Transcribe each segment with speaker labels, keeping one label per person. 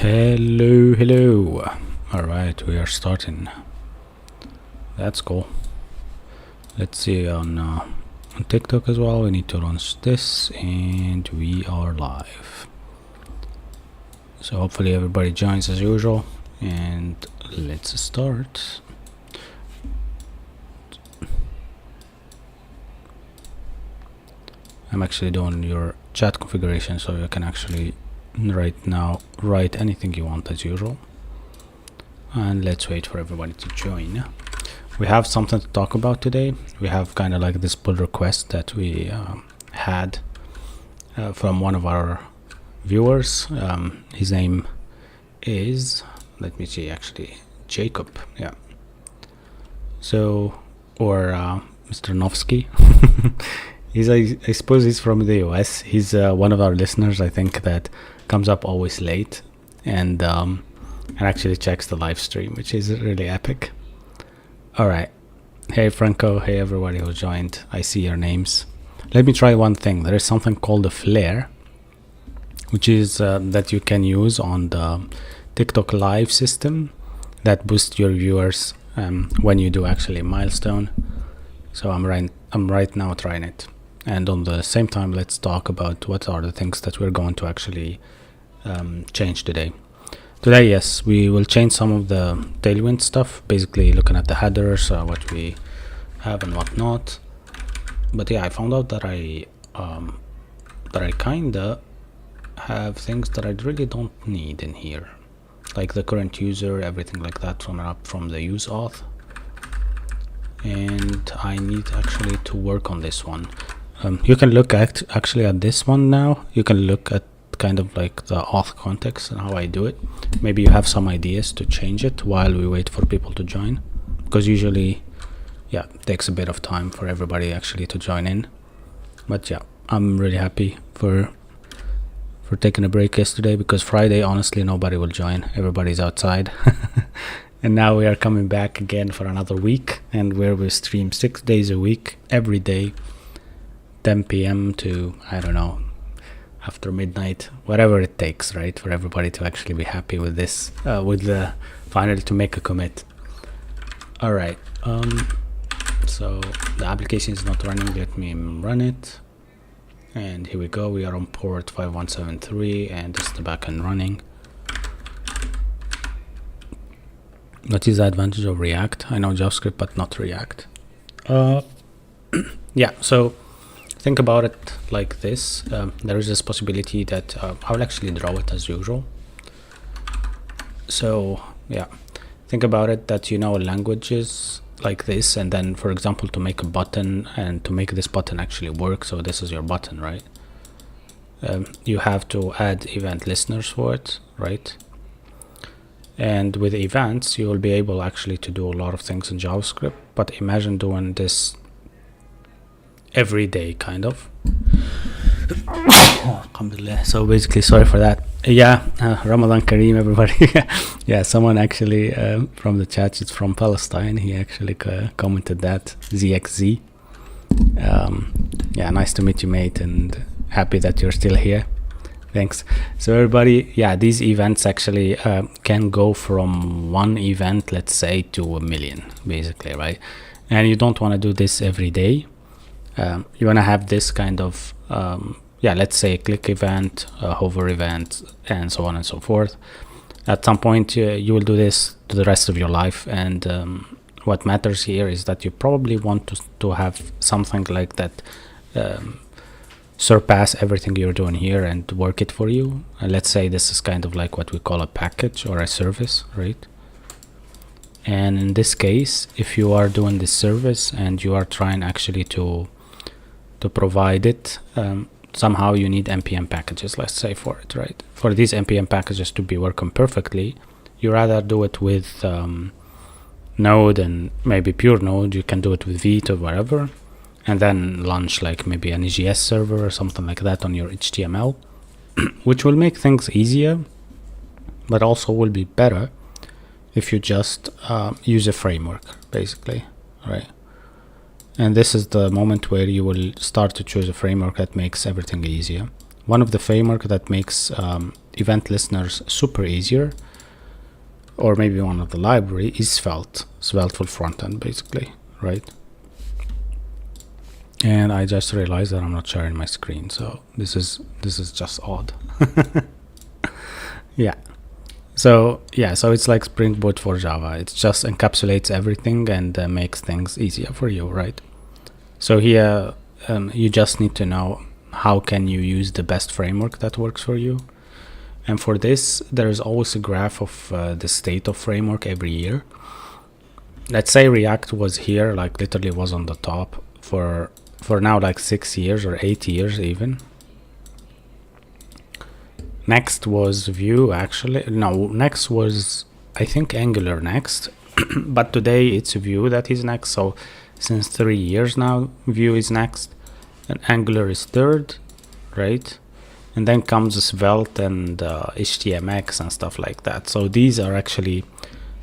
Speaker 1: Hello. All right, we are starting. That's cool. Let's see on TikTok as well. We need to launch this, and we are live. So hopefully everybody joins as usual, and let's start. I'm actually doing your chat configuration, so you can actually right now write anything you want as usual. And let's wait for everybody to join. We have something to talk about today. We have kind of like this pull request that we had from one of our viewers. His name is, let me see, actually Jacob. Yeah. So, or Mr. Novsky. I suppose he's from the US. He's one of our listeners, I think, that comes up always late and actually checks the live stream, which is really epic. All right. Hey, Franco. Hey, everybody who joined. I see your names. Let me try one thing. There is something called a flare, which is that you can use on the TikTok live system that boosts your viewers when you do actually a milestone. So I'm right now trying it. And on the same time, let's talk about what are the things that we're going to actually change today. Today, yes, we will change some of the Tailwind stuff, basically looking at the headers, what we have and what not. But yeah, I found out that I kinda have things that I really don't need in here, like the current user, everything like that from the use auth. And I need actually to work on this one. You can look at actually at this one now. You can look at kind of like the auth context and how I do it. Maybe you have some ideas to change it while we wait for people to join, because usually, yeah, it takes a bit of time for everybody actually to join in. But yeah, I'm really happy for taking a break yesterday, because Friday, honestly, nobody will join. Everybody's outside. And now we are coming back again for another week, and where we stream 6 days a week, every day, 10 p.m. to, I don't know, after midnight, whatever it takes, right, for everybody to actually be happy with this, finally to make a commit. All right, so the application is not running. Let me run it. And here we go. We are on port 5173, and it's the backend running. What is the advantage of React? I know JavaScript, but not React. Yeah, so think about it like this. There is this possibility that I will actually draw it as usual. So yeah, think about it that you know languages like this, and then, for example, to make a button and to make this button actually work, so this is your button, right? You have to add event listeners for it, right? And with events, you will be able actually to do a lot of things in JavaScript, but imagine doing this every day, kind of. So basically, sorry for that. Yeah, Ramadan Kareem, everybody. Yeah, someone actually from the chat, it's from Palestine, he actually commented that, ZXZ. Yeah, nice to meet you, mate, and happy that you're still here. Thanks. So everybody, yeah, these events actually can go from one event, let's say, to 1 million, basically, right? And you don't want to do this every day. You want to have this kind of, yeah, let's say a click event, a hover event, and so on and so forth. At some point, you will do this to the rest of your life. And what matters here is that you probably want to have something like that surpass everything you're doing here and work it for you. And let's say this is kind of like what we call a package or a service, right? And in this case, if you are doing this service and you are trying actually to provide it, somehow you need npm packages, let's say, for it, right? For these npm packages to be working perfectly, you rather do it with Node and maybe pure Node. You can do it with Vite or whatever, and then launch like maybe an EGS server or something like that on your HTML, which will make things easier, but also will be better if you just use a framework, basically, right? And this is the moment where you will start to choose a framework that makes everything easier. One of the framework that makes event listeners super easier, or maybe one of the library, is Svelte for front end basically, right? And I just realized that I'm not sharing my screen, so this is just odd. Yeah. So it's like Spring Boot for Java. It just encapsulates everything and makes things easier for you, right? So here you just need to know how can you use the best framework that works for you. And for this, there's always a graph of the state of framework every year. Let's say React was here, like literally was on the top for now like 6 years or 8 years even. Next was Vue, actually. No, next was, I think, Angular next. But today it's Vue that is next. So since 3 years now, Vue is next. And Angular is third, right? And then comes Svelte and HTMX and stuff like that. So these are actually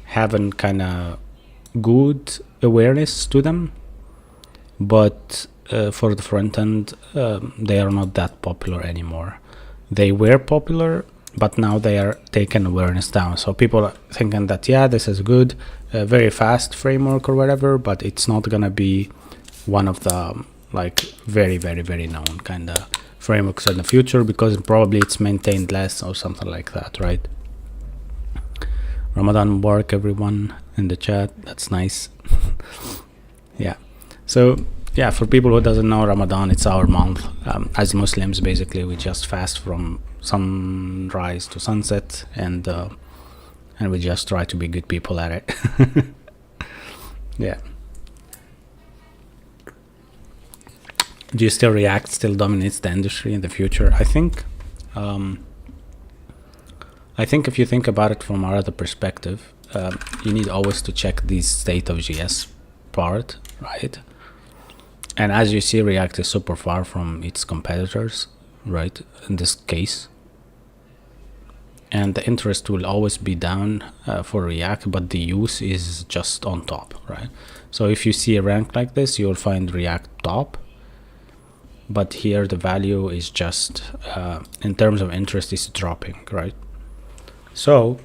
Speaker 1: having kind of good awareness to them. But for the front end, they are not that popular anymore. They were popular, but now they are taking awareness down. So people are thinking that, yeah, this is good, very fast framework or whatever, but it's not gonna be one of the like very, very, very known kind of frameworks in the future, because probably it's maintained less or something like that, right? Ramadan Mubarak, everyone in the chat. That's nice. Yeah. So yeah, for people who doesn't know, Ramadan, it's our month. As Muslims, basically, we just fast from sunrise to sunset, and we just try to be good people at it. Yeah. Do you still React still dominates the industry in the future? I think if you think about it from our other perspective, you need always to check the state of JS part, right? And as you see, React is super far from its competitors, right, in this case. And the interest will always be down for React, but the use is just on top, right? So if you see a rank like this, you'll find React top. But here the value is just, in terms of interest, is dropping, right? So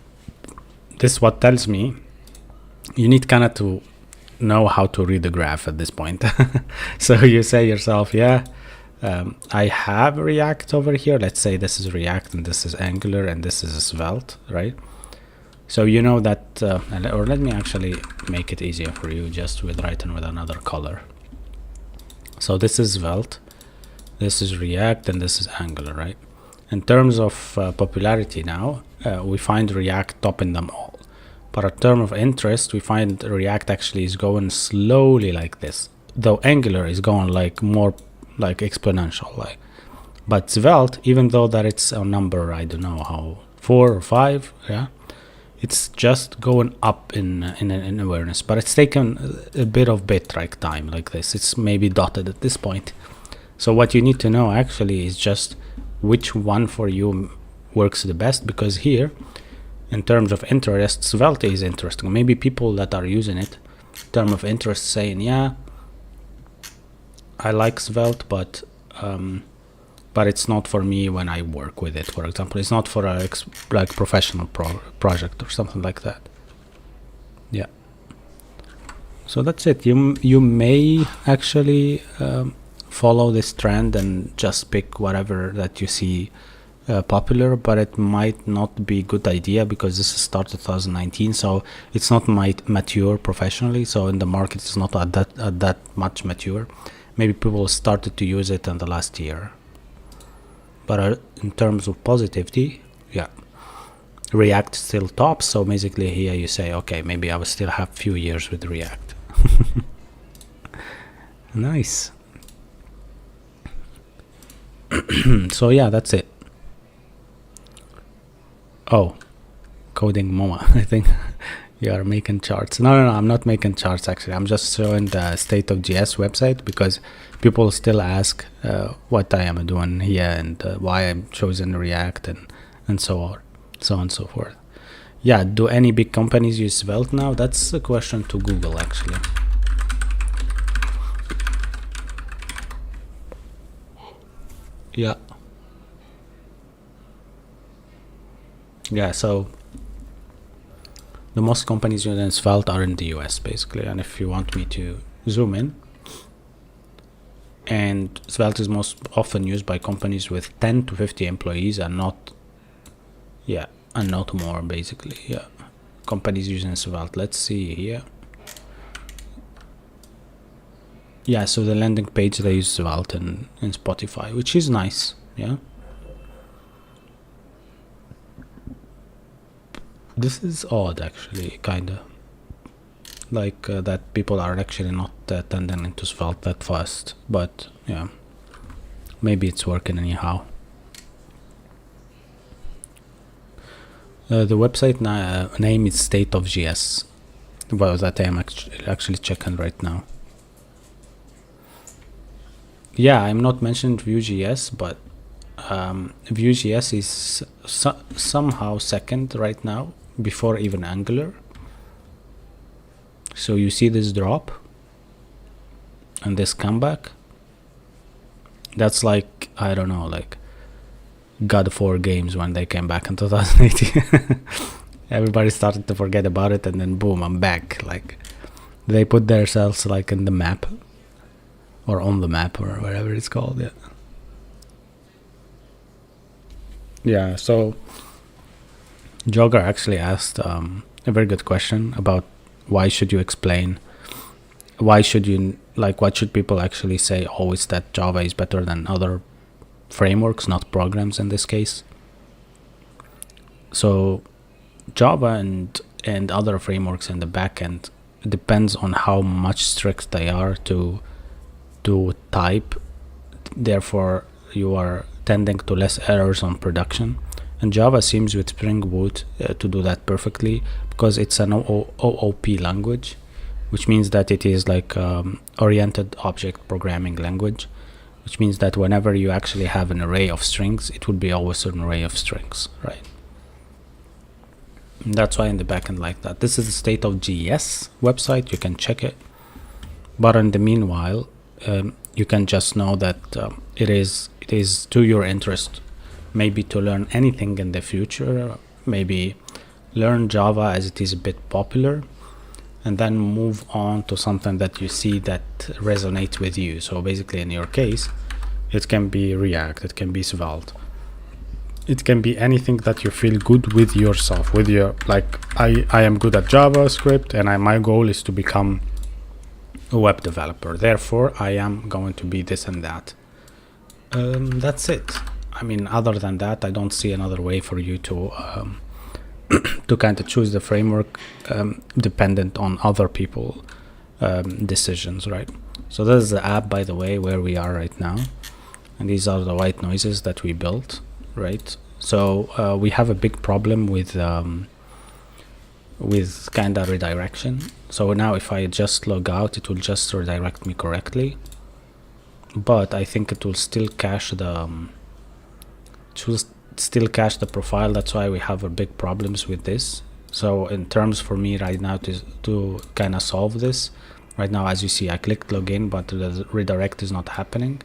Speaker 1: this what tells me you need kind of to know how to read the graph at this point. So you say yourself, yeah, I have React over here. Let's say this is React and this is Angular and this is Svelte, right? So you know that, or let me actually make it easier for you just with writing with another color. So this is Svelte, this is React, and this is Angular, right? In terms of popularity now, we find React topping them all. But in terms of interest, we find React actually is going slowly like this, though Angular is going like more like exponential, like. But Svelte, even though that it's a number, I don't know how, 4 or 5, yeah, it's just going up in awareness. But it's taken a bit of bitrate time like this. It's maybe dotted at this point. So what you need to know actually is just which one for you works the best, because here, in terms of interest, Svelte is interesting. Maybe people that are using it, in terms of interest, saying, yeah, I like Svelte, but it's not for me when I work with it. For example, it's not for a like professional project or something like that. Yeah. So that's it. You may actually follow this trend and just pick whatever that you see popular, but it might not be a good idea because this is start 2019, so it's not mature professionally. So in the market, it's not at that much mature. Maybe people started to use it in the last year. But in terms of positivity, yeah, React still top. So basically here you say, okay, maybe I will still have few years with React. Nice. So yeah, that's it. Oh, coding MoMA. I think you are making charts. No, I'm not making charts actually. I'm just showing the state of JS website, because people still ask what I am doing here and why I'm choosing React and so on and so forth. Yeah, do any big companies use Svelte now? That's a question to Google actually. Yeah. Yeah, so the most companies using Svelte are in the US basically, and if you want me to zoom in, and Svelte is most often used by companies with 10 to 50 employees and not more basically. Yeah, companies using Svelte. Let's see here. Yeah, so the landing page, they use Svelte in Spotify, which is nice. Yeah, this is odd actually, kinda like that people are actually not tending into Svelte that fast, but yeah, maybe it's working anyhow. The website name is State of GS. Well, that I am actually checking right now. Yeah, I'm not mentioning Vue.js, but Vue.js is somehow second right now, before even Angular. So you see this drop and this comeback. That's like, I don't know, like God of War games when they came back in 2018. Everybody started to forget about it, and then boom, I'm back. Like they put themselves like in the map, or on the map, or whatever it's called. Yeah. Yeah. So Jogger actually asked a very good question about why should you explain, what should people actually say always that Java is better than other frameworks, not programs in this case. So Java and other frameworks in the backend depends on how much strict they are to type. Therefore, you are tending to less errors on production. And Java seems with Spring Boot to do that perfectly, because it's an OOP language, which means that it is like oriented object programming language, which means that whenever you actually have an array of strings, it would be always an array of strings, right? And that's why in the backend like that. This is the State of GS website. You can check it. But in the meanwhile, you can just know that it is to your interest, maybe to learn anything in the future, maybe learn Java as it is a bit popular, and then move on to something that you see that resonates with you. So basically, in your case, it can be React, it can be Svelte, it can be anything that you feel good with yourself, with your, like, I am good at JavaScript, and my goal is to become a web developer. Therefore, I am going to be this and that. That's it. I mean, other than that, I don't see another way for you to to kind of choose the framework dependent on other people decisions, right? So this is the app, by the way, where we are right now, and these are the white noises that we built, right? So we have a big problem with kind of redirection. So now if I just log out, it will just redirect me correctly, but I think it will still cache the profile. That's why we have a big problems with this. So in terms for me right now to kind of solve this, right now, as you see, I clicked login, but the redirect is not happening.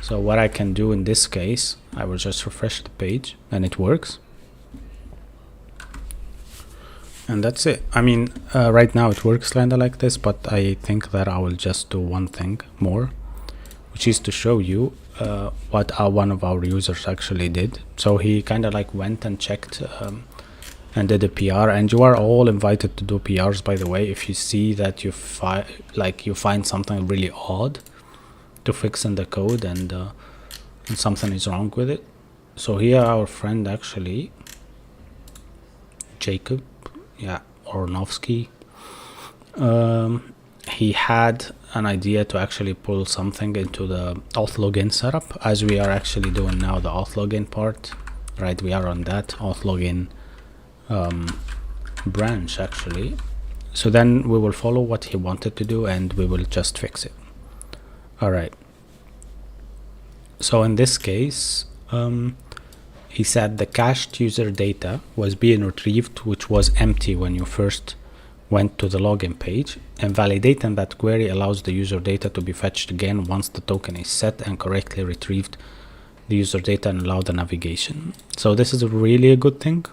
Speaker 1: So what I can do in this case, I will just refresh the page and it works. And that's it. I mean, right now it works kind of like this, but I think that I will just do one thing more, which is to show you what one of our users actually did. So he kind of like went and checked and did a PR, and you are all invited to do PRs, by the way, if you see that you find something really odd to fix in the code and something is wrong with it. So here our friend actually, Jacob, Ornovsky, he had an idea to actually pull something into the auth login setup, as we are actually doing now the auth login part, right? We are on that auth login branch actually. So then we will follow what he wanted to do and we will just fix it. All right. So in this case, he said the cached user data was being retrieved, which was empty when you first went to the login page, and validating that query allows the user data to be fetched again once the token is set and correctly retrieved. the user data and allow the navigation. So this is really a good thing.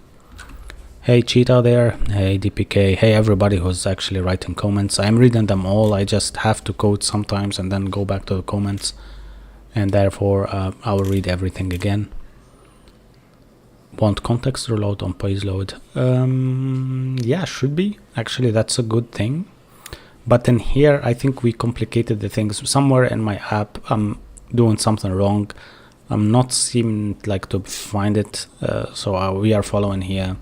Speaker 1: Hey Cheetah there, hey DPK, hey everybody who's actually writing comments. I'm reading them all. I just have to code sometimes and then go back to the comments, and therefore I will read everything again. Want context reload on page load? Yeah, should be. Actually, that's a good thing. But in here, I think we complicated the things. Somewhere in my app, I'm doing something wrong. I'm not seeming like to find it. So we are following here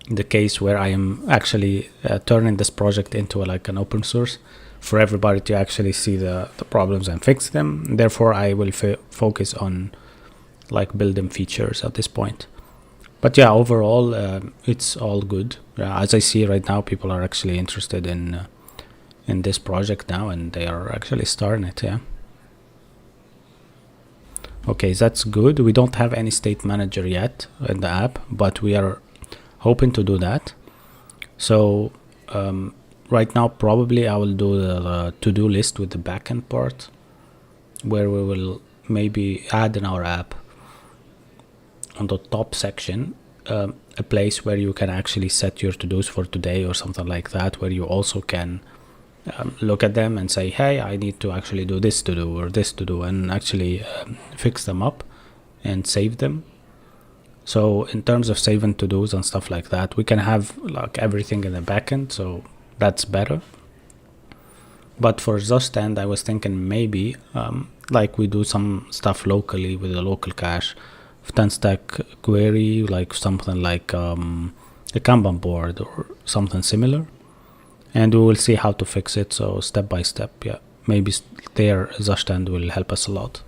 Speaker 1: the case where I am actually turning this project into like an open source for everybody to actually see the problems and fix them. Therefore, I will focus on like building features at this point. But yeah, overall, it's all good. As I see right now, people are actually interested in this project now, and they are actually starting it. Yeah. Okay, that's good. We don't have any state manager yet in the app, but we are hoping to do that. So right now, probably I will do the to-do list with the backend part, where we will maybe add in our app on the top section a place where you can actually set your to-dos for today or something like that, where you also can look at them and say, hey, I need to actually do this to do or this to do, and actually fix them up and save them. So in terms of saving to-dos and stuff like that, we can have like everything in the backend, so that's better. But for Zustand, I was thinking maybe like we do some stuff locally with the local cache, 10-stack query, like something like a Kanban board or something similar, and we will see how to fix it. So step by step, yeah, maybe there Zustand will help us a lot.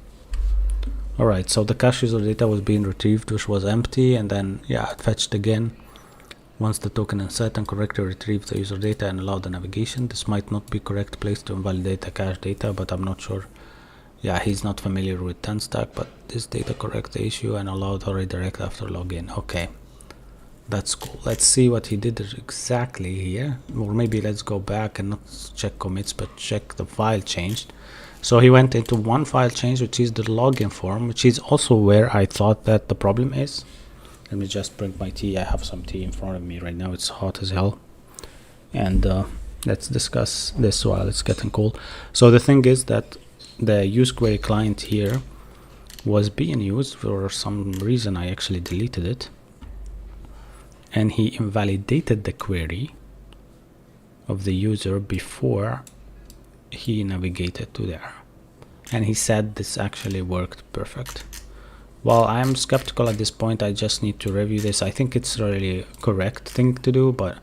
Speaker 1: All right, so the cache user data was being retrieved, which was empty, and then yeah, it fetched again. Once the token is set and correctly retrieve the user data and allow the navigation. This might not be correct place to invalidate the cache data, but I'm not sure. Yeah, he's not familiar with 10-stack, but this data correct the issue and allow the redirect after login. Okay, that's cool. Let's see what he did exactly here. Or maybe let's go back and not check commits, but check the file changed. So he went into one file change, which is the login form, which is also where I thought that the problem is. Let me just bring my tea. I have some tea in front of me right now. It's hot as hell. And let's discuss this while it's getting cold. So the thing is that the use query client here was being used for some reason. I actually deleted it. And he invalidated the query of the user before he navigated to there. And he said this actually worked perfect. Well, I'm skeptical at this point. I just need to review this. I think it's really correct thing to do, but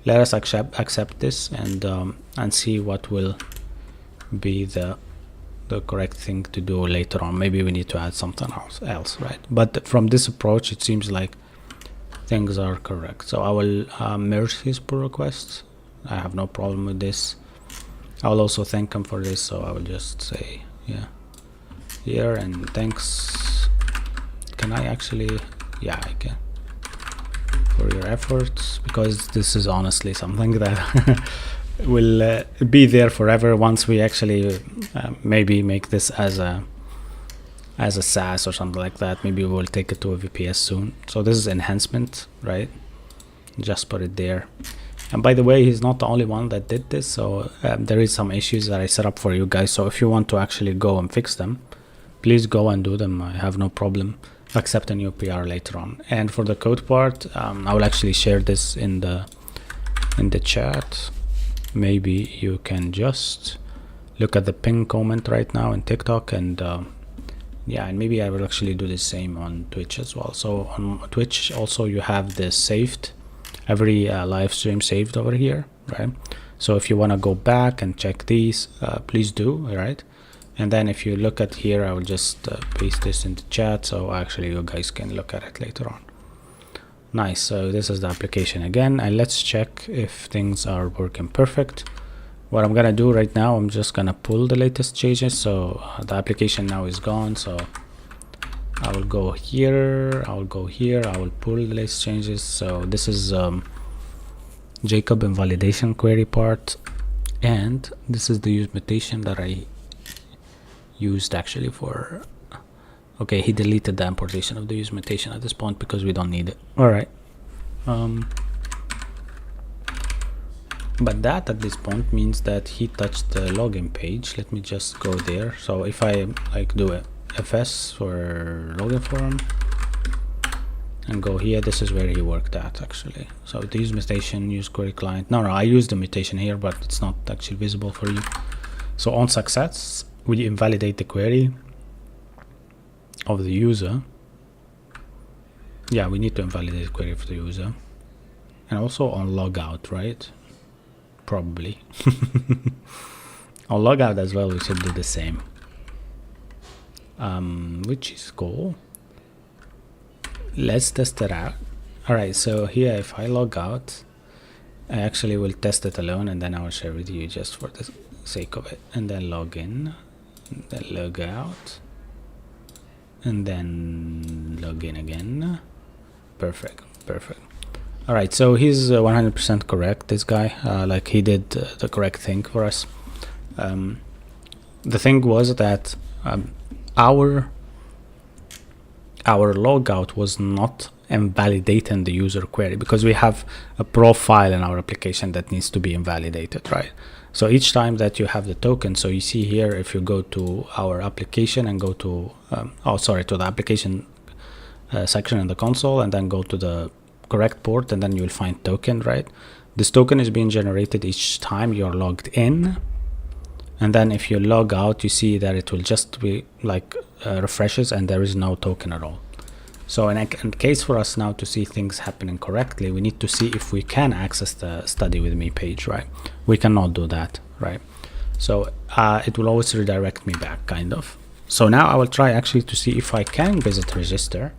Speaker 1: let us accept this and see what will be the correct thing to do later on. Maybe we need to add something else, right? But from this approach, it seems like things are correct. So I will merge his pull requests. I have no problem with this. I will also thank him for this. So I will just say, yeah, here, and thanks. Can I actually? Yeah, I can. For your efforts, because this is honestly something that will be there forever once we actually maybe make this as a SaaS or something like that. Maybe we'll take it to a VPS soon. So this is enhancement, right? Just put it there. And by the way, he's not the only one that did this. So there is some issues that I set up for you guys. So if you want to actually go and fix them, please go and do them. I have no problem accepting your PR later on. And for the code part, I will actually share this in the chat. Maybe you can just look at the pin comment right now in TikTok, and yeah, and maybe I will actually do the same on Twitch as well. So on Twitch also you have this saved, every live stream saved over here, right? So if you want to go back and check these, please do, right? And then if you look at here, I will just paste this in the chat, so actually you guys can look at it later on. Nice. So this is the application again, and let's check if things are working perfect. What I'm gonna do right now, I'm just gonna pull the latest changes. So the application now is gone, so I will go here, I will go here, I will pull the latest changes. So this is Jacob invalidation query part, and this is the use mutation that I used actually for Okay, he deleted the importation of the use mutation at this point because we don't need it. All right. But that at this point means that he touched the login page. Let me just go there. So if I like do a fs for login form and go here, this is where he worked at actually. So the use mutation, use query client. No, I used the mutation here, but it's not actually visible for you. So on success, we invalidate the query of the user. Yeah, we need to invalidate the query for the user. And also on logout, right? Probably. On logout as well, we should do the same. Which is cool. Let's test it out. Alright, so here if I log out, I actually will test it alone and then I will share with you just for the sake of it. And then log in, and then log out, and then log in again. Perfect, perfect. Alright, so he's 100% correct, this guy. Like he did the correct thing for us. The thing was that our logout was not invalidating the user query because we have a profile in our application that needs to be invalidated, right? So each time that you have the token, so you see here, if you go to our application and go to to the application section in the console and then go to the correct port, and then you'll find token, right? This token is being generated each time you're logged in, and then if you log out, you see that it will just be like refreshes and there is no token at all. So in case for us now to see things happening correctly, we need to see if we can access the study with me page, right? We cannot do that, right? So it will always redirect me back, kind of. So now I will try actually to see if I can visit register.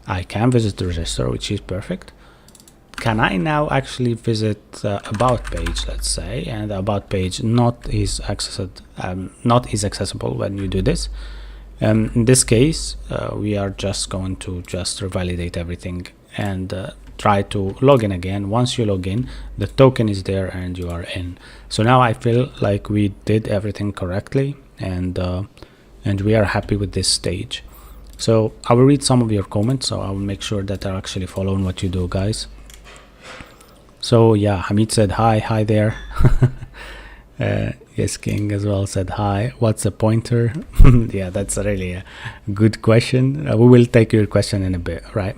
Speaker 1: I can visit the register, which is perfect. Can I now actually visit about page, let's say, and the about page not is accessible when you do this. In this case, we are just going to just revalidate everything and try to log in again. Once you log in, the token is there and you are in. So now I feel like we did everything correctly, and we are happy with this stage. So I will read some of your comments, so I will make sure that they're actually following what you do, guys. So yeah, Hamid said hi there. Yes, King as well said hi. What's a pointer? Yeah, that's really a good question. We will take your question in a bit, right?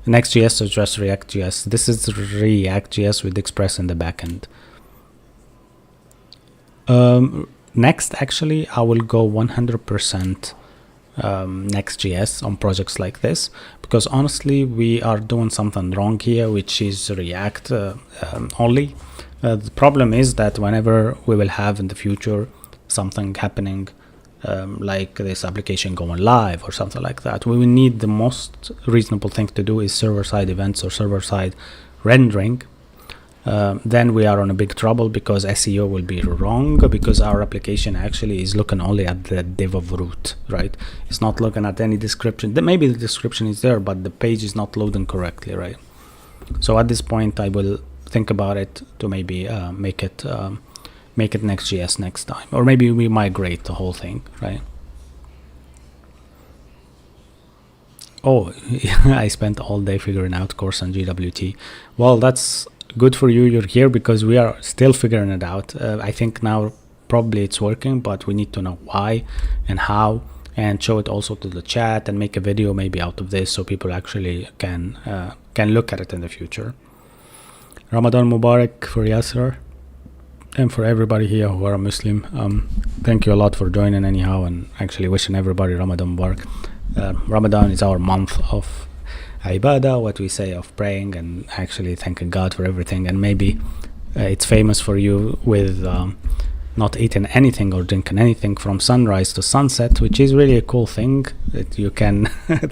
Speaker 1: Next.js is just React.js. This is React.js with Express in the backend. Next, actually, I will go 100% Next.js on projects like this, because honestly we are doing something wrong here, which is React only. The problem is that whenever we will have in the future something happening like this application going live or something like that, we will need the most reasonable thing to do is server-side events or server-side rendering. Then we are on a big trouble because SEO will be wrong, because our application actually is looking only at the div of root, right? It's not looking at any description. Maybe the description is there, but the page is not loading correctly, right? So at this point I will think about it to maybe make it Next.js next time, or maybe we migrate the whole thing, right? Oh, I spent all day figuring out course on GWT. Well, that's good for you. You're here because we are still figuring it out. I think now probably it's working, but we need to know why and how, and show it also to the chat and make a video maybe out of this so people actually can look at it in the future. Ramadan Mubarak for Yasser and for everybody here who are a Muslim. Thank you a lot for joining anyhow, and actually wishing everybody Ramadan Mubarak. Ramadan is our month of ibadah, what we say, of praying and actually thanking God for everything. And maybe it's famous for you with not eating anything or drinking anything from sunrise to sunset, which is really a cool thing that you can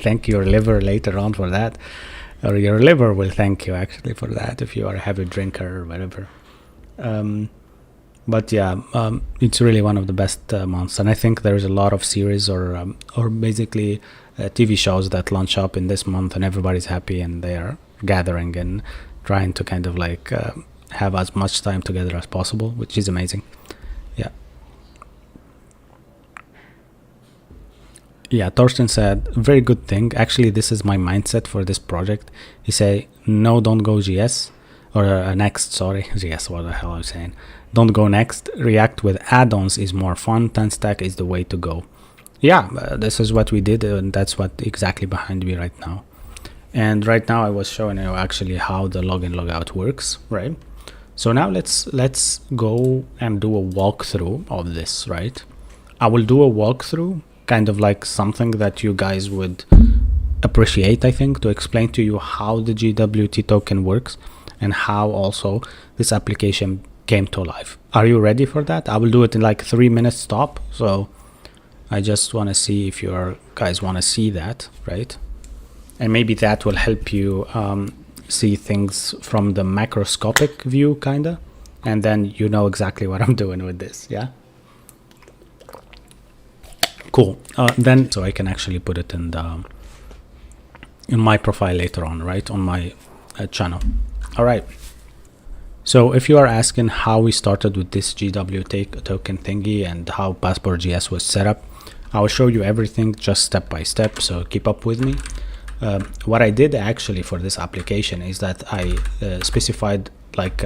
Speaker 1: thank your liver later on for that, or your liver will thank you actually for that if you are a heavy drinker or whatever. But yeah, it's really one of the best months, and I think there is a lot of series or basically TV shows that launch up in this month, and everybody's happy and they are gathering and trying to kind of like have as much time together as possible, which is amazing. Yeah. Yeah, Torsten said, very good thing. Actually, this is my mindset for this project. He say, no, don't go GS or next. Sorry, GS. What the hell I'm saying? Don't go next. React with add-ons is more fun. 10 stack is the way to go. Yeah, this is what we did, and that's what exactly behind me right now. And right now I was showing you actually how the login logout works, right? So now let's go and do a walkthrough of this, right? I will do a walkthrough, kind of like something that you guys would appreciate, I think, to explain to you how the GWT token works and how also this application came to life. Are you ready for that? I will do it in like 3 minutes stop. So I just want to see if you guys want to see that, right? And maybe that will help you see things from the macroscopic view, kinda, and then you know exactly what I'm doing with this. Yeah, cool. Then so I can actually put it in my profile later on, right, on my channel. All right. So if you are asking how we started with this GW token thingy and how Passport.js was set up, I will show you everything just step by step. So keep up with me. What I did actually for this application is that I specified like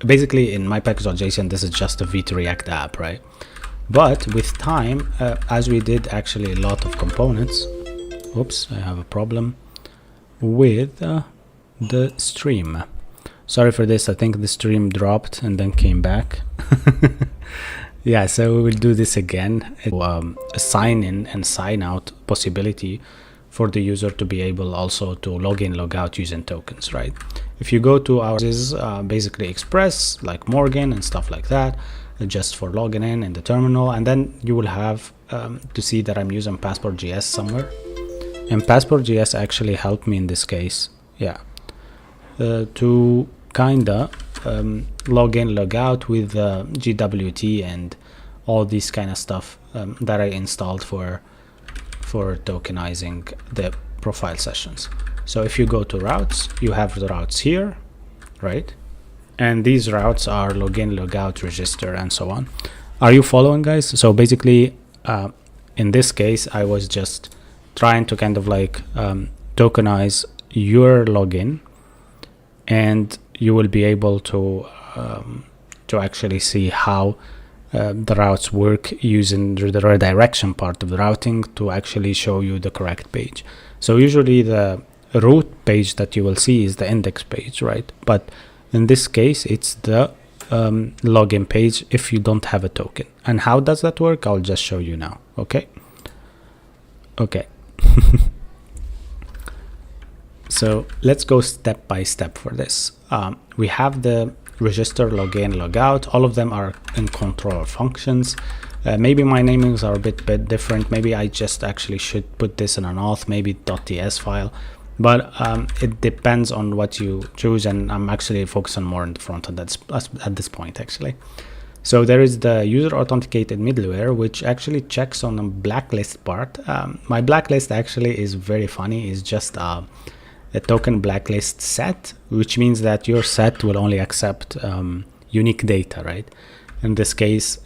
Speaker 1: basically in my package.json, this is just a V2 React app, right? But with time, as we did actually a lot of components, oops, I have a problem with the stream. Sorry for this. I think the stream dropped and then came back. Yeah, so we will do this again. A sign in and sign out possibility for the user to be able also to log in, log out using tokens, right? If you go to our basically Express, like Morgan and stuff like that, just for logging in the terminal, and then you will have to see that I'm using Passport.js somewhere. And Passport.js actually helped me in this case, yeah, to kinda log in, log out with GWT and all these kind of stuff that I installed for tokenizing the profile sessions. So if you go to routes, you have the routes here, right? And these routes are login, logout, register, and so on. Are you following, guys? So basically, in this case, I was just trying to kind of like tokenize your login, and you will be able to actually see how the routes work using the redirection part of the routing to actually show you the correct page. So usually the root page that you will see is the index page, right? But in this case, it's the login page if you don't have a token. And how does that work? I'll just show you now. Okay. So let's go step by step for this. We have the register, login, logout. All of them are in controller functions. Maybe my namings are a bit different. Maybe I just actually should put this in an auth, maybe .ts file. But it depends on what you choose, and I'm actually focusing more on the front end at this point, actually. So there is the user authenticated middleware, which actually checks on the blacklist part. My blacklist actually is very funny. It's just a token blacklist set, which means that your set will only accept unique data, right? In this case,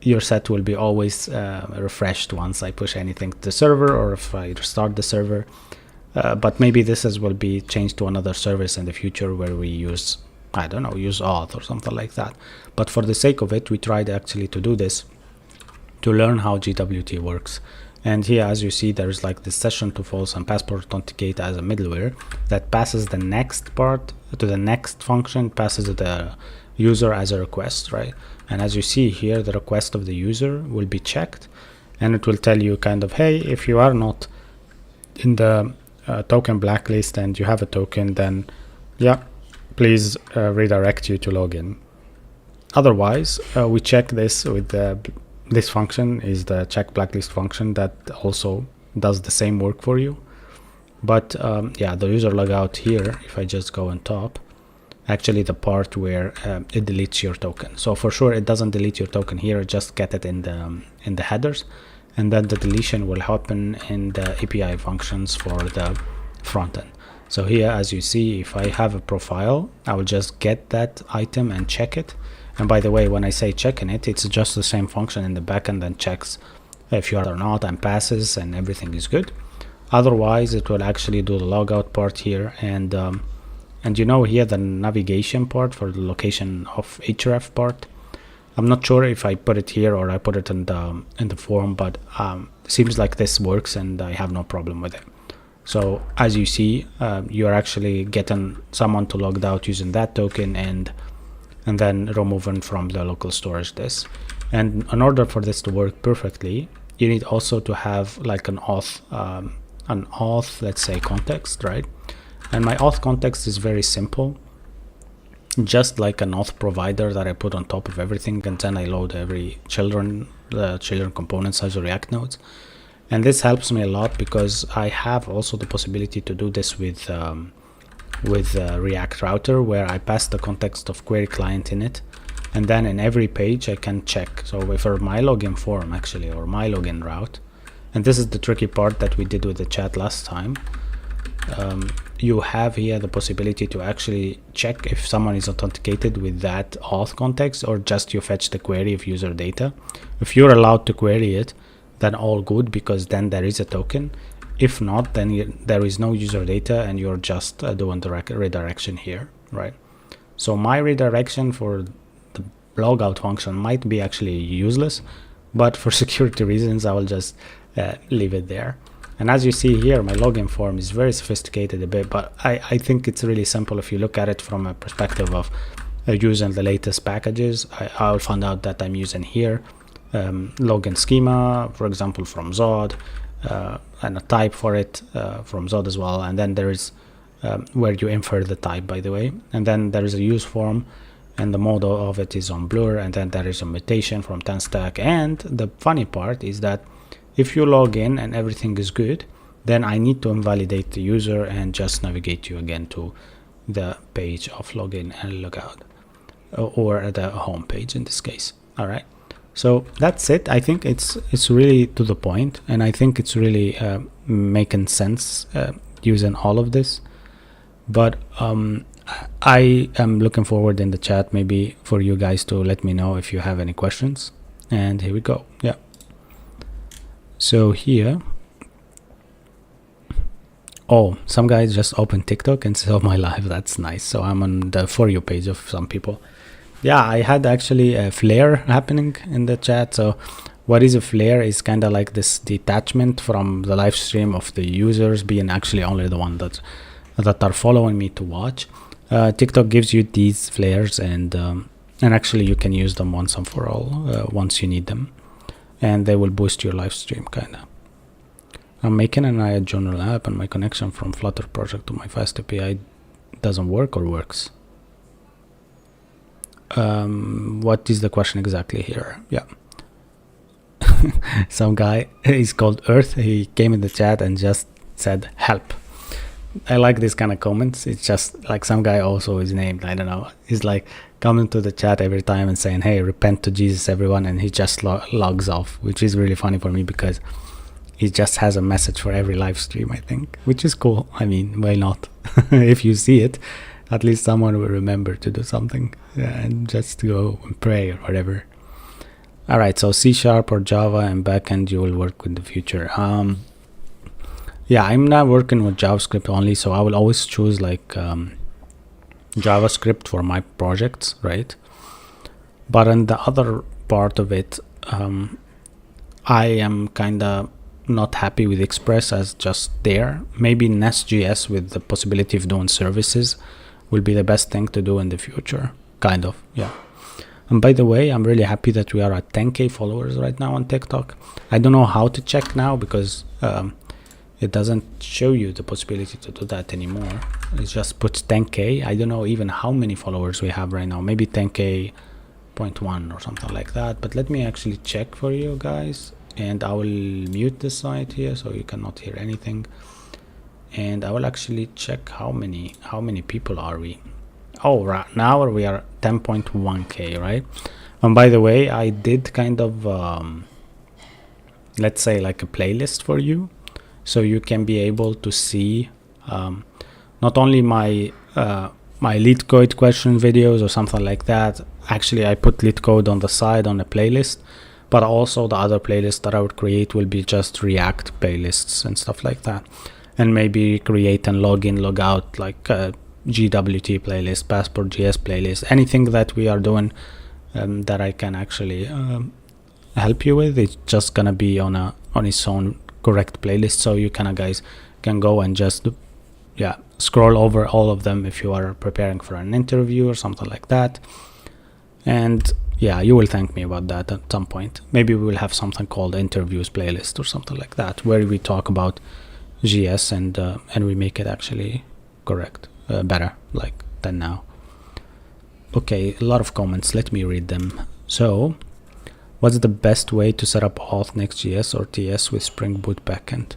Speaker 1: your set will be always refreshed once I push anything to the server or if I restart the server. But maybe this will be changed to another service in the future where we use, I don't know, use auth or something like that. But for the sake of it, we tried actually to do this to learn how GWT works. And here, as you see, there's like this session to false and passport authenticate as a middleware that passes the next part to the next function, passes the user as a request, right? And as you see here, the request of the user will be checked, and it will tell you kind of, hey, if you are not in the token blacklist and you have a token, then yeah, please redirect you to login. Otherwise, we check this with this function is the check blacklist function that also does the same work for you. But yeah, the user logout here, if I just go on top, actually the part where it deletes your token. So for sure it doesn't delete your token here, just get it in the headers, and then the deletion will happen in the API functions for the front end. So here, as you see, if I have a profile, I will just get that item and check it. And by the way, when I say checking it, it's just the same function in the backend and checks if you are or not, and passes and everything is good. Otherwise it will actually do the logout part here, and you know here the navigation part for the location of href part. I'm not sure if I put it here or I put it in the form, but seems like this works and I have no problem with it. So as you see, you're actually getting someone to log out using that token, and then removing from the local storage this. And in order for this to work perfectly, you need also to have like an auth, let's say, context, right? And my auth context is very simple, just like an auth provider that I put on top of everything, and then I load every children components as a React nodes. And this helps me a lot because I have also the possibility to do this with React Router, where I pass the context of query client in it, and then in every page I can check. So for my login form actually, or my login route, and this is the tricky part that we did with the chat last time, you have here the possibility to actually check if someone is authenticated with that auth context, or just you fetch the query of user data. If you're allowed to query it, then all good, because then there is a token. If not, then there is no user data and you're just doing the redirection here, right? So my redirection for the logout function might be actually useless, but for security reasons I will just leave it there. And as you see here, my login form is very sophisticated a bit, but I think it's really simple if you look at it from a perspective of using the latest packages. I'll find out that I'm using here login schema, for example, from Zod, and a type for it from Zod as well. And then there is where you infer the type, by the way. And then there is a use form, and the mode of it is on Blur. And then there is a mutation from 10stack. And the funny part is that if you log in and everything is good, then I need to invalidate the user and just navigate you again to the page of login and logout, or the home page in this case. All right. So that's it. I think it's really to the point, and I think it's really making sense using all of this. But I am looking forward in the chat maybe for you guys to let me know if you have any questions. And here we go. Yeah. So here, oh, some guys just opened TikTok and saw my live. That's nice. So I'm on the For You page of some people. Yeah, I had actually a flare happening in the chat. So what is a flare is kind of like this detachment from the live stream of the users being actually only the one that are following me to watch. TikTok gives you these flares, and actually you can use them once and for all once you need them, and they will boost your live stream kind of. I'm making an IA journal app, and my connection from Flutter project to my Fast API doesn't work, or works. What is the question exactly here? Yeah. Some guy, he's called Earth, he came in the chat and just said help. I like this kind of comments. It's just like some guy also is named, I don't know, he's like coming to the chat every time and saying, hey, repent to Jesus everyone, and he just logs off, which is really funny for me because he just has a message for every live stream, I think, which is cool. I mean, why not? If you see it, at least someone will remember to do something, and just go and pray or whatever. All right, so C# or Java and backend you will work with the future. Yeah, I'm not working with JavaScript only, so I will always choose like JavaScript for my projects, right? But in the other part of it, I am kind of not happy with Express as just there. Maybe Nest.js with the possibility of doing services will be the best thing to do in the future, kind of, yeah. And by the way, I'm really happy that we are at 10k followers right now on TikTok. I don't know how to check now because it doesn't show you the possibility to do that anymore. It just puts 10k. I don't know even how many followers we have right now. Maybe 10k.1 or something like that. But let me actually check for you guys. And I will mute the site here so you cannot hear anything. And I will actually check how many people are we. Oh, right now we are 10.1k, right? And by the way, I did kind of let's say like a playlist for you, so you can be able to see not only my my Leetcode question videos or something like that. Actually, I put Leetcode on the side on a playlist, but also the other playlists that I would create will be just React playlists and stuff like that. And maybe create and log in, log out, like GWT playlist, Passport.js playlist, anything that we are doing that I can actually help you with. It's just gonna be on its own correct playlist, so you guys can go and just scroll over all of them if you are preparing for an interview or something like that. And yeah, you will thank me about that at some point. Maybe we will have something called interviews playlist or something like that, where we talk about GS and we make it actually correct, better like than now. Okay, a lot of comments, let me read them. So, what's the best way to set up auth Next.js or TS with Spring Boot backend?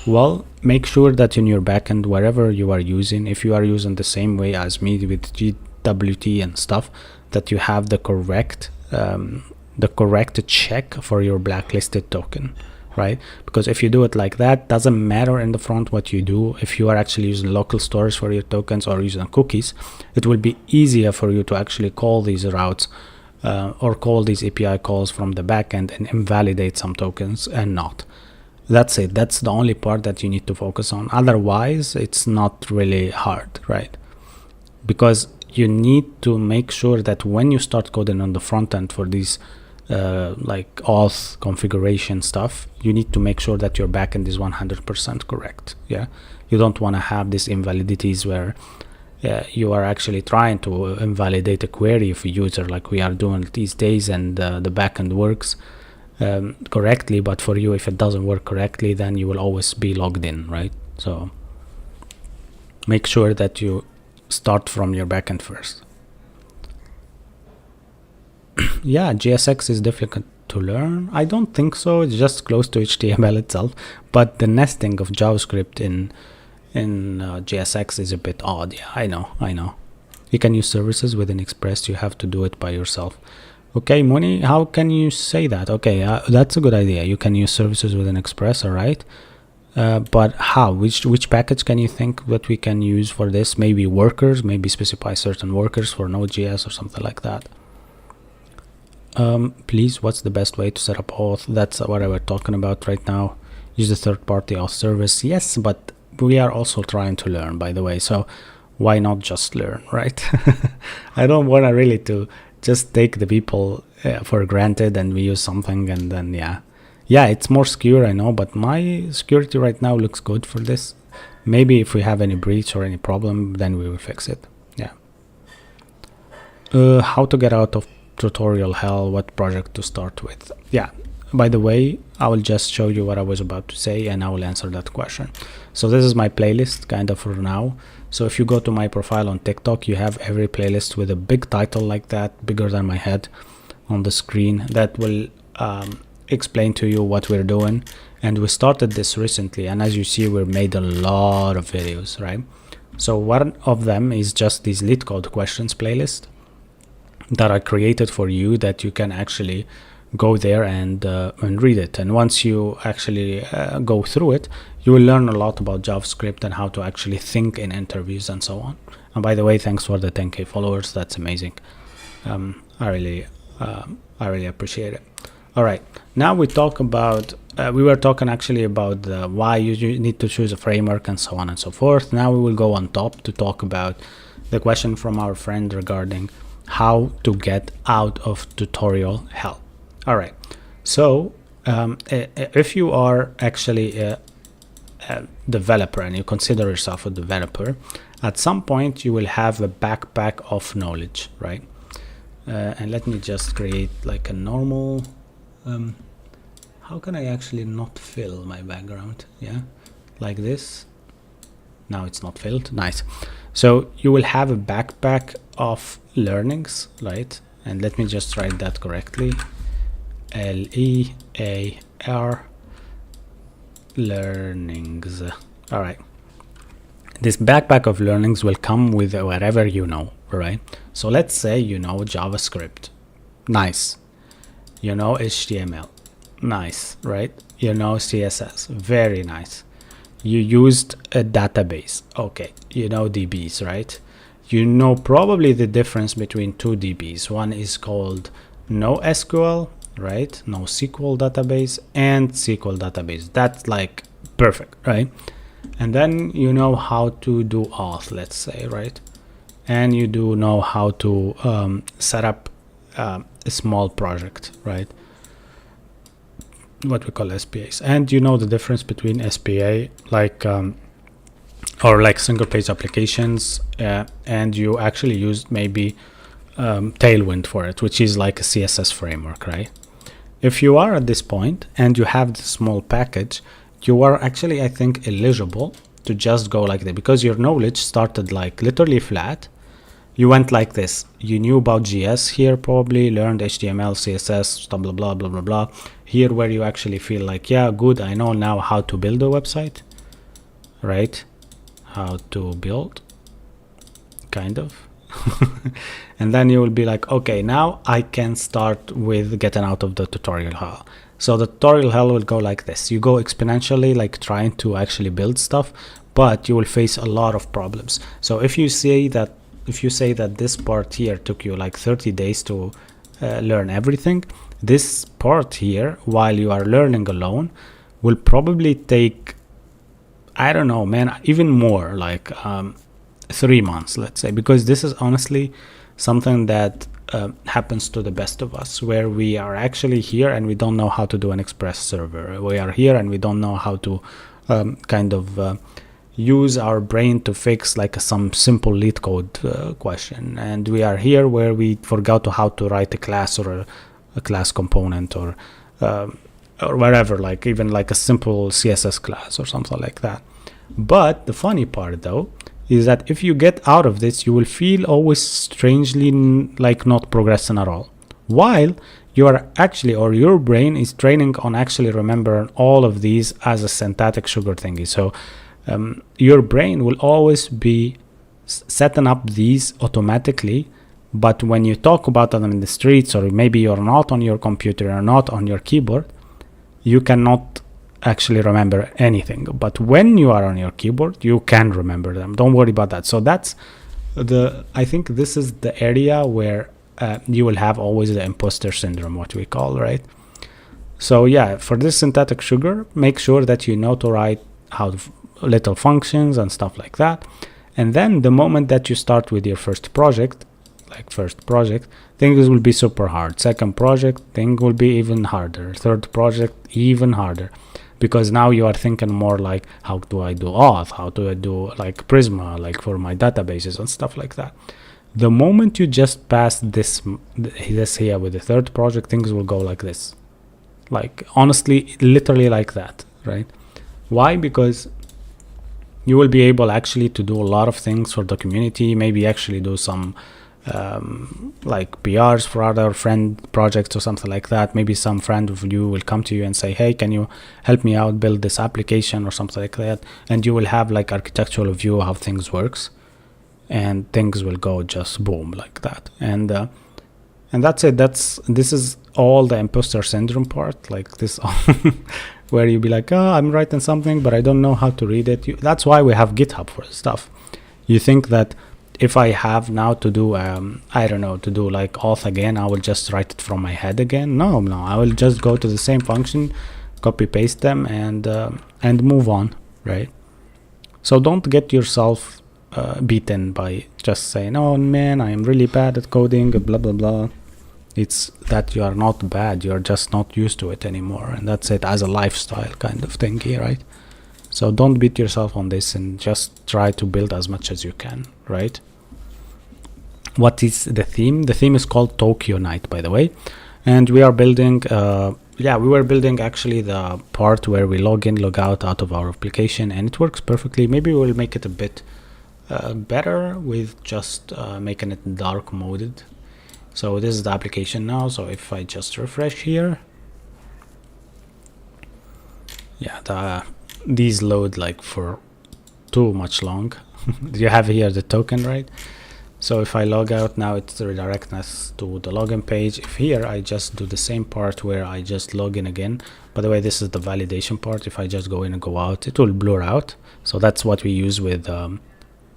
Speaker 1: Well, make sure that in your backend, wherever you are using, if you are using the same way as me with GWT and stuff, that you have the correct check for your blacklisted token, right? Because if you do it like that, doesn't matter in the front what you do. If you are actually using local storage for your tokens or using cookies, it will be easier for you to actually call these routes or call these API calls from the backend and invalidate some tokens and not. That's it. That's the only part that you need to focus on. Otherwise, it's not really hard, right? Because you need to make sure that when you start coding on the front end for these like auth configuration stuff, you need to make sure that your backend is 100% correct. Yeah, you don't want to have these invalidities where you are actually trying to invalidate a query of a user like we are doing these days, and the backend works correctly, but for you, if it doesn't work correctly, then you will always be logged in, right? So make sure that you start from your backend first. Yeah, JSX is difficult to learn. I don't think so. It's just close to HTML itself, but the nesting of JavaScript in JSX is a bit odd. Yeah, I know. You can use services within Express. You have to do it by yourself. Okay, Moni, how can you say that? Okay, that's a good idea. You can use services within Express, all right. But how? Which package can you think that we can use for this? Maybe workers, maybe specify certain workers for Node.js or something like that. Please, what's the best way to set up auth? That's what I was talking about right now. Use the third-party auth service. Yes, but we are also trying to learn, by the way. So why not just learn, right? I don't want to really to just take the people for granted and we use something and then yeah, it's more secure, I know, but my security right now looks good for this. Maybe if we have any breach or any problem, then we will fix it. Yeah. How to get out of tutorial hell, what project to start with? Yeah, by the way, I will just show you what I was about to say and I will answer that question. So this is my playlist kind of for now. So if you go to my profile on TikTok, you have every playlist with a big title like that, bigger than my head on the screen, that will explain to you what we're doing. And we started this recently, and as you see, we made a lot of videos, right? So one of them is just these Leetcode questions playlist that are created for you, that you can actually go there and read it. And once you actually go through it, you will learn a lot about JavaScript and how to actually think in interviews and so on. And by the way, thanks for the 10K followers. That's amazing. I really appreciate it. All right, now we talk about we were talking actually about why you need to choose a framework and so on and so forth. Now we will go on top to talk about the question from our friend regarding how to get out of tutorial hell. All right, so if you are actually a developer and you consider yourself a developer, at some point you will have a backpack of knowledge, right? And let me just create like a normal how can I actually not fill my background? Yeah, like this. Now it's not filled. Nice. So you will have a backpack of learnings, right? And let me just write that correctly. L-E-A-R learnings. All right. This backpack of learnings will come with whatever you know, right? So let's say you know JavaScript. Nice. You know HTML. Nice, right? You know CSS. Very nice. You used a database. Okay. You know DBs, right? You know probably the difference between two DBs. One is called NoSQL right? NoSQL database and SQL database. That's like perfect, right? And then you know how to do auth, let's say, right? And you do know how to set up a small project, right? What we call SPAs. And you know the difference between SPA, like or like single page applications, and you actually use maybe Tailwind for it, which is like a CSS framework, right? If you are at this point and you have the small package, you are actually, I think, eligible to just go like that, because your knowledge started like literally flat. You went like this. You knew about GS here, probably learned HTML, CSS, blah, blah, blah, blah, blah. Here where you actually feel like, yeah, good, I know now how to build a website, right? How to build, kind of. And then you will be like, okay, now I can start with getting out of the tutorial hell. So the tutorial hell will go like this. You go exponentially, like trying to actually build stuff, but you will face a lot of problems. So if you say that this part here took you like 30 days to learn everything, this part here, while you are learning alone, will probably take, I don't know, man, even more, like 3 months, let's say, because this is honestly something that happens to the best of us, where we are actually here and we don't know how to do an Express server. We are here and we don't know how to use our brain to fix like some simple Leetcode question. And we are here where we forgot how to write a class or a class component or wherever, like even like a simple CSS class or something like that. But the funny part though is that if you get out of this, you will feel always strangely like not progressing at all, while you are actually, or your brain is training on actually remembering all of these as a syntactic sugar thingy. So your brain will always be setting up these automatically, but when you talk about them in the streets, or maybe you're not on your computer or not on your keyboard, you cannot actually remember anything. But when you are on your keyboard, you can remember them. Don't worry about that. So that's I think this is the area where you will have always the imposter syndrome, what we call, right? So yeah, for this syntactic sugar, make sure that you know to write how little functions and stuff like that. And then the moment that you start with your first project, things will be super hard. Second project, thing will be even harder. Third project, even harder, because now you are thinking more like, how do I do auth? How do I do like Prisma, like for my databases and stuff like that? The moment you just pass this here with the third project, things will go like this. Like honestly, literally like that, right? Why? Because you will be able actually to do a lot of things for the community, maybe actually do some like PRs for other friend projects or something like that. Maybe some friend of you will come to you and say, hey, can you help me out build this application or something like that? And you will have like architectural view of how things works, and things will go just boom like that. And that's it. This is all the imposter syndrome part, like this where you be like, oh, I'm writing something but I don't know how to read it. That's why we have GitHub for stuff. You think that if I have now to do I don't know, to do like auth again, I will just write it from my head again. No, I will just go to the same function, copy paste them, and move on, right? So don't get yourself beaten by just saying, oh man, I am really bad at coding, blah blah blah. It's that you are not bad, you're just not used to it anymore, and that's it, as a lifestyle kind of thing here, right? So don't beat yourself on this and just try to build as much as you can, right? What is the theme? The theme is called Tokyo Night, by the way. And we are building, we were building actually the part where we log in, log out of our application, and it works perfectly. Maybe we'll make it a bit better with just making it dark moded. So this is the application now. So if I just refresh here, yeah, these load like for too much long. You have here the token, right? So if I log out now, it's redirecting us to the login page. If here I just do the same part where I just log in again. By the way, this is the validation part. If I just go in and go out, it will blur out. So that's what we use with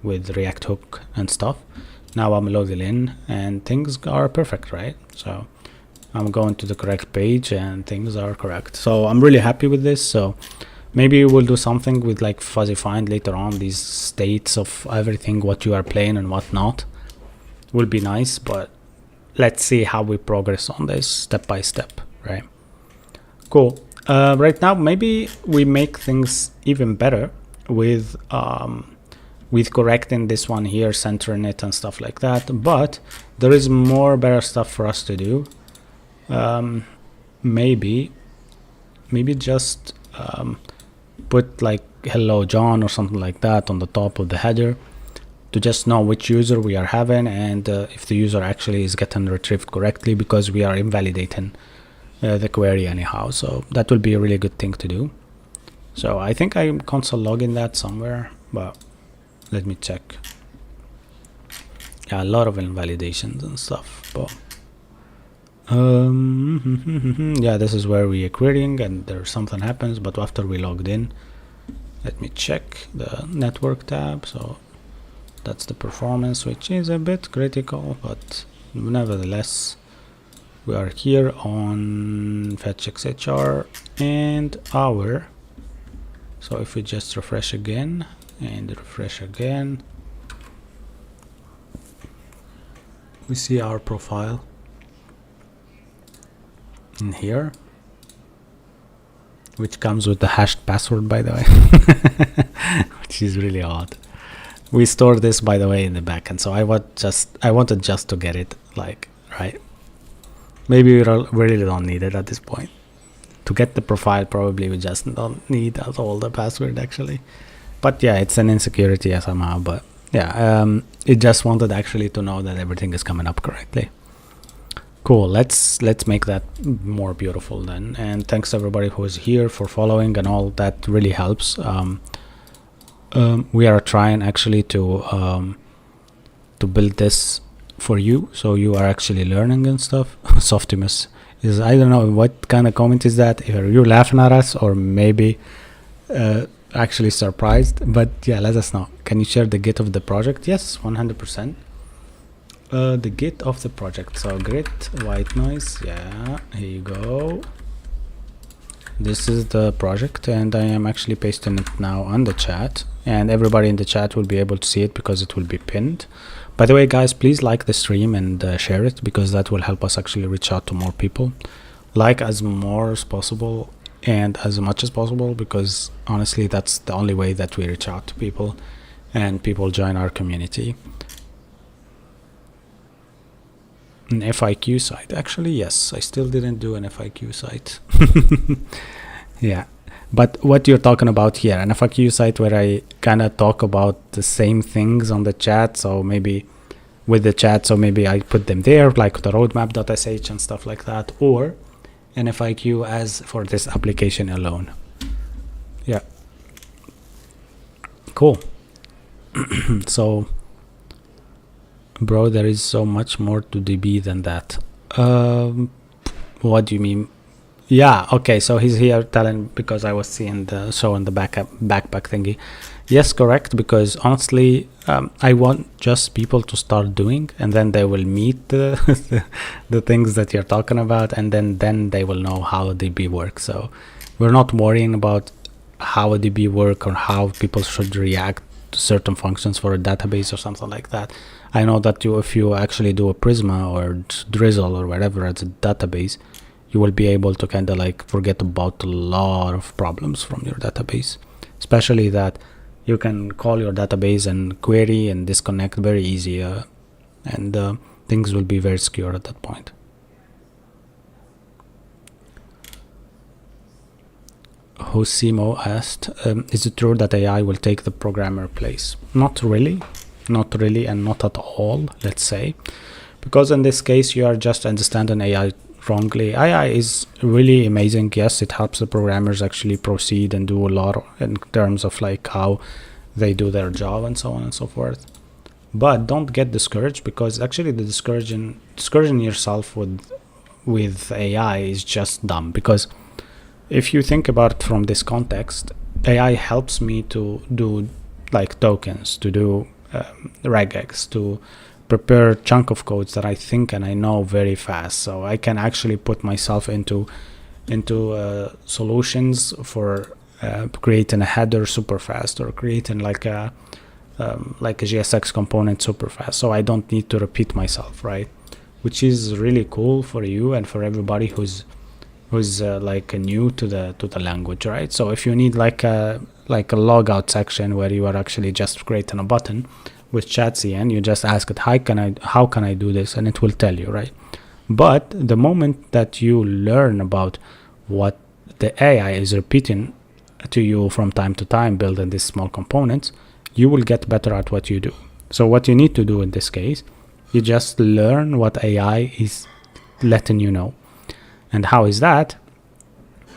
Speaker 1: React Hook and stuff. Now I'm logging in and things are perfect, right? So I'm going to the correct page and things are correct. So I'm really happy with this. So maybe we'll do something with like fuzzy find later on, these states of everything, what you are playing and what not, will be nice. But let's see how we progress on this step by step, right? Cool. Right now, maybe we make things even better with correcting this one here, centering it and stuff like that. But there is more better stuff for us to do. Maybe just put like hello John or something like that on the top of the header to just know which user we are having, and if the user actually is getting retrieved correctly, because we are invalidating the query anyhow. So that will be a really good thing to do. So I think I'm console logging that somewhere, but let me check. Yeah, a lot of invalidations and stuff, but yeah, this is where we are querying and there's something happens. But after we logged in, let me check the network tab. So that's the performance, which is a bit critical, but nevertheless we are here on fetch XHR and our. So if we just refresh again and refresh again, we see our profile in here, which comes with the hashed password, by the way, which is really odd. We store this, by the way, in the backend, so I wanted just to get it, like, right. Maybe we really don't need it at this point. To get the profile, probably we just don't need all the password actually. But yeah, it's an insecurity somehow. But yeah, it just wanted actually to know that everything is coming up correctly. Cool. Let's make that more beautiful then. And thanks everybody who is here for following and all. That really helps. We are trying actually to build this for you, so you are actually learning and stuff. Softimus is, I don't know what kind of comment is that. Are you laughing at us or maybe actually surprised? But yeah, let us know. Can you share the git of the project? Yes, 100%. The git of the project. So git white noise. Yeah, here you go. This is the project, and I am actually pasting it now on the chat, and everybody in the chat will be able to see it because it will be pinned. By the way, guys, please like the stream and share it, because that will help us actually reach out to more people. Like as more as possible and as much as possible, because honestly that's the only way that we reach out to people and people join our community. An FIQ site, actually, yes, I still didn't do an FIQ site. Yeah, but what you're talking about here, an FIQ site where I kind of talk about the same things on the chat, so maybe with the chat, so maybe I put them there, like the roadmap.sh and stuff like that, or an FIQ as for this application alone. Yeah, cool. So bro, there is so much more to DB than that. What do you mean? Yeah, okay, so he's here telling, because I was seeing the show in the backpack thingy. Yes, correct, because honestly, I want just people to start doing, and then they will meet the things that you're talking about, and then they will know how a DB works. So we're not worrying about how a DB works or how people should react to certain functions for a database or something like that. I know that if you actually do a Prisma or Drizzle or whatever as a database, you will be able to kind of like forget about a lot of problems from your database, especially that you can call your database and query and disconnect very easy, and things will be very secure at that point. Hosimo asked, is it true that AI will take the programmer place? Not really, and not at all, let's say, because in this case you are just understanding AI wrongly. AI is really amazing. Yes, it helps the programmers actually proceed and do a lot in terms of like how they do their job and so on and so forth. But don't get discouraged, because actually the discouraging yourself with AI is just dumb. Because if you think about it from this context, AI helps me to do like tokens, to do regex, to prepare chunk of codes that I think and I know very fast, so I can actually put myself into solutions for creating a header super fast, or creating like a GSX component super fast, so I don't need to repeat myself, right? Which is really cool for you and for everybody who's like new to the language, right? So if you need like a logout section where you are actually just creating a button with ChatCN, you just ask it, how can I do this, and it will tell you, right? But the moment that you learn about what the AI is repeating to you from time to time, building these small components, you will get better at what you do. So what you need to do in this case, you just learn what AI is letting you know. And how is that?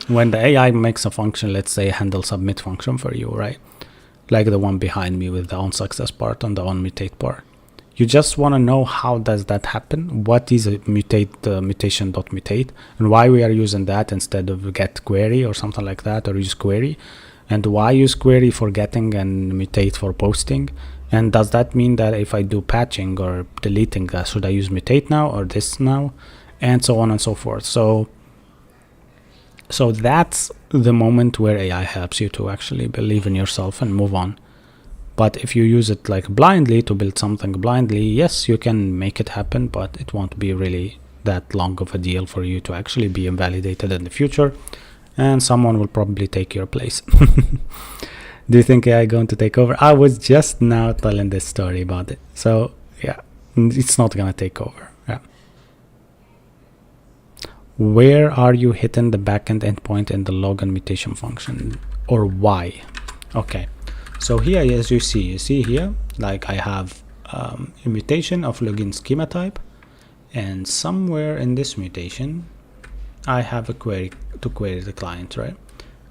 Speaker 1: When the AI makes a function, let's say handle submit function for you, right? Like the one behind me with the onSuccess part and the onMutate part. You just want to know how does that happen? What is a mutation.mutate, and why we are using that instead of get query or something like that, or use query, and why use query for getting and mutate for posting. And does that mean that if I do patching or deleting, should I use mutate now or this now, and so on and so forth. So that's the moment where AI helps you to actually believe in yourself and move on. But if you use it like blindly to build something blindly, yes, you can make it happen, but it won't be really that long of a deal for you to actually be invalidated in the future, and someone will probably take your place. Do you think AI going to take over? I was just now telling this story about it. So yeah, it's not gonna take over. Yeah. Where are you hitting the backend endpoint in the login mutation function, or why? Okay. So here, as you see here, like I have a mutation of login schema type, and somewhere in this mutation, I have a query to query the client, right?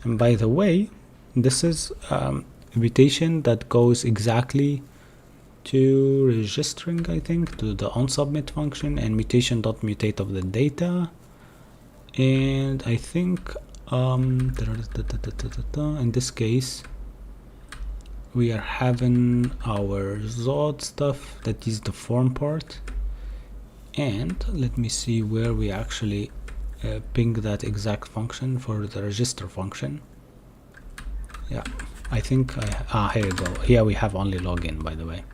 Speaker 1: And by the way, this is a mutation that goes exactly to registering, I think, to the onSubmit function and mutation.mutate of the data. And I think in this case, we are having our Zod stuff, that is the form part. And let me see where we actually ping that exact function for the register function. Yeah, I think here you go. Here we have only login, by the way.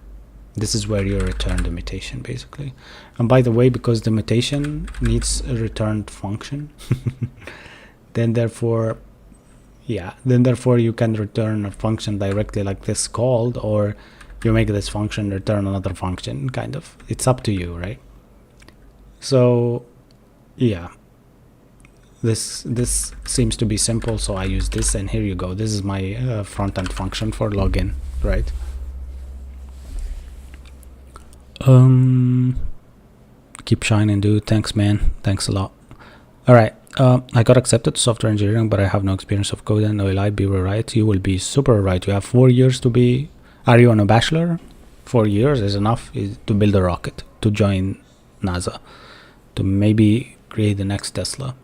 Speaker 1: This is where you return the mutation, basically. And by the way, because the mutation needs a returned function, then therefore you can return a function directly like this called, or you make this function return another function, kind of. It's up to you, right? So yeah, this seems to be simple, so I use this, and here you go. This is my front-end function for login, right? Keep shining, dude. Thanks, man. Thanks a lot. All right. I got accepted to software engineering, but I have no experience of coding. Will I be right? You will be super right. You have 4 years to be. Are you on a bachelor? 4 years is enough to build a rocket, to join NASA, to maybe create the next Tesla.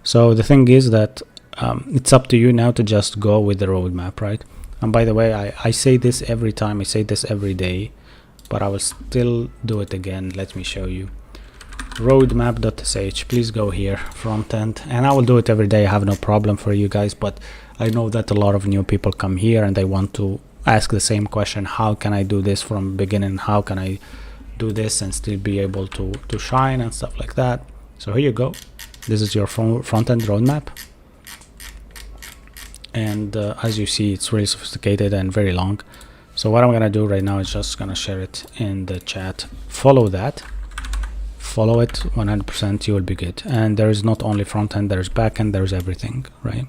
Speaker 1: So the thing is that it's up to you now to just go with the roadmap, right? And by the way, I say this every time. I say this every day, but I will still do it again. Let me show you. Roadmap.sh, please go here, front end, and I will do it every day. I have no problem for you guys, but I know that a lot of new people come here and they want to ask the same question: how can I do this from beginning? How can I do this and still be able to shine and stuff like that? So here you go. This is your front end roadmap, and as you see, it's really sophisticated and very long. So what I'm gonna do right now is just gonna share it in the chat. Follow that. Follow it 100%, you will be good. And there is not only front end, there's back end, there's everything, right?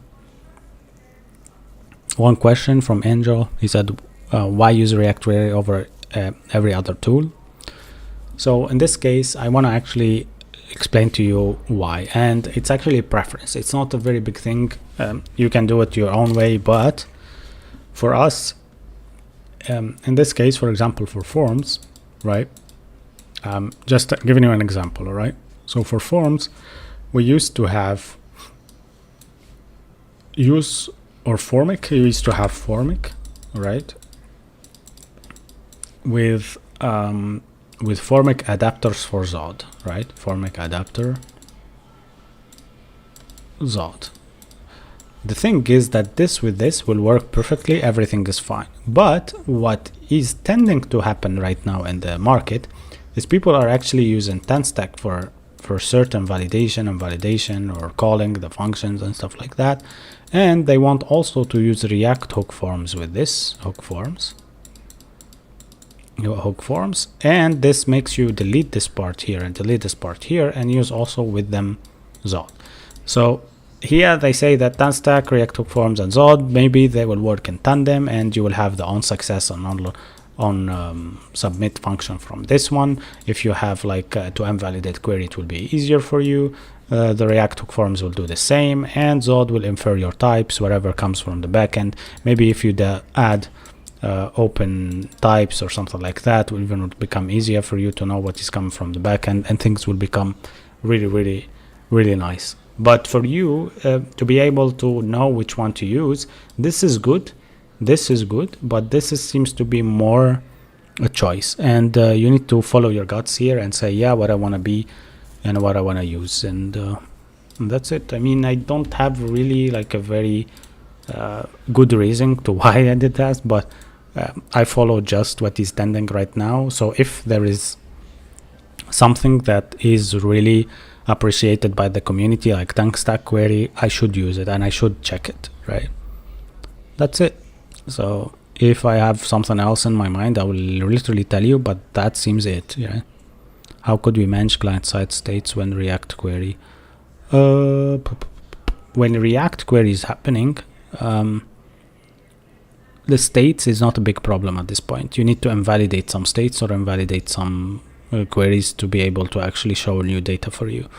Speaker 1: One question from Angel, he said, why use React Query over every other tool? So in this case, I want to actually explain to you why, and it's actually a preference. It's not a very big thing. You can do it your own way, but for us, in this case, for example, for forms, right? Just giving you an example, all right? So for forms, we used to have use or Formic. You used to have Formic, right? With with formic adapters for Zod, right? Formic adapter Zod. The thing is that this with this will work perfectly, everything is fine. But what is tending to happen right now in the market is people are actually using 10-stack for certain validation or calling the functions and stuff like that. And they want also to use React hook forms with this, hook forms. And this makes you delete this part here and delete this part here and use also with them Zod. So here they say that 10-stack, React hook forms and Zod, maybe they will work in tandem and you will have the on success on submit function from this one. If you have like to invalidate query, it will be easier for you. The React hook forms will do the same, and Zod will infer your types, whatever comes from the backend. Maybe if you add open types or something like that, will even become easier for you to know what is coming from the backend, and things will become really nice. But for you to be able to know which one to use, this is good, but this seems to be more a choice, and you need to follow your guts here and say, yeah, what I want to be and what I want to use, and that's it. I mean, I don't have really like a very good reason to why I did that, but I follow just what is trending right now. So if there is something that is really appreciated by the community, like 10-stack query, I should use it and I should check it, right? That's it. So if I have something else in my mind, I will literally tell you, but that seems it. Yeah. How could we manage client-side states when React query? When React query is happening, the states is not a big problem at this point. You need to invalidate some states or invalidate some queries to be able to actually show new data for you.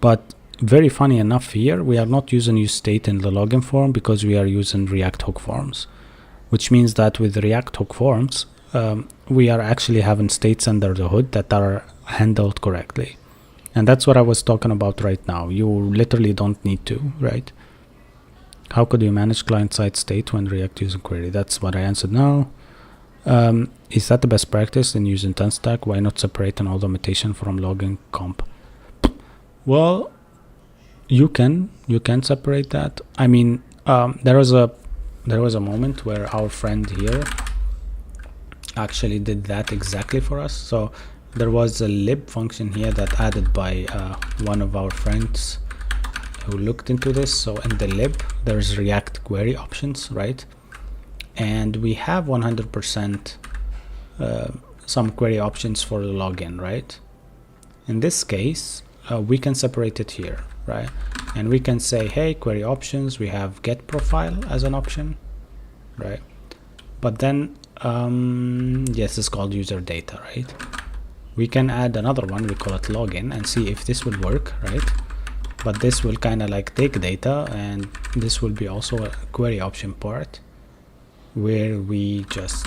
Speaker 1: But very funny enough here, we are not using use state in the login form because we are using React hook forms, which means that with React hook forms, we are actually having states under the hood that are handled correctly. And that's what I was talking about right now. You literally don't need to, right? How could you manage client-side state when React using query? That's what I answered now. Is that the best practice in using 10-stack? Why not separate an automation from logging comp? Well, you can separate that. I mean, there was a moment where our friend here actually did that exactly for us. So there was a lib function here that added by one of our friends who looked into this. So in the lib, there's React query options, right? And we have 100% some query options for the login, right? In this case, we can separate it here, right? And we can say, hey, query options, we have get profile as an option, right? But then, yes, it's called user data, right? We can add another one, we call it login, and see if this will work, right? But this will kind of like take data, and this will be also a query option part where we just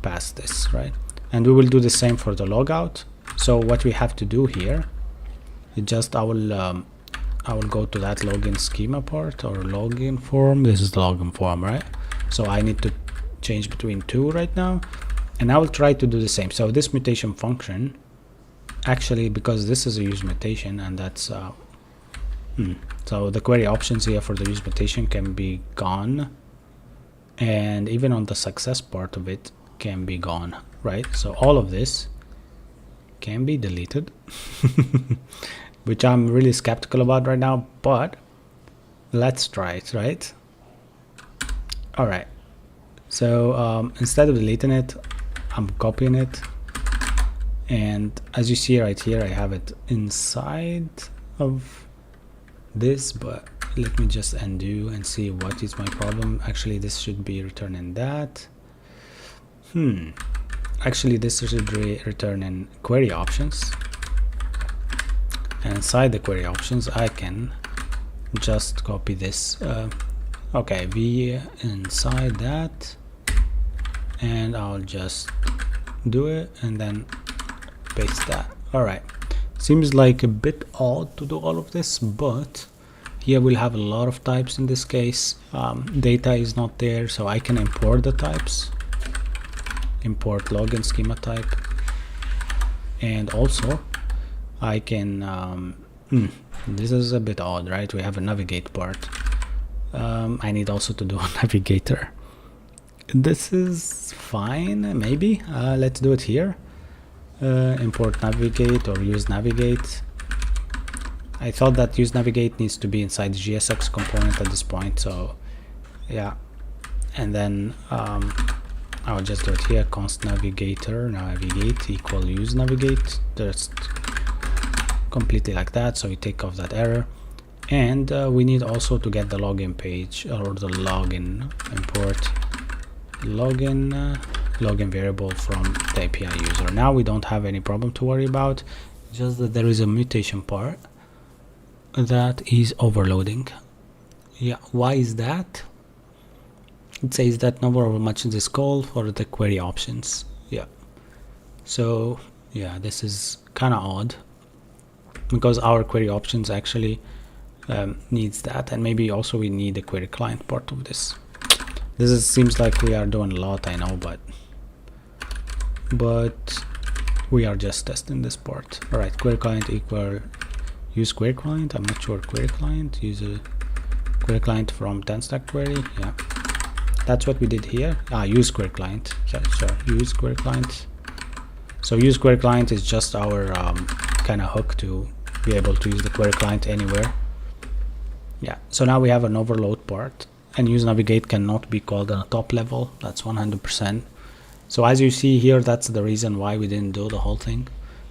Speaker 1: pass this, right? And we will do the same for the logout. So what we have to do here is just I will go to that login schema part or login form. This is the login form, right? So I need to change between two right now, and I will try to do the same. So this mutation function, actually, because this is a use mutation, and that's so the query options here for the use mutation can be gone, and even on the success part of it can be gone, right? So all of this can be deleted, which I'm really skeptical about right now, but let's try it, right? All right, so instead of deleting it, I'm copying it, and as you see right here, I have it inside of this, but let me just undo and see what is my problem. Actually, this should be returning that. Actually, this should return in query options, and inside the query options I can just copy this. Okay, v inside that, and I'll just do it and then paste that. All right, seems like a bit odd to do all of this, but here we'll have a lot of types in this case. Data is not there, so I can import the types. Import login schema type, And also I can this is a bit odd, right? We have a navigate part. I need also to do a navigator. This is fine, maybe. Let's do it here. Import navigate or use navigate. I thought that use navigate needs to be inside the GSX component at this point, so yeah. And then I will just do it here, const navigator navigate equal use navigate, just completely like that, so we take off that error. And we need also to get the login page, or the login, import login variable from the API user. Now we don't have any problem to worry about, just that there is a mutation part that is overloading. Yeah, why is that? It says that no matter how much this call for the query options. Yeah, so yeah, this is kind of odd, because our query options actually needs that, and maybe also we need the query client part of this. Seems like we are doing a lot, I know, but we are just testing this part. All right, query client equal use query client. I'm not sure query client, use a query client from 10 stack query. Yeah, that's what we did here. Use query client. So use query client. So use query client is just our kind of hook to be able to use the query client anywhere. Yeah, so now we have an overload part, and use navigate cannot be called on a top level. That's 100%. So as you see here, that's the reason why we didn't do the whole thing.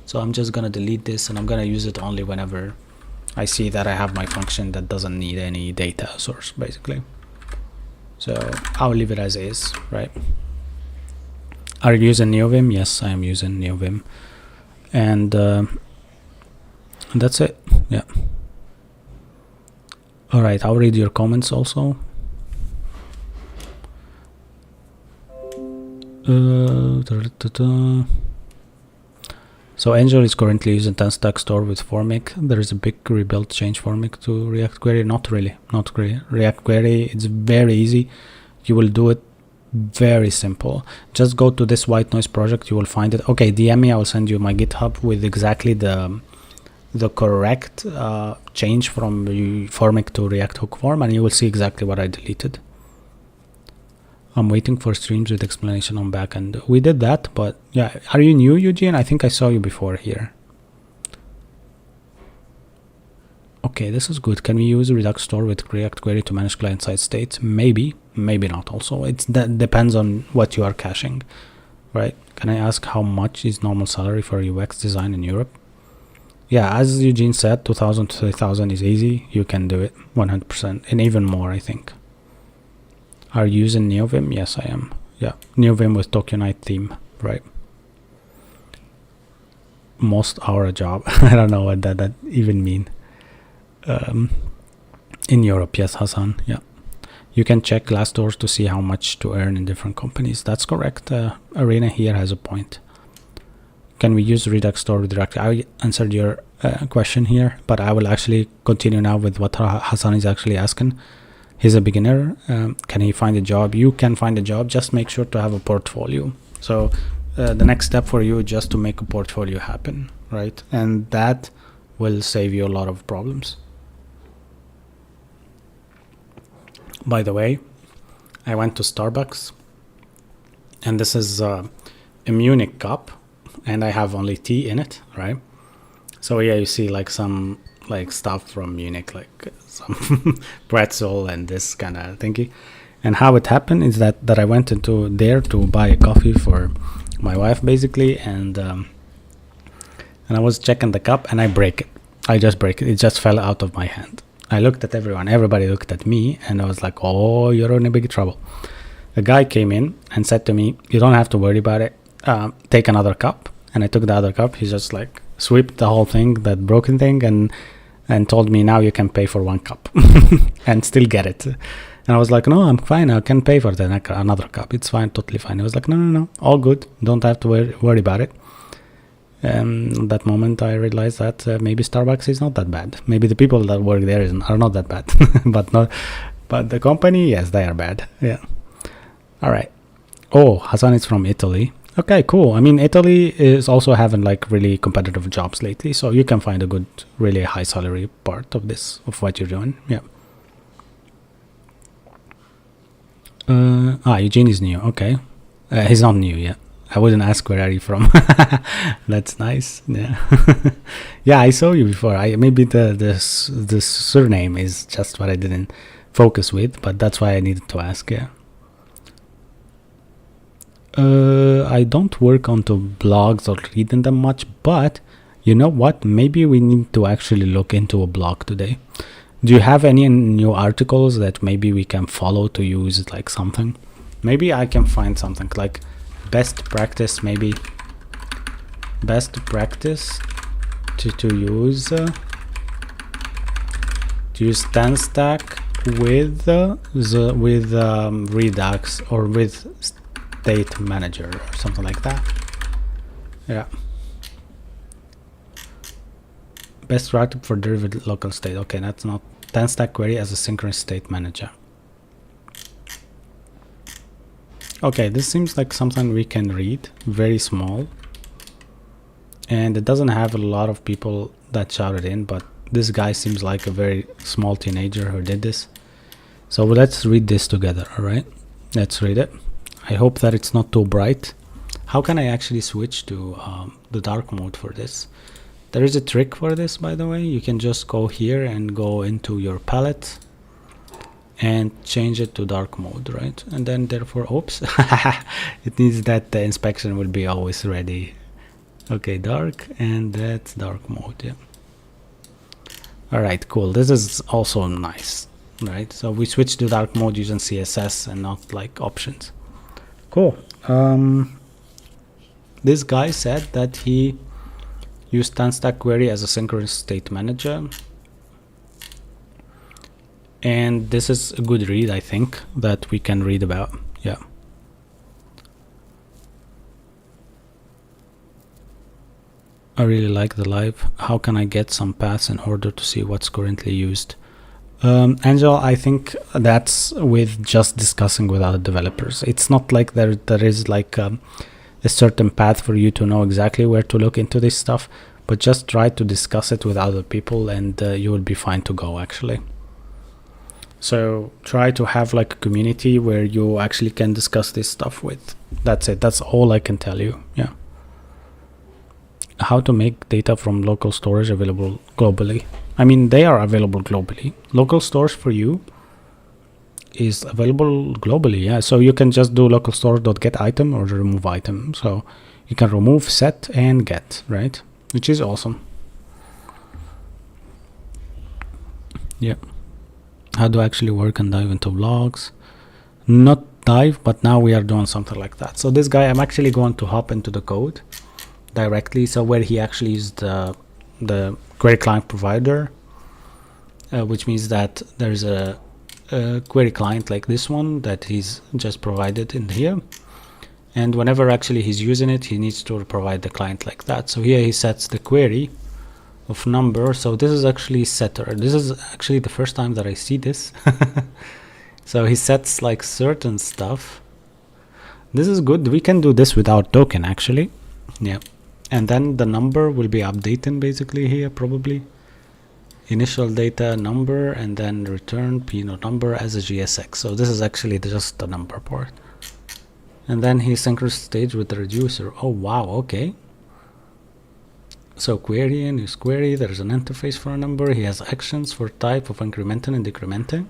Speaker 1: So I'm just gonna delete this, and I'm gonna use it only whenever I see that I have my function that doesn't need any data source, basically. So I'll leave it as is, right? Are you using NeoVim? Yes, I am using NeoVim, and that's it. Yeah. All right, I'll read your comments also. So Angel is currently using 10 stack store with Formic. There is a big rebuild change Formic to React Query. Not really. React Query, it's very easy. You will do it very simple. Just go to this white noise project, you will find it. Okay, DM me, I will send you my GitHub with exactly the correct change from Formic to React Hook Form, and you will see exactly what I deleted. I'm waiting for streams with explanation on backend. We did that, but yeah. Are you new, Eugene? I think I saw you before here. Okay, this is good. Can we use Redux Store with React Query to manage client-side states? Maybe, maybe not also. That depends on what you are caching, right? Can I ask how much is normal salary for UX design in Europe? Yeah, as Eugene said, 2,000 to 3,000 is easy. You can do it 100%, and even more, I think. Are you using NeoVim? Yes, I am. Yeah, NeoVim with Tokenite theme, right? Most hour a job. I don't know what that even mean. In Europe, yes, Hassan. Yeah, you can check Glassdoor to see how much to earn in different companies. That's correct. Arena here has a point. Can we use Redux Store with React? I answered your question here, but I will actually continue now with what Hassan is actually asking. He's a beginner. Can he find a job? You can find a job. Just make sure to have a portfolio. So the next step for you is just to make a portfolio happen, right? And that will save you a lot of problems. By the way, I went to Starbucks, and this is a Munich cup, and I have only tea in it, right? So yeah, you see like some stuff from Munich, like some pretzel and this kind of thingy. And how it happened is that I went into there to buy a coffee for my wife, basically, and I was checking the cup, and I break it. I just break it. It just fell out of my hand. I looked at everyone. Everybody looked at me, and I was like, "Oh, you're in a big trouble." A guy came in and said to me, "You don't have to worry about it. Take another cup." And I took the other cup. He just like swept the whole thing, that broken thing, and told me, now you can pay for one cup and still get it. And I was like, no, I'm fine. I can pay for another cup. It's fine, totally fine. He was like, no, all good. Don't have to worry about it. At that moment, I realized that maybe Starbucks is not that bad. Maybe the people that work there are not that bad, but the company, yes, they are bad. Yeah. All right. Oh, Hassan is from Italy. Okay, cool. I mean, Italy is also having like really competitive jobs lately, so you can find a good, really high salary part of this, of what you're doing. Yeah. Eugene is new. Okay. He's not new yet. I wouldn't ask where are you from. That's nice. Yeah. Yeah, I saw you before. Maybe the surname is just what I didn't focus with, but that's why I needed to ask. Yeah. I don't work onto blogs or reading them much, but you know what? Maybe we need to actually look into a blog today. Do you have any new articles that maybe we can follow to use like something? Maybe I can find something like best practice, maybe best practice to use TanStack with Redux or with State Manager or something like that. Yeah. Best practice for derived local state. Okay, that's not TanStack query as a synchronous state manager. Okay, this seems like something we can read. Very small. And it doesn't have a lot of people that shouted in, but this guy seems like a very small teenager who did this. So let's read this together, alright? Let's read it. I hope that it's not too bright. How can I actually switch to the dark mode for this? There is a trick for this, by the way. You can just go here and go into your palette and change it to dark mode, right? And then therefore, oops, it needs that the inspection will be always ready. Okay, dark, and that's dark mode. Yeah. All right, cool. This is also nice, right? So we switch to dark mode using CSS and not like options. Cool. This guy said that he used TanStack query as a synchronous state manager. And this is a good read, I think, that we can read about. Yeah. I really like the live. How can I get some paths in order to see what's currently used? Angel, I think that's with just discussing with other developers. It's not like there is like a certain path for you to know exactly where to look into this stuff, but just try to discuss it with other people and you will be fine to go, actually. So try to have like a community where you actually can discuss this stuff with. That's it. That's all I can tell you. Yeah. How to make data from local storage available globally. I mean, they are available globally. Local storage for you is available globally. Yeah. So you can just do local storage.get item or remove item. So you can remove, set, and get, right? Which is awesome. Yeah. How to actually work and dive into blogs. Not dive, but now we are doing something like that. So this guy, I'm actually going to hop into the code directly. So where he actually used the query client provider, which means that there's a query client like this one that he's just provided in here. And whenever actually he's using it, he needs to provide the client like that. So here he sets the query of number. So this is actually setter. This is actually the first time that I see this. So he sets like certain stuff. This is good. We can do this without token actually. Yeah. And then the number will be updated basically here probably. Initial data number and then return Pinot number as a GSX. So this is actually just the number part. And then he synchronous stage with the reducer. Oh wow, okay. So query and use query, there's an interface for a number. He has actions for type of incrementing and decrementing.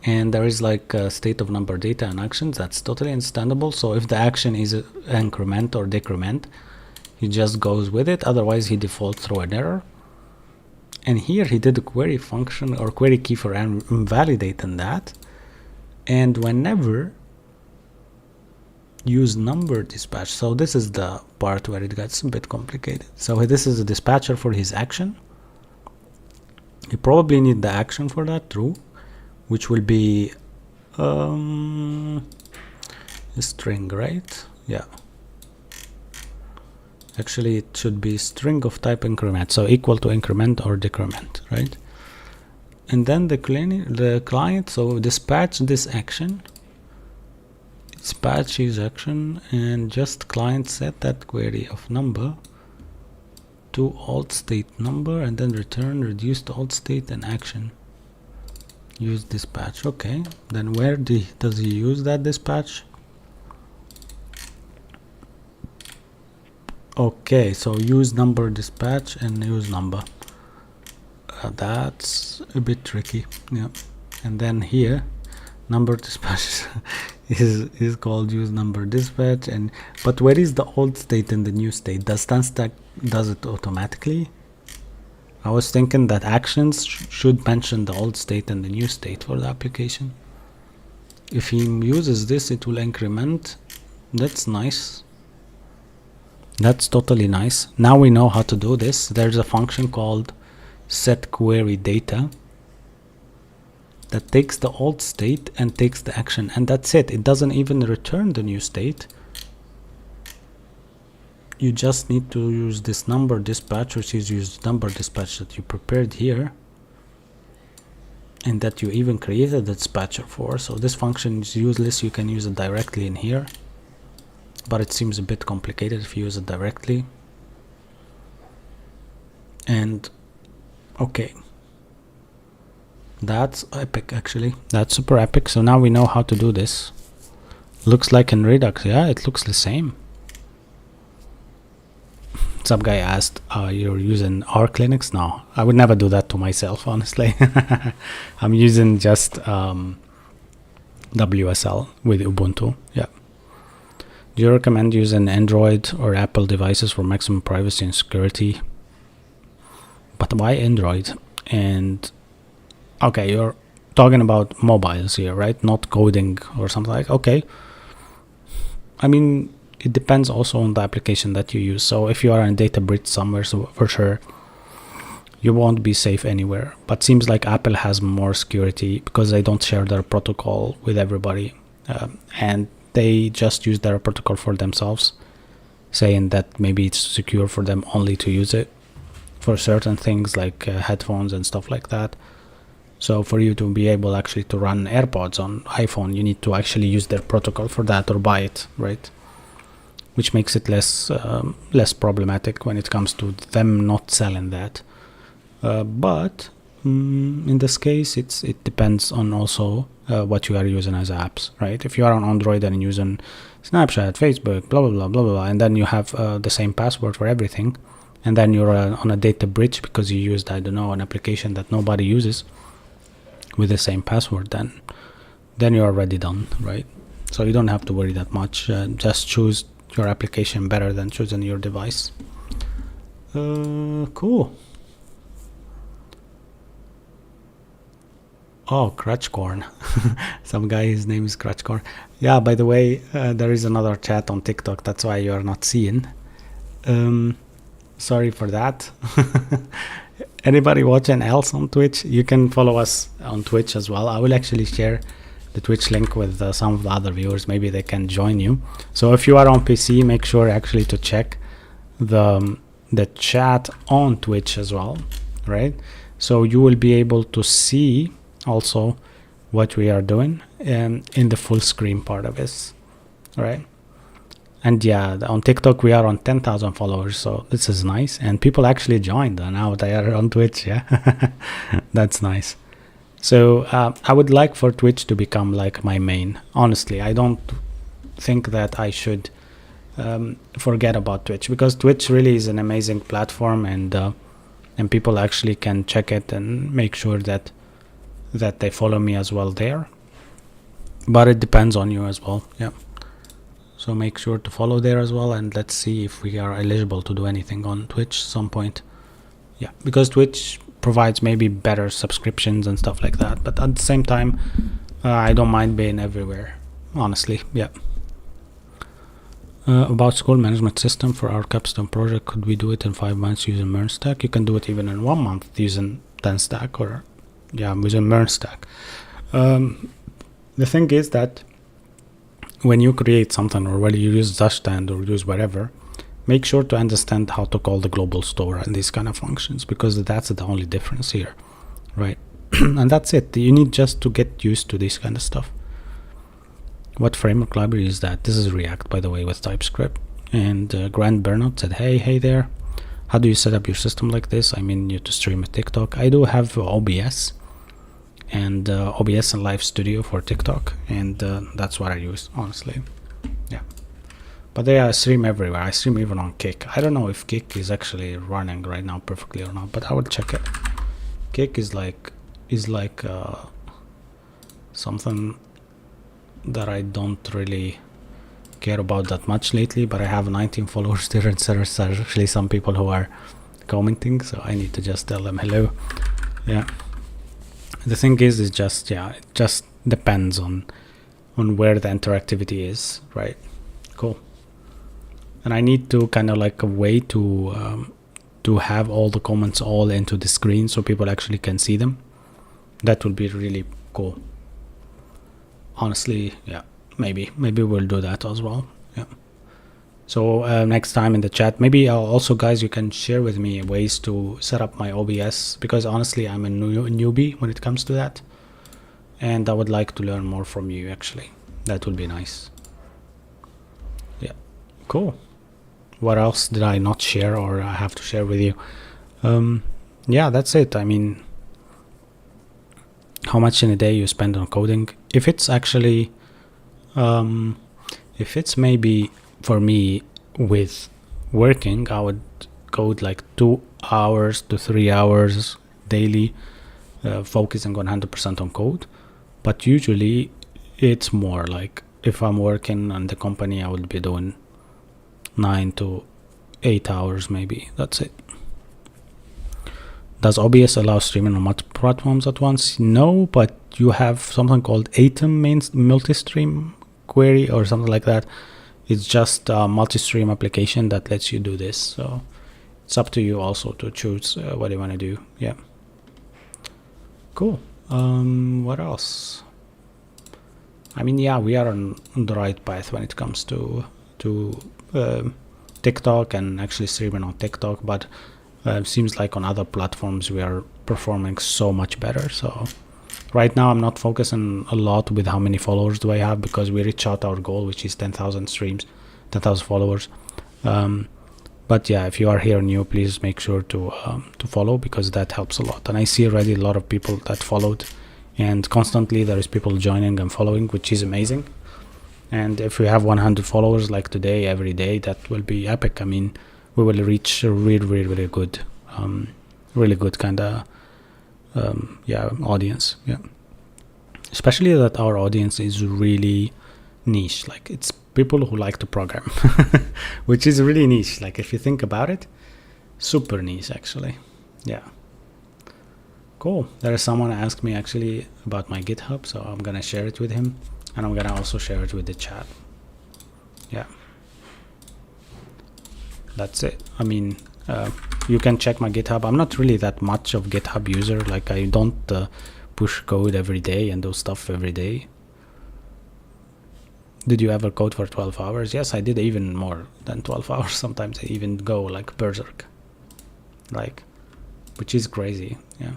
Speaker 1: And there is like a state of number data and actions. That's totally understandable. So if the action is increment or decrement, he just goes with it. Otherwise he defaults through an error. And here he did a query function or query key for invalidating that. And whenever use number dispatch. So this is the part where it gets a bit complicated. So this is a dispatcher for his action. You probably need the action for that, true, which will be a string, right? Yeah. Actually, it should be string of type increment, so equal to increment or decrement, right? And then the client, so dispatch this action. dispatch use action and just client set that query of number to alt state number and then return reduced alt state and action. Use dispatch. Okay, then where does he use that dispatch? Okay, so use number dispatch and use number. That's a bit tricky. Yeah, and then here number dispatch is called use number dispatch. And but where is the old state and the new state? Does Stack does it automatically? I was thinking that actions should mention the old state and the new state for the application. If he uses this, it will increment. That's nice. That's totally nice. Now we know how to do this. There's a function called set query data that takes the old state and takes the action, and that's it. It doesn't even return the new state. You just need to use this number dispatch, which is use number dispatch that you prepared here and that you even created the dispatcher for. So this function is useless. You can use it directly in here, but it seems a bit complicated if you use it directly. And okay, that's epic. Actually, that's super epic. So now we know how to do this. Looks like in Redux. Yeah, it looks the same. Some guy asked, you're using Arc Linux? No, I would never do that to myself, honestly. I'm using just WSL with Ubuntu. Yeah. Do you recommend using Android or Apple devices for maximum privacy and security? But why Android? And okay, you're talking about mobiles here, right? Not coding or something like. Okay. I mean, it depends also on the application that you use. So if you are in data breach somewhere, so for sure you won't be safe anywhere. But seems like Apple has more security because they don't share their protocol with everybody, and they just use their protocol for themselves, saying that maybe it's secure for them only to use it for certain things like headphones and stuff like that. So for you to be able actually to run AirPods on iPhone, you need to actually use their protocol for that or buy it, right? Which makes it less problematic when it comes to them not selling that. But in this case, it depends on also what you are using as apps, right? If you are on Android and using Snapchat, Facebook, blah blah blah blah blah, and then you have the same password for everything, and then you're on a data breach because you used, I don't know, an application that nobody uses with the same password, then you're already done, right? So you don't have to worry that much. Just choose your application better than choosing your device. Cool. Oh, Crutchcorn. Some guy, his name is Crutchcorn. Yeah, by the way, there is another chat on TikTok. That's why you are not seeing. Sorry for that. Anybody watching else on Twitch, you can follow us on Twitch as well. I will actually share the Twitch link with some of the other viewers. Maybe they can join you. So if you are on PC, make sure actually to check the chat on Twitch as well, right? So you will be able to see also what we are doing in the full screen part of this, right? And yeah, on TikTok we are on 10,000 followers, so this is nice, and people actually joined, and now they are on Twitch. Yeah. That's nice. So I would like for Twitch to become like my main. Honestly, I don't think that I should forget about Twitch, because Twitch really is an amazing platform, and people actually can check it and make sure that they follow me as well there. But it depends on you as well. Yeah. So make sure to follow there as well, and let's see if we are eligible to do anything on Twitch some point. Yeah, because Twitch provides maybe better subscriptions and stuff like that, but at the same time, I don't mind being everywhere, honestly. Yeah. About school management system for our capstone project, could we do it in 5 months using MERNstack? You can do it even in 1 month using 10stack, or yeah, using MERNstack. The thing is that when you create something, or whether you use Dashstand or use whatever, make sure to understand how to call the global store and these kind of functions, because that's the only difference here, right? And that's it. You need just to get used to this kind of stuff. What framework library is that? This is React, by the way, with TypeScript. And Grant Bernard said, hey there, how do you set up your system like this? I mean, you to stream a TikTok. I do have OBS and OBS and Live Studio for TikTok, and that's what I use, honestly. Yeah, but they stream everywhere. I stream even on Kick. I don't know if Kick is actually running right now perfectly or not, but I will check it. Kick is like something that I don't really care about that much lately, but I have 19 followers there, and there's actually some people who are commenting, so I need to just tell them hello. Yeah, the thing is just, yeah, it just depends on where the interactivity is, right? Cool. And I need to kind of like a way to have all the comments all into the screen so people actually can see them. That would be really cool, honestly. Yeah, maybe we'll do that as well. Yeah, so next time in the chat, maybe also, guys, you can share with me ways to set up my OBS, because honestly I'm a newbie when it comes to that, and I would like to learn more from you. Actually, that would be nice. Yeah, cool. What else did I not share or I have to share with you? Yeah, that's it. I mean, how much in a day you spend on coding? If it's actually if it's maybe for me with working, I would code like 2 hours to 3 hours daily, focusing 100% on code. But usually it's more like, if I'm working on the company, I would be doing 9 to 8 hours maybe. That's it. Does OBS allow streaming on multiple platforms at once? No, but you have something called Atom multi-stream query or something like that. It's just a multi-stream application that lets you do this. So it's up to you also to choose what you want to do. Yeah. Cool. What else? I mean, yeah, we are on the right path when it comes to TikTok and actually streaming on TikTok, but seems like on other platforms we are performing so much better. So right now I'm not focusing a lot with how many followers do I have, because we reach out our goal, which is 10,000 streams, 10,000 followers. But yeah, if you are here new, please make sure to follow, because that helps a lot. And I see already a lot of people that followed, and constantly there is people joining and following, which is amazing. And if we have 100 followers like today, every day, that will be epic. I mean, we will reach a really good kind of yeah, audience. Yeah, especially that our audience is really niche. Like, it's people who like to program, which is really niche. Like, if you think about it, super niche actually. Yeah, cool. There is someone asked me actually about my GitHub, so I'm gonna share it with him, and I'm gonna also share it with the chat. Yeah, that's it. I mean, you can check my GitHub. I'm not really that much of GitHub user. Like, I don't push code every day and do stuff every day. Did you ever code for 12 hours? Yes, I did, even more than 12 hours. Sometimes I even go like berserk, like, which is crazy. Yeah.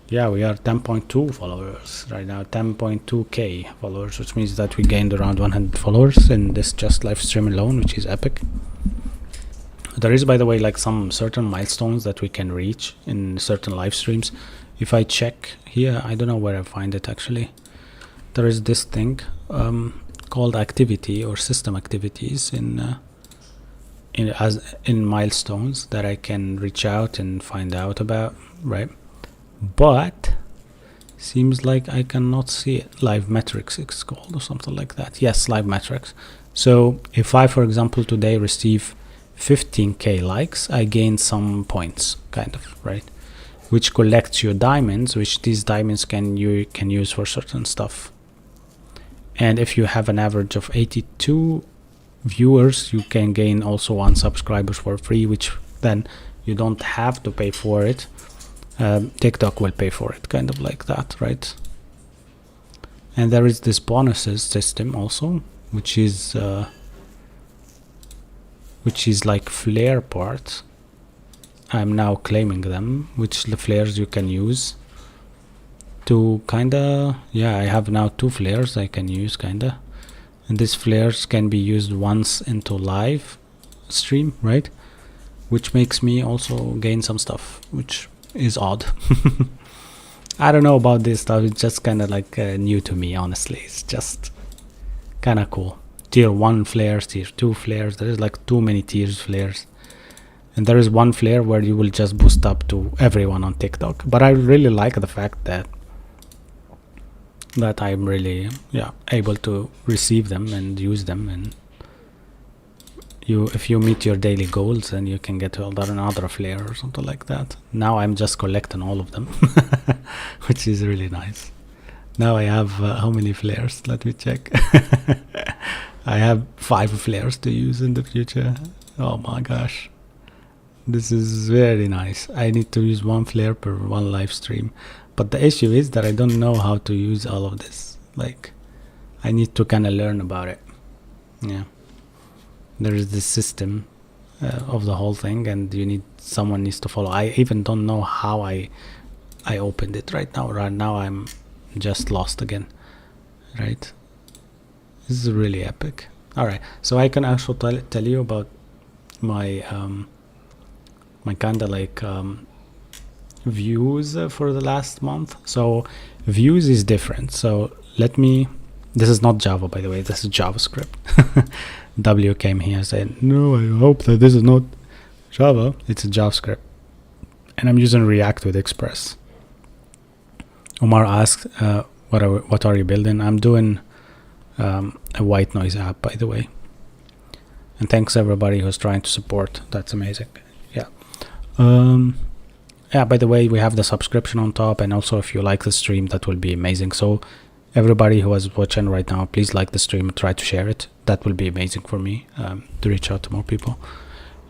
Speaker 1: Yeah, we are 10.2 followers right now, 10.2k followers, which means that we gained around 100 followers in this just live stream alone, which is epic. There is, by the way, like some certain milestones that we can reach in certain live streams. If I check here, I don't know where I find it actually. There is this thing called activity or system activities in milestones that I can reach out and find out about, right? But seems like I cannot see it. Live metrics it's called, or something like that. Yes, live metrics. So if I, for example, today receive 15k likes, I gain some points, kind of, right? Which collects your diamonds, which these diamonds you can use for certain stuff. And if you have an average of 82 viewers, you can gain also 1 subscriber for free, which then you don't have to pay for it. TikTok will pay for it, kind of like that, right? And there is this bonuses system also, which is like flare parts. I'm now claiming them, which the flares you can use to kinda, yeah, I have now 2 flares I can use kinda, and these flares can be used once into live stream, right? Which makes me also gain some stuff, which is odd. I don't know about this stuff, it's just kind of like new to me, honestly. It's just kind of cool. Tier 1 flares, tier 2 flares, there is like too many tiers flares. And there is one flare where you will just boost up to everyone on TikTok. But I really like the fact that I'm really able to receive them and use them, and if you meet your daily goals, then you can get another flare or something like that. Now I'm just collecting all of them, which is really nice. Now I have how many flares? Let me check. I have 5 flares to use in the future. Oh my gosh, this is very nice. I need to use 1 flare per 1 live stream, but the issue is that I don't know how to use all of this. Like, I need to kind of learn about it. Yeah, there is this system of the whole thing, and someone needs to follow. I even don't know how I opened it right now. Right now I'm just lost again, right? This is really epic. All right, so I can actually tell you about my my kind of like views for the last month. So views is different. So this is not Java, by the way, this is JavaScript. W came here and said, no, I hope that this is not Java, it's a JavaScript, and I'm using React with Express. Omar asked, what are you building? I'm doing a white noise app, by the way. And thanks everybody who's trying to support. That's amazing. Yeah. Yeah, by the way, we have the subscription on top, and also if you like the stream, that will be amazing. So everybody who is watching right now, please like the stream and try to share it. That will be amazing for me to reach out to more people.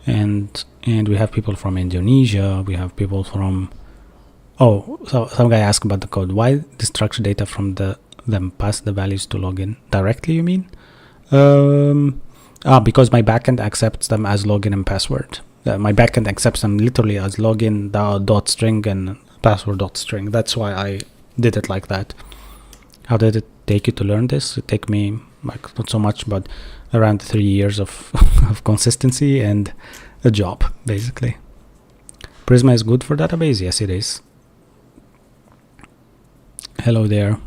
Speaker 1: And we have people from Indonesia. We have people from so some guy asked about the code. Why the structured data from them pass the values to login directly, you mean? Because my backend accepts them as login and password. My backend accepts them literally as login dot string and password dot string. That's why I did it like that. How did it take you to learn this? It took me like not so much, but around 3 years of of consistency and a job, basically. Prisma is good for database. Yes, it is. Hello there.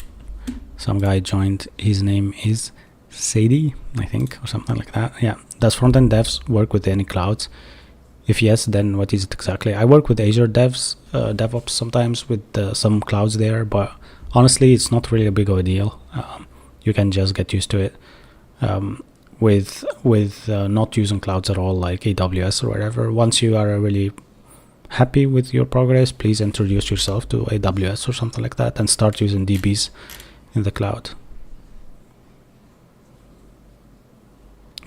Speaker 1: Some guy joined. His name is Sadie, I think, or something like that. Yeah. Does front-end devs work with any clouds? If yes, then what is it exactly? I work with Azure DevOps sometimes with some clouds there, but honestly, it's not really a big of a deal. You can just get used to it. With not using clouds at all, like AWS or whatever. Once you are really happy with your progress, please introduce yourself to AWS or something like that and start using DBs in the cloud.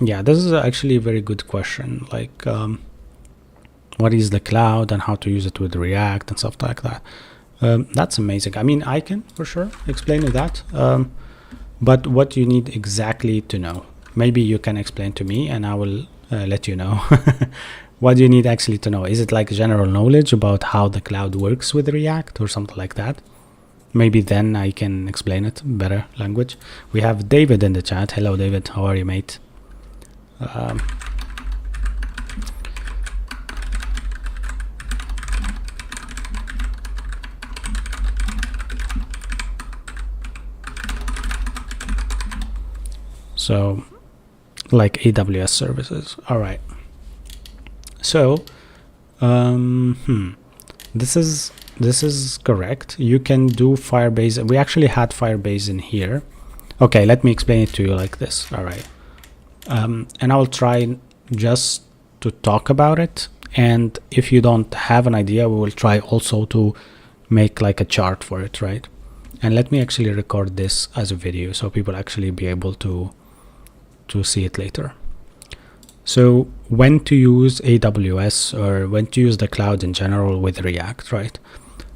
Speaker 1: Yeah, this is actually a very good question. Like, what is the cloud and how to use it with React and stuff like that. That's amazing. I mean, I can for sure explain you that. But what you need exactly to know, maybe you can explain to me and I will let you know. What do you need actually to know? Is it like general knowledge about how the cloud works with React or something like that? Maybe then I can explain it better language. We have David in the chat. Hello, David. How are you, mate? So, like AWS services. All right. So, this is correct. You can do Firebase. We actually had Firebase in here. Okay, let me explain it to you like this. All right. And I will try just to talk about it. And if you don't have an idea, we will try also to make like a chart for it, right? And let me actually record this as a video so people actually be able to see it later. So when to use AWS or when to use the cloud in general with React, right?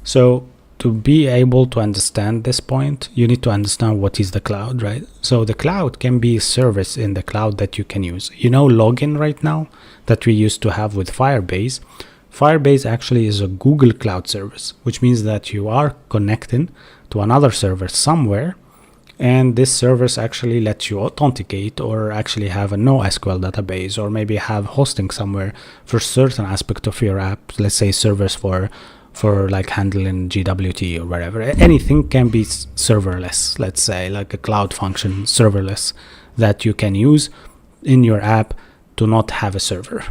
Speaker 1: So to be able to understand this point, you need to understand what is the cloud, right? So the cloud can be a service in the cloud that you can use. You know, login right now that we used to have with Firebase. Firebase actually is a Google Cloud service, which means that you are connecting to another server somewhere, and this service actually lets you authenticate or actually have a NoSQL database, or maybe have hosting somewhere for certain aspect of your app. Let's say servers for like handling GWT or whatever. Anything can be serverless, let's say like a cloud function serverless that you can use in your app to not have a server.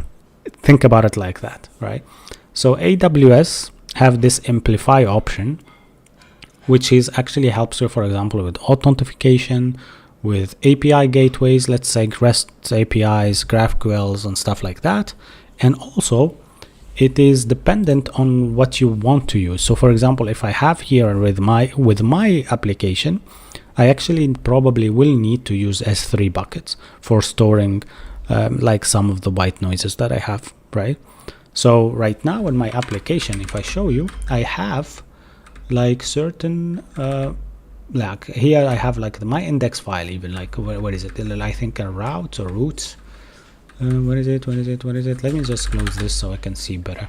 Speaker 1: Think about it like that, right? So AWS have this amplify option, which is actually helps you, for example, with authentication, with API gateways, let's say REST APIs, GraphQLs and stuff like that. And also it is dependent on what you want to use. So for example, if I have here with my application, I actually probably will need to use S3 buckets for storing like some of the white noises that I have, right? So right now in my application, if I show you, I have like certain like here I have like my index file, even like what is it, I think routes or roots. What is it? Let me just close this so I can see better.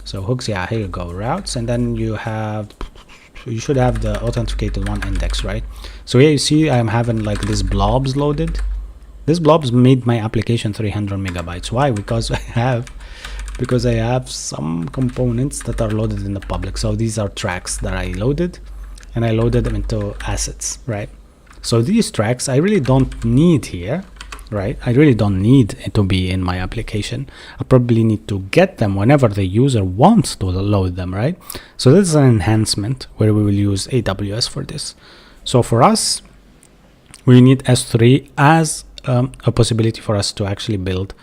Speaker 1: So hooks, yeah, here you go, routes, and then you should have the authenticated one index, right? So here you see I'm having like this blobs loaded. This blobs made my application 300 megabytes. Why? Because I have some components that are loaded in the public. So these are tracks that I loaded, and I loaded them into assets, right? So these tracks I really don't need here, right? I really don't need it to be in my application. I probably need to get them whenever the user wants to load them, right? So this is an enhancement where we will use AWS for this. So for us, we need S3 as a possibility for us to actually build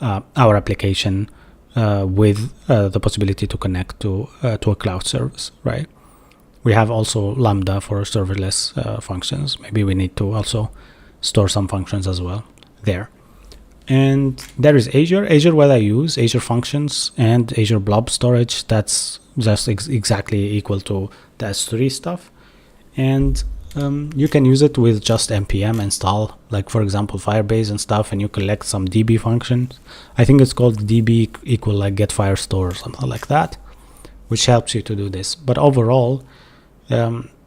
Speaker 1: our application with the possibility to connect to a cloud service, right? We have also Lambda for serverless functions. Maybe we need to also store some functions as well there. And there is Azure what I use, Azure Functions and Azure Blob Storage. That's just exactly equal to the S3 stuff. And you can use it with just npm install, like for example Firebase and stuff, and you collect some DB functions. I think it's called DB equal like get firestore or something like that, which helps you to do this. But overall,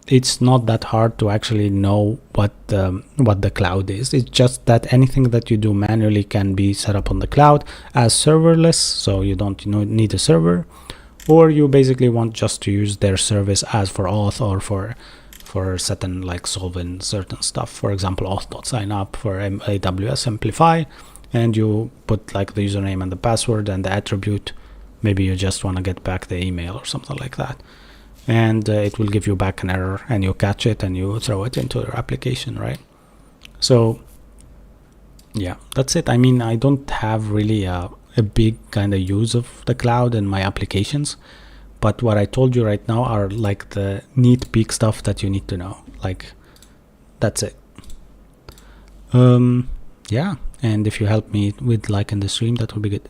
Speaker 1: it's not that hard to actually know what the cloud is. It's just that anything that you do manually can be set up on the cloud as serverless, so you don't need a server, or you basically want just to use their service as for auth or for certain like solving certain stuff. For example, auth.sign up for AWS Amplify, and you put like the username and the password and the attribute. Maybe you just want to get back the email or something like that, and it will give you back an error, and you catch it and you throw it into your application, right? So yeah, that's it. I mean, I don't have really a big kind of use of the cloud in my applications, but what I told you right now are like the neat peak stuff that you need to know. Like, that's it. Yeah, and if you help me with liking the stream, that would be good.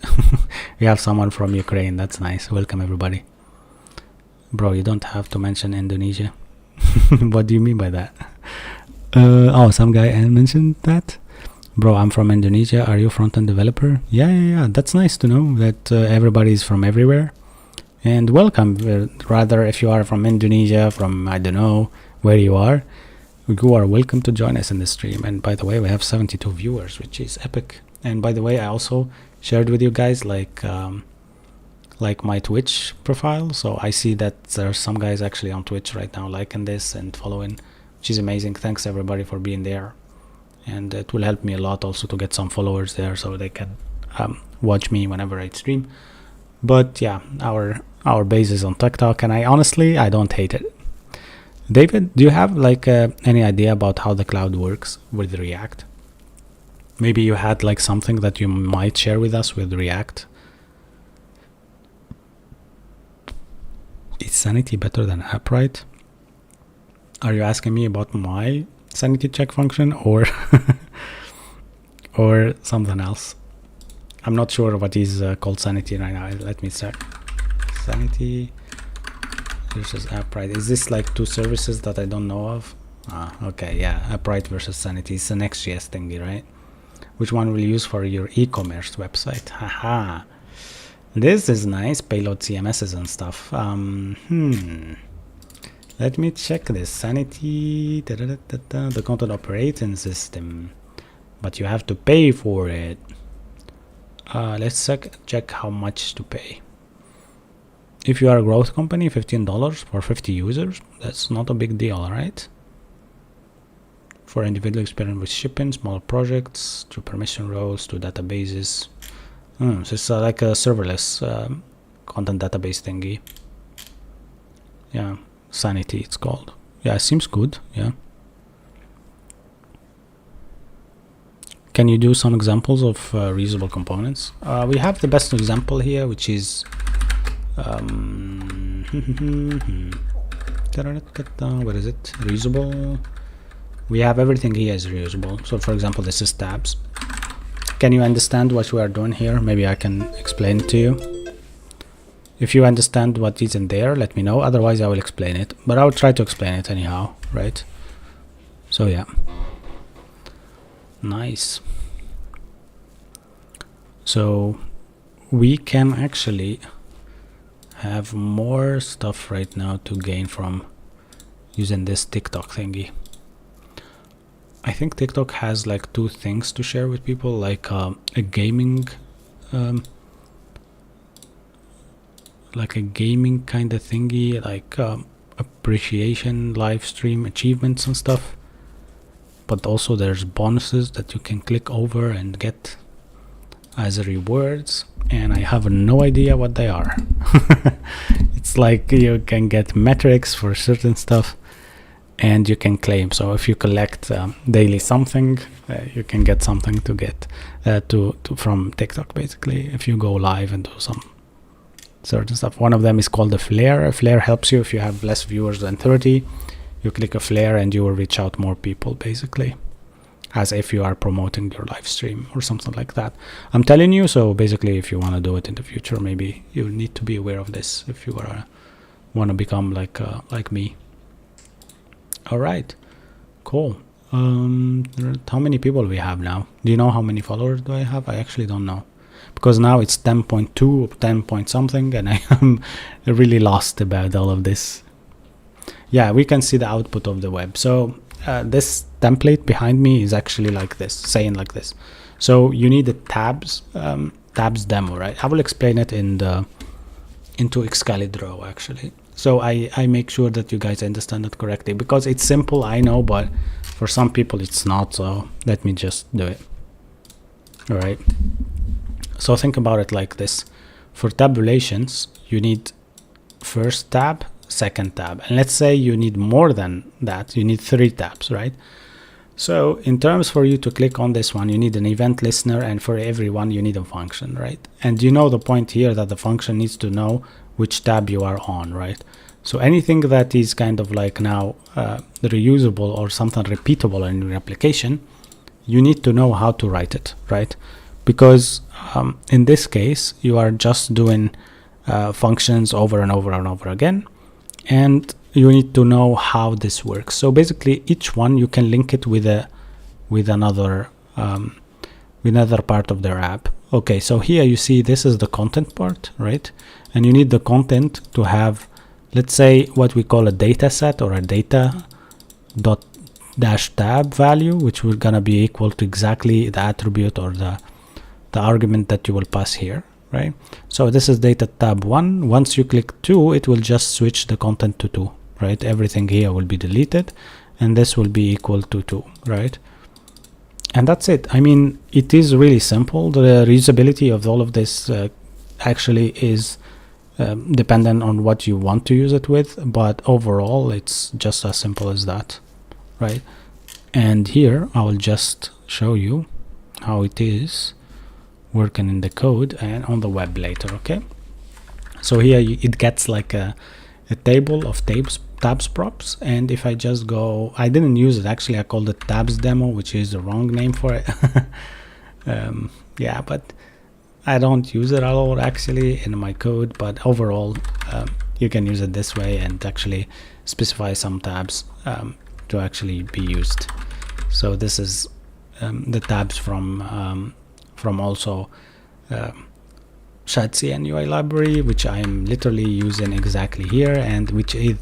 Speaker 1: We have someone from Ukraine. That's nice. Welcome everybody. Bro, you don't have to mention Indonesia. What do you mean by that? Oh, some guy mentioned that. Bro, I'm from Indonesia. Are you front-end developer? Yeah. That's nice to know that everybody is from everywhere. And welcome. Rather, if you are from Indonesia, from I don't know where you are welcome to join us in the stream. And by the way, we have 72 viewers, which is epic. And by the way, I also shared with you guys like my Twitch profile. So I see that there are some guys actually on Twitch right now liking this and following, which is amazing. Thanks everybody for being there. And it will help me a lot also to get some followers there so they can watch me whenever I stream. But yeah, our base is on TikTok, and I honestly don't hate it. David, do you have like any idea about how the cloud works with React? Maybe you had like something that you might share with us with React. Is sanity better than upright? Are you asking me about my sanity check function or or something else? I'm not sure what is called sanity right now. Let me start. Sanity versus upright. Is this like two services that I don't know of? Okay, yeah. Upright versus sanity. It's an Next.js thingy, right? Which one will you use for your e-commerce website? Haha. This is nice. Payload CMSs and stuff. Let me check this. Sanity, the content operating system. But you have to pay for it. Let's check how much to pay. If you are a growth company, $15 for 50 users. That's not a big deal, right? For individual experience with shipping, small projects, to permission roles, to databases. So it's like a serverless content database thingy. Yeah, Sanity it's called. Yeah, it seems good. Yeah. Can you do some examples of reusable components? We have the best example here, which is what is it? Reusable. We have everything here is reusable. So for example, this is tabs. Can you understand what we are doing here? Maybe I can explain it to you. If you understand what is in there, let me know. Otherwise I will explain it, but I will try to explain it anyhow, right? So yeah. Nice. So we can actually have more stuff right now to gain from using this TikTok thingy. I think TikTok has like two things to share with people, like a gaming kind of thingy, like appreciation, live stream achievements and stuff. But also there's bonuses that you can click over and get as rewards, and I have no idea what they are. It's like you can get metrics for certain stuff and you can claim. So if you collect daily something, you can get something to get from TikTok, basically, if you go live and do some certain stuff. One of them is called a flare. A flare helps you if you have less viewers than 30. You click a flare and you will reach out more people, basically, as if you are promoting your live stream or something like that. I'm telling you, so basically if you want to do it in the future, maybe you need to be aware of this if you want to become like me. All right, cool. How many people we have now? Do you know how many followers do I have? I actually don't know, because now it's 10.2 or 10 point something, and I am really lost about all of this. Yeah, we can see the output of the web. So this template behind me is actually like this, saying like this. So you need a tabs demo, right? I will explain it into Excalibur actually. So I make sure that you guys understand it correctly, because it's simple, I know, but for some people it's not. So let me just do it. All right. So think about it like this. For tabulations, you need first tab, second tab, and let's say you need more than that, you need 3 tabs, right? So in terms for you to click on this one, you need an event listener, and for every one you need a function, right? And you know the point here that the function needs to know which tab you are on, right? So anything that is kind of like now reusable or something repeatable in your application, you need to know how to write it, right? Because in this case you are just doing functions over and over and over again, and you need to know how this works. So basically each one you can link it with another part of their app. Okay, so here you see this is the content part, right? And you need the content to have, let's say, what we call a data set or a data dot dash tab value, which will gonna be equal to exactly the attribute or the argument that you will pass here, right? So this is data tab 1. Once you click 2, it will just switch the content to 2, right? Everything here will be deleted, and this will be equal to 2, right? And that's it. I mean, it is really simple. The reusability of all of this actually is dependent on what you want to use it with, but overall it's just as simple as that, right? And here I will just show you how it is working in the code and on the web later. Okay, so here it gets like a table of tabs props, and if I just go, I didn't use it actually, I called it tabs demo, which is the wrong name for it. Yeah, but I don't use it at all actually in my code, but overall you can use it this way and actually specify some tabs to actually be used. So this is the tabs from also Shadcn UI library, which I'm literally using exactly here, and which is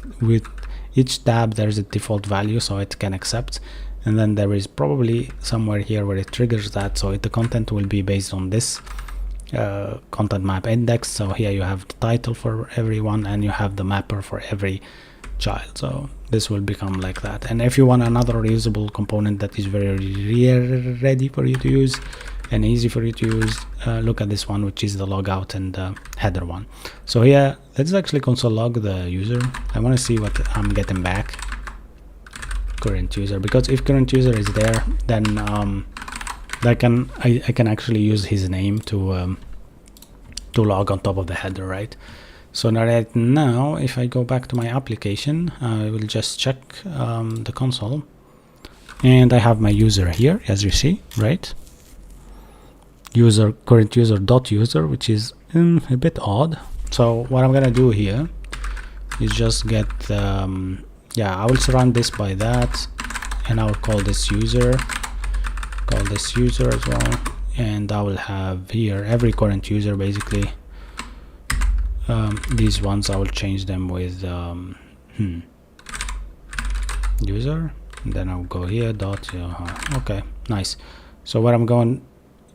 Speaker 1: each tab there's a default value so it can accept, and then there is probably somewhere here where it triggers that, so the content will be based on this content map index. So here you have the title for everyone and you have the mapper for every child, so this will become like that. And if you want another reusable component that is very ready for you to use and easy for you to use, look at this one, which is the logout and the header one. So here let's actually console log the user. I want to see what I'm getting back. Current user, because if current user is there, then I can actually use his name to log on top of the header, right? So now right now, if I go back to my application, I will just check the console, and I have my user here, as you see, right? User, current user dot user, which is a bit odd. So what I'm gonna do here is just get yeah, I will surround this by that, and I will call this user as well, and I will have here every current user basically. These ones I will change them with user, and then I'll go here dot okay, nice. So what I'm going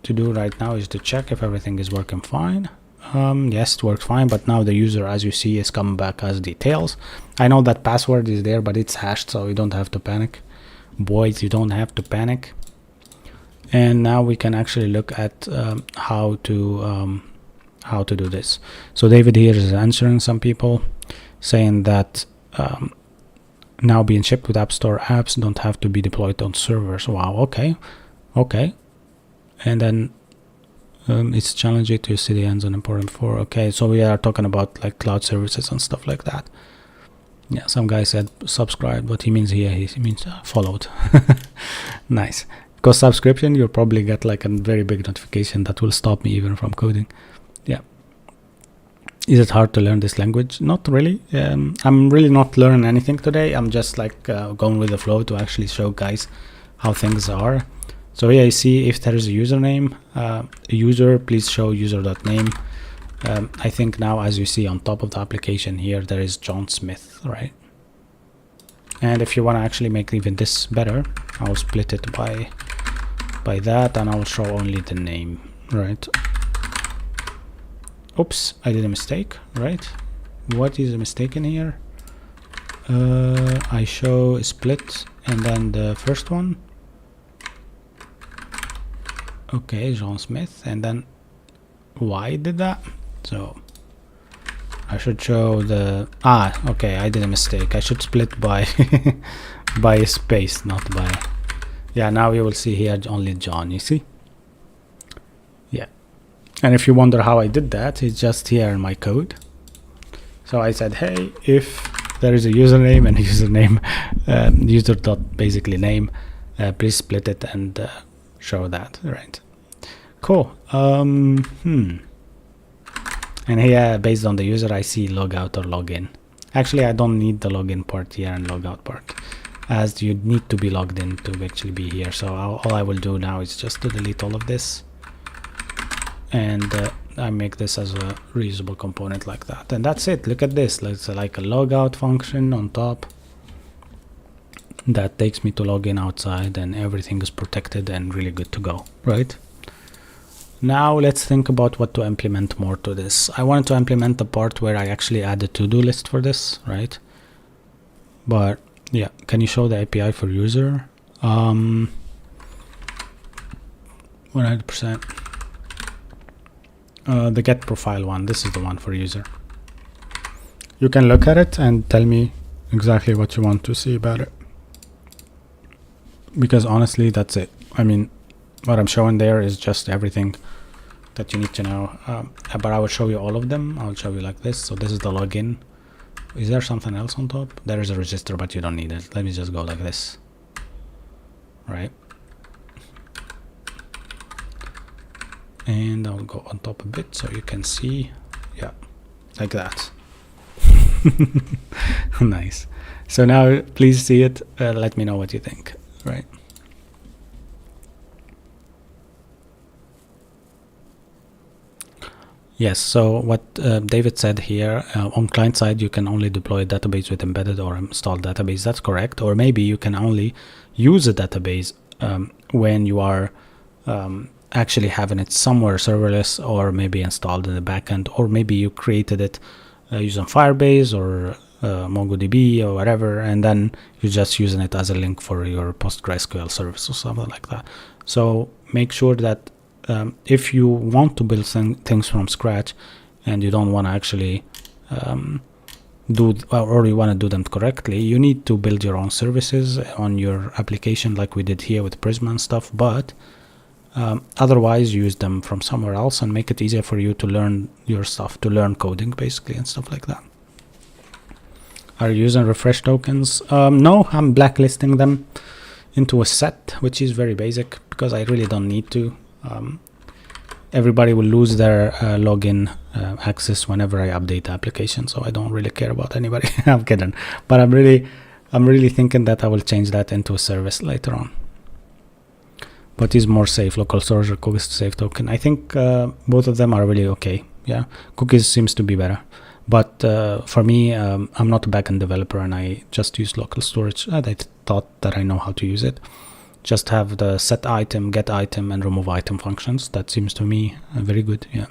Speaker 1: to do right now is to check if everything is working fine. Yes, it works fine, but now the user, as you see, is coming back as details. I know that password is there, but it's hashed, so you don't have to panic, boys, you don't have to panic. And now we can actually look at how to do this. So David here is answering some people, saying that now being shipped with App Store apps don't have to be deployed on servers. Wow, okay. And then it's challenging to see the ends on important for. Okay, so we are talking about like cloud services and stuff like that. Yeah, some guy said subscribe. What he means here, he means followed. Nice. Because subscription, you'll probably get like a very big notification that will stop me even from coding. Yeah. Is it hard to learn this language? Not really. I'm really not learning anything today. I'm just like going with the flow to actually show guys how things are. So here you see if there is a username, user, please show user.name. I think now, as you see on top of the application here, there is John Smith, right? And if you want to actually make even this better, I'll split it by that, and I'll show only the name, right? Oops, I did a mistake, right? What is a mistake in here? I show split and then the first one. Okay, John Smith, and then why did that? So I should show the okay, I did a mistake. I should split by by a space, not by. Yeah, now you will see here only John, you see? Yeah. And if you wonder how I did that, it's just here in my code. So I said, hey, if there is a username and a username user dot basically name, please split it and show that, right? Cool. And here, based on the user, I see logout or login. Actually, I don't need the login part here and logout part, as you need to be logged in to actually be here. So all I will do now is just to delete all of this, and I make this as a reusable component like that, and that's it. Look at this. It's like a logout function on top that takes me to log in outside, and everything is protected and really good to go, right? Now let's think about what to implement more to this. I wanted to implement the part where I actually add a to-do list for this, right? But yeah, can you show the API for user? 100%. The get profile one, this is the one for user. You can look at it and tell me exactly what you want to see about it, because honestly that's it. I mean, what I'm showing there is just everything that you need to know, but I will show you all of them. I'll show you like this. So this is the login. Is there something else on top? There is a register, but you don't need it. Let me just go like this, right? And I'll go on top a bit so you can see. Yeah, like that. Nice. So now please see it, let me know what you think, right? Yes, so what David said here, on client side you can only deploy a database with embedded or installed database. That's correct. Or maybe you can only use a database when you are actually having it somewhere serverless, or maybe installed in the backend, or maybe you created it using Firebase or MongoDB or whatever, and then you're just using it as a link for your PostgreSQL service or something like that. So make sure that if you want to build things from scratch and you don't want to actually or you want to do them correctly, you need to build your own services on your application like we did here with Prisma and stuff, but otherwise use them from somewhere else and make it easier for you to learn your stuff, to learn coding basically and stuff like that. Are you using refresh tokens? No, I'm blacklisting them into a set, which is very basic because I really don't need to. Everybody will lose their login access whenever I update the application, so I don't really care about anybody. I'm kidding, but I'm really thinking that I will change that into a service later on. But is more safe, local storage or cookies safe token? I think both of them are really okay. Yeah, cookies seems to be better, but for me, I'm not a backend developer and I just use local storage. I thought that I know how to use it. Just have the set item, get item, and remove item functions. That seems to me very good. Yeah.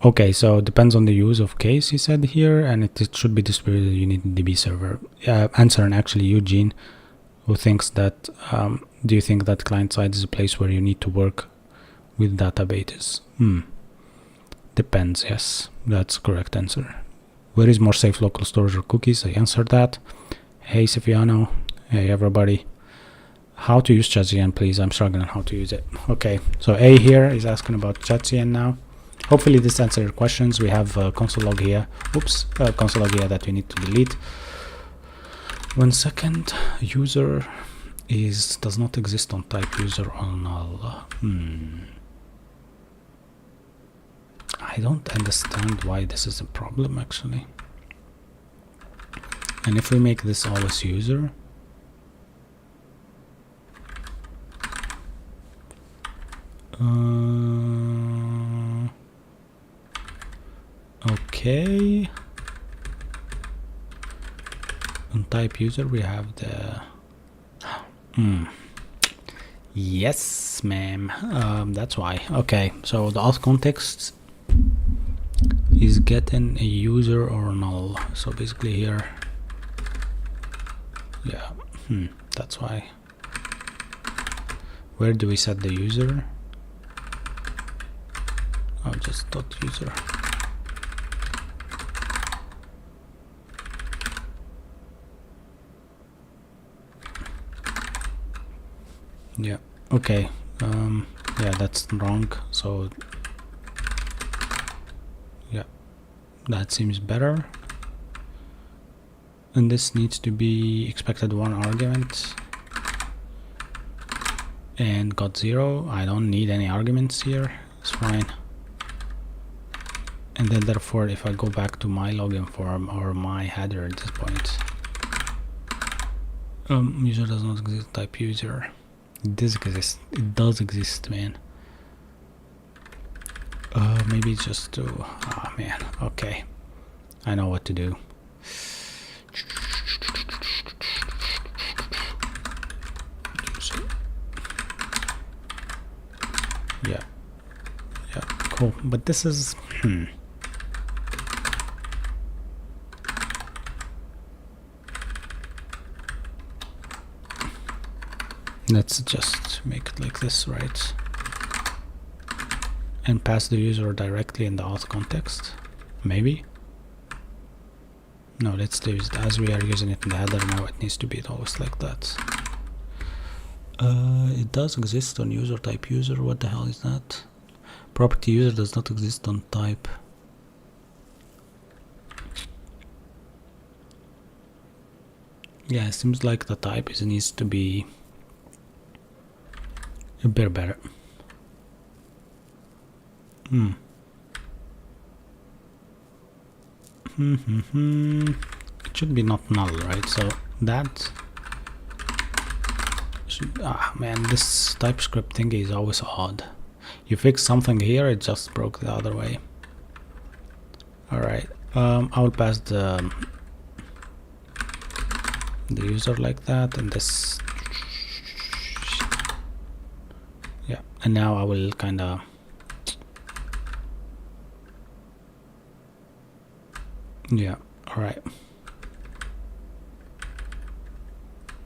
Speaker 1: Okay, so it depends on the use of case, he said here, and it should be distributed. You need a DB server. Answer, and actually Eugene, who thinks that, do you think that client side is a place where you need to work with databases? Depends, yes. That's the correct answer. Where is more safe, local storage or cookies? I answered that. Hey Sifiano, hey everybody. How to use ChatCN, please? I'm struggling how to use it. Okay, so A here is asking about ChatCN now. Hopefully this answers your questions. We have console log here. Oops, console log here that we need to delete. 1 second. User does not exist on type user on null. I don't understand why this is a problem actually. And if we make this always user, okay, on type user we have the yes ma'am, that's why. Okay, so the auth context is getting a user or null. So basically here, yeah, that's why. Where do we set the user? Oh, just dot user. Yeah, okay. Yeah, that's wrong. So yeah, that seems better. And this needs to be expected 1 argument and got 0. I don't need any arguments here, it's fine. And then therefore if I go back to my login form or my header at this point, user does not exist, type user. It does exist, man. Maybe it's just to, oh man, okay, I know what to do. Yeah, cool, but this is let's just make it like this, right? And pass the user directly in the auth context, maybe. No, let's use it as we are using it in the header now. It needs to be always like that. It does exist on user type user. What the hell is that? Property user does not exist on type. Yeah, it seems like the type needs to be a bit better. It should be not null, right? So that Man, this TypeScript thingy is always odd. You fix something here, it just broke the other way. Alright, I will pass the user like that, and this. Yeah, and now I will kinda yeah, alright.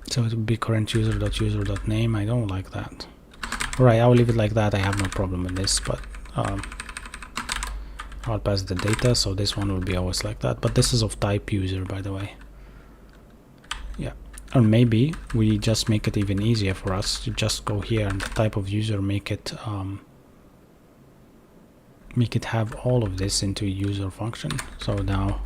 Speaker 1: So it would be current user.user.name. I don't like that. Alright, I will leave it like that. I have no problem with this, but I'll pass the data, so this one will be always like that. But this is of type user, by the way. Yeah, or maybe we just make it even easier for us to just go here and the type of user make it have all of this into a user function. So now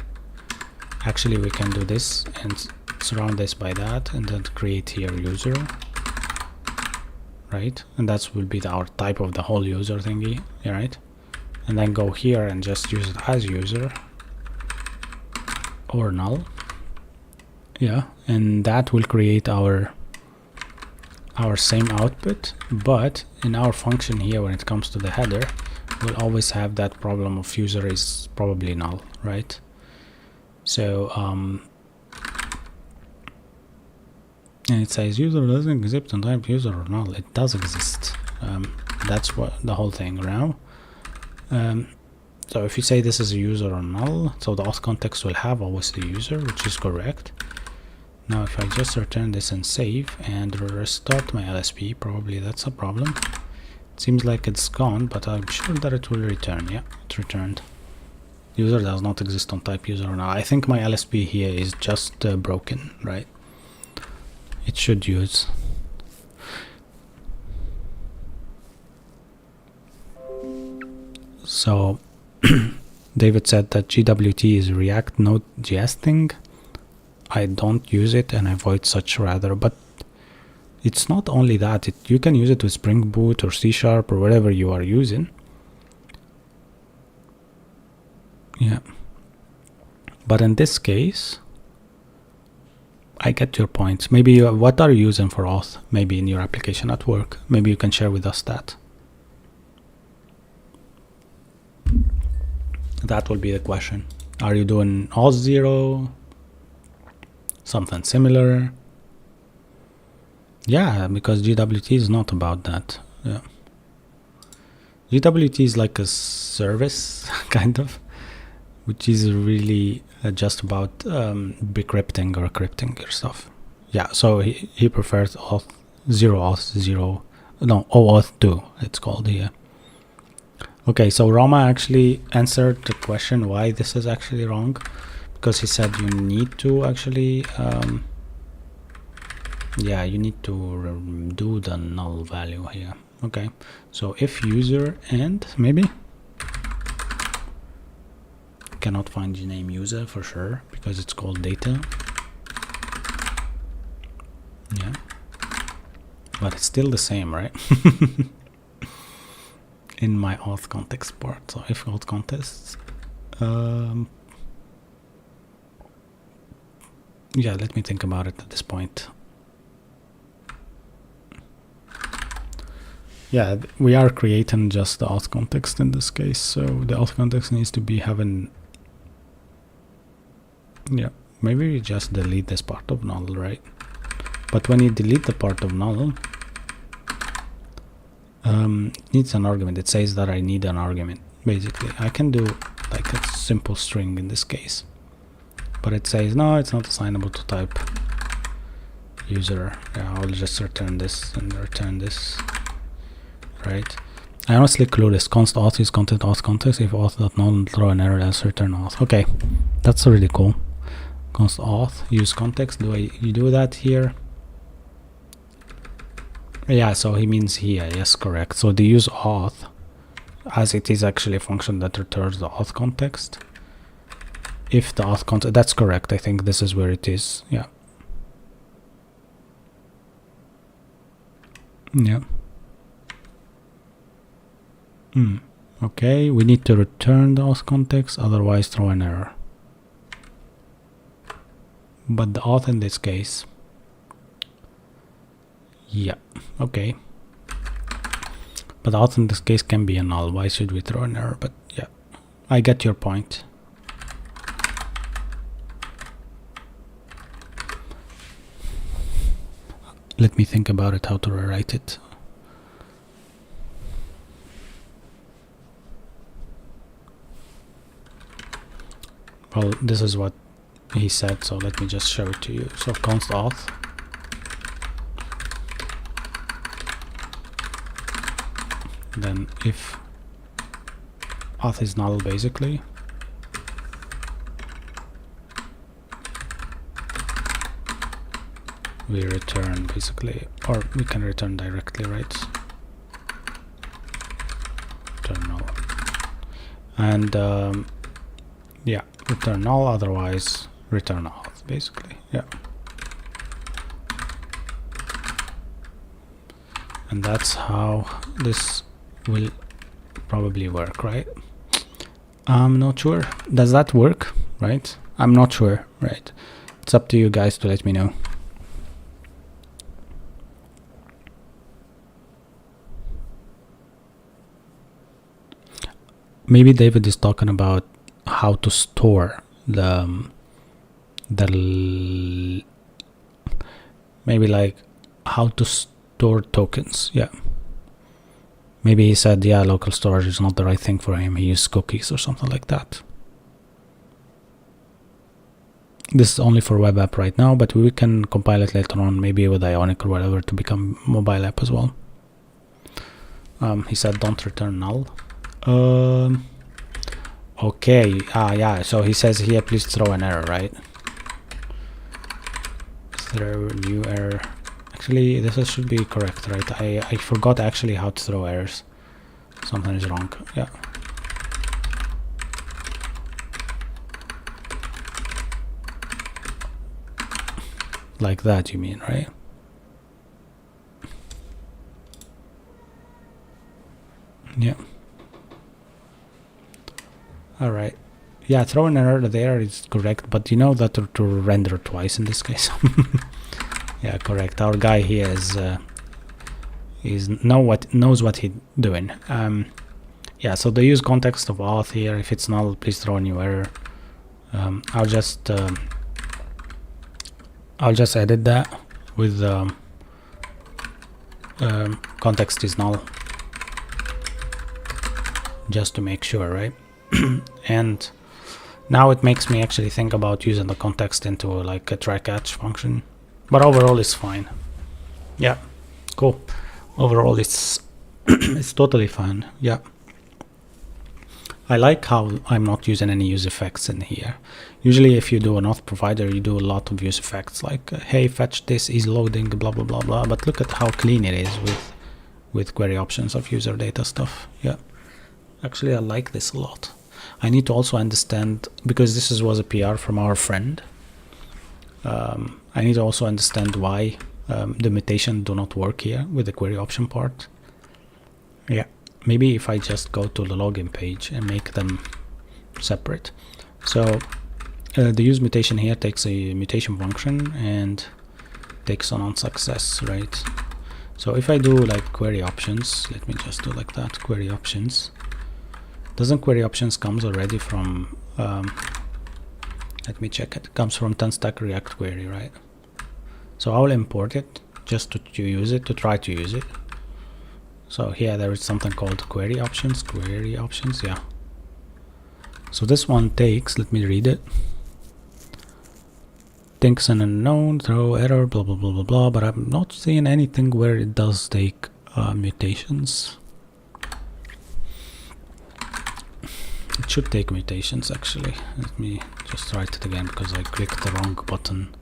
Speaker 1: actually we can do this and surround this by that, and then create here user, right? And that will be our type of the whole user thingy, right? And then go here and just use it as user or null. Yeah, and that will create our same output, but in our function here, when it comes to the header, we'll always have that problem of user is probably null, right? So and it says user doesn't exist on type user or null. It does exist. That's what the whole thing now. So if you say this is a user or null, so the auth context will have always the user, which is correct. Now if I just return this and save and restart my LSP, probably that's a problem. It seems like it's gone, but I'm sure that it will return. Yeah, it returned. User does not exist on type user or null. I think my LSP here is just broken, right? It should use. So David said that GWT is React Node.js thing. I don't use it and avoid such rather, but it's not only that. You can use it with Spring Boot or C# or whatever you are using. Yeah. But in this case, I get your point. Maybe what are you using for auth? Maybe in your application at work. Maybe you can share with us that. That will be the question. Are you doing auth 0? Something similar? Yeah, because GWT is not about that. Yeah. GWT is like a service, kind of, which is really just about decrypting or crypting your stuff. Yeah, so he prefers auth 0, auth 0, no, OAuth 2, it's called here. Okay, so Rama actually answered the question why this is actually wrong, because he said you need to actually, yeah, you need to do the null value here. Okay, so if user and maybe cannot find the name user for sure because it's called data. Yeah, but it's still the same, right? In my auth context part. So if auth context, yeah, let me think about it at this point. Yeah, we are creating just the auth context in this case, so the auth context needs to be having. Yeah, maybe we just delete this part of null, right? But when you delete the part of null, it needs an argument. It says that I need an argument. Basically, I can do like a simple string in this case, but it says no, it's not assignable to type user. Yeah, I'll just return this and return this, right? I honestly clueless. Const auth is content auth context. If auth.null, throw an error, else return auth. Okay, that's really cool. Const auth use context. You do that here? Yeah, so he means here. Yes, correct. So they use auth as it is actually a function that returns the auth context. If the auth context, that's correct. I think this is where it is. Yeah. Yeah. Okay, we need to return the auth context, otherwise throw an error. But the auth in this case, Yeah, okay. But auth in this case can be a null. Why should we throw an error? But yeah, I get your point. Let me think about it, how to rewrite it. Well, this is what he said, so let me just show it to you. So const auth. Then if auth is null, basically, we return basically, or we can return directly, right? Return null. And yeah, return null, otherwise return auth, basically. Yeah. And that's how this will probably work, right? I'm not sure. Does that work, right? I'm not sure, right? It's up to you guys to let me know. Maybe David is talking about how to store maybe like how to store tokens. Yeah, maybe he said, yeah, local storage is not the right thing for him, he uses cookies or something like that. This is only for web app right now, but we can compile it later on, maybe with Ionic or whatever, to become mobile app as well. He said don't return null. Okay, yeah, so he says here, please throw an error, right? Throw new error. Actually, this should be correct, right? I forgot actually how to throw errors. Something is wrong. Yeah. Like that, you mean, right? Yeah. All right. Yeah, throw an error there is correct, but you know that to render twice in this case. Yeah, correct. Our guy here knows what he's doing. Yeah, so the use context of auth here. If it's null, please throw a new error. I'll just edit that with context is null, just to make sure, right? And now it makes me actually think about using the context into like a try catch function, but overall it's fine. Yeah, cool. Overall it's it's totally fine. Yeah, I like how I'm not using any use effects in here. Usually if you do an auth provider, you do a lot of use effects like hey, fetch this, is loading, blah blah blah blah, but look at how clean it is with query options of user data stuff. Yeah, actually I like this a lot. I need to also understand, because this was a PR from our friend, I need to also understand why the mutation do not work here with the query option part. Yeah, maybe if I just go to the login page and make them separate. So the use mutation here takes a mutation function and takes on success, right? So if I do like query options, let me just do like that, query options. Doesn't query options comes already from let me check it, comes from 10-stack React query, right? So I will import it just to use it, to try to use it. So here there is something called query options, yeah. So this one takes, let me read it, thinks an unknown, throw error, blah blah blah blah blah, but I'm not seeing anything where it does take mutations. It should take mutations actually. Let me just write it again because I clicked the wrong button.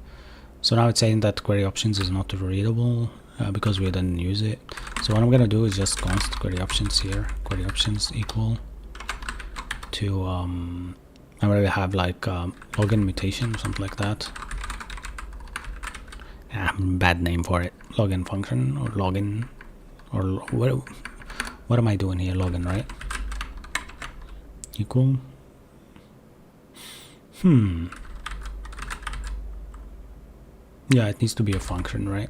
Speaker 1: So now it's saying that query options is not readable because we didn't use it. So what I'm gonna do is just const query options here, query options equal to I'm gonna have like login mutation, something like that. Bad name for it, login function or login, or what am I doing here? Login, right? Equal yeah, it needs to be a function, right?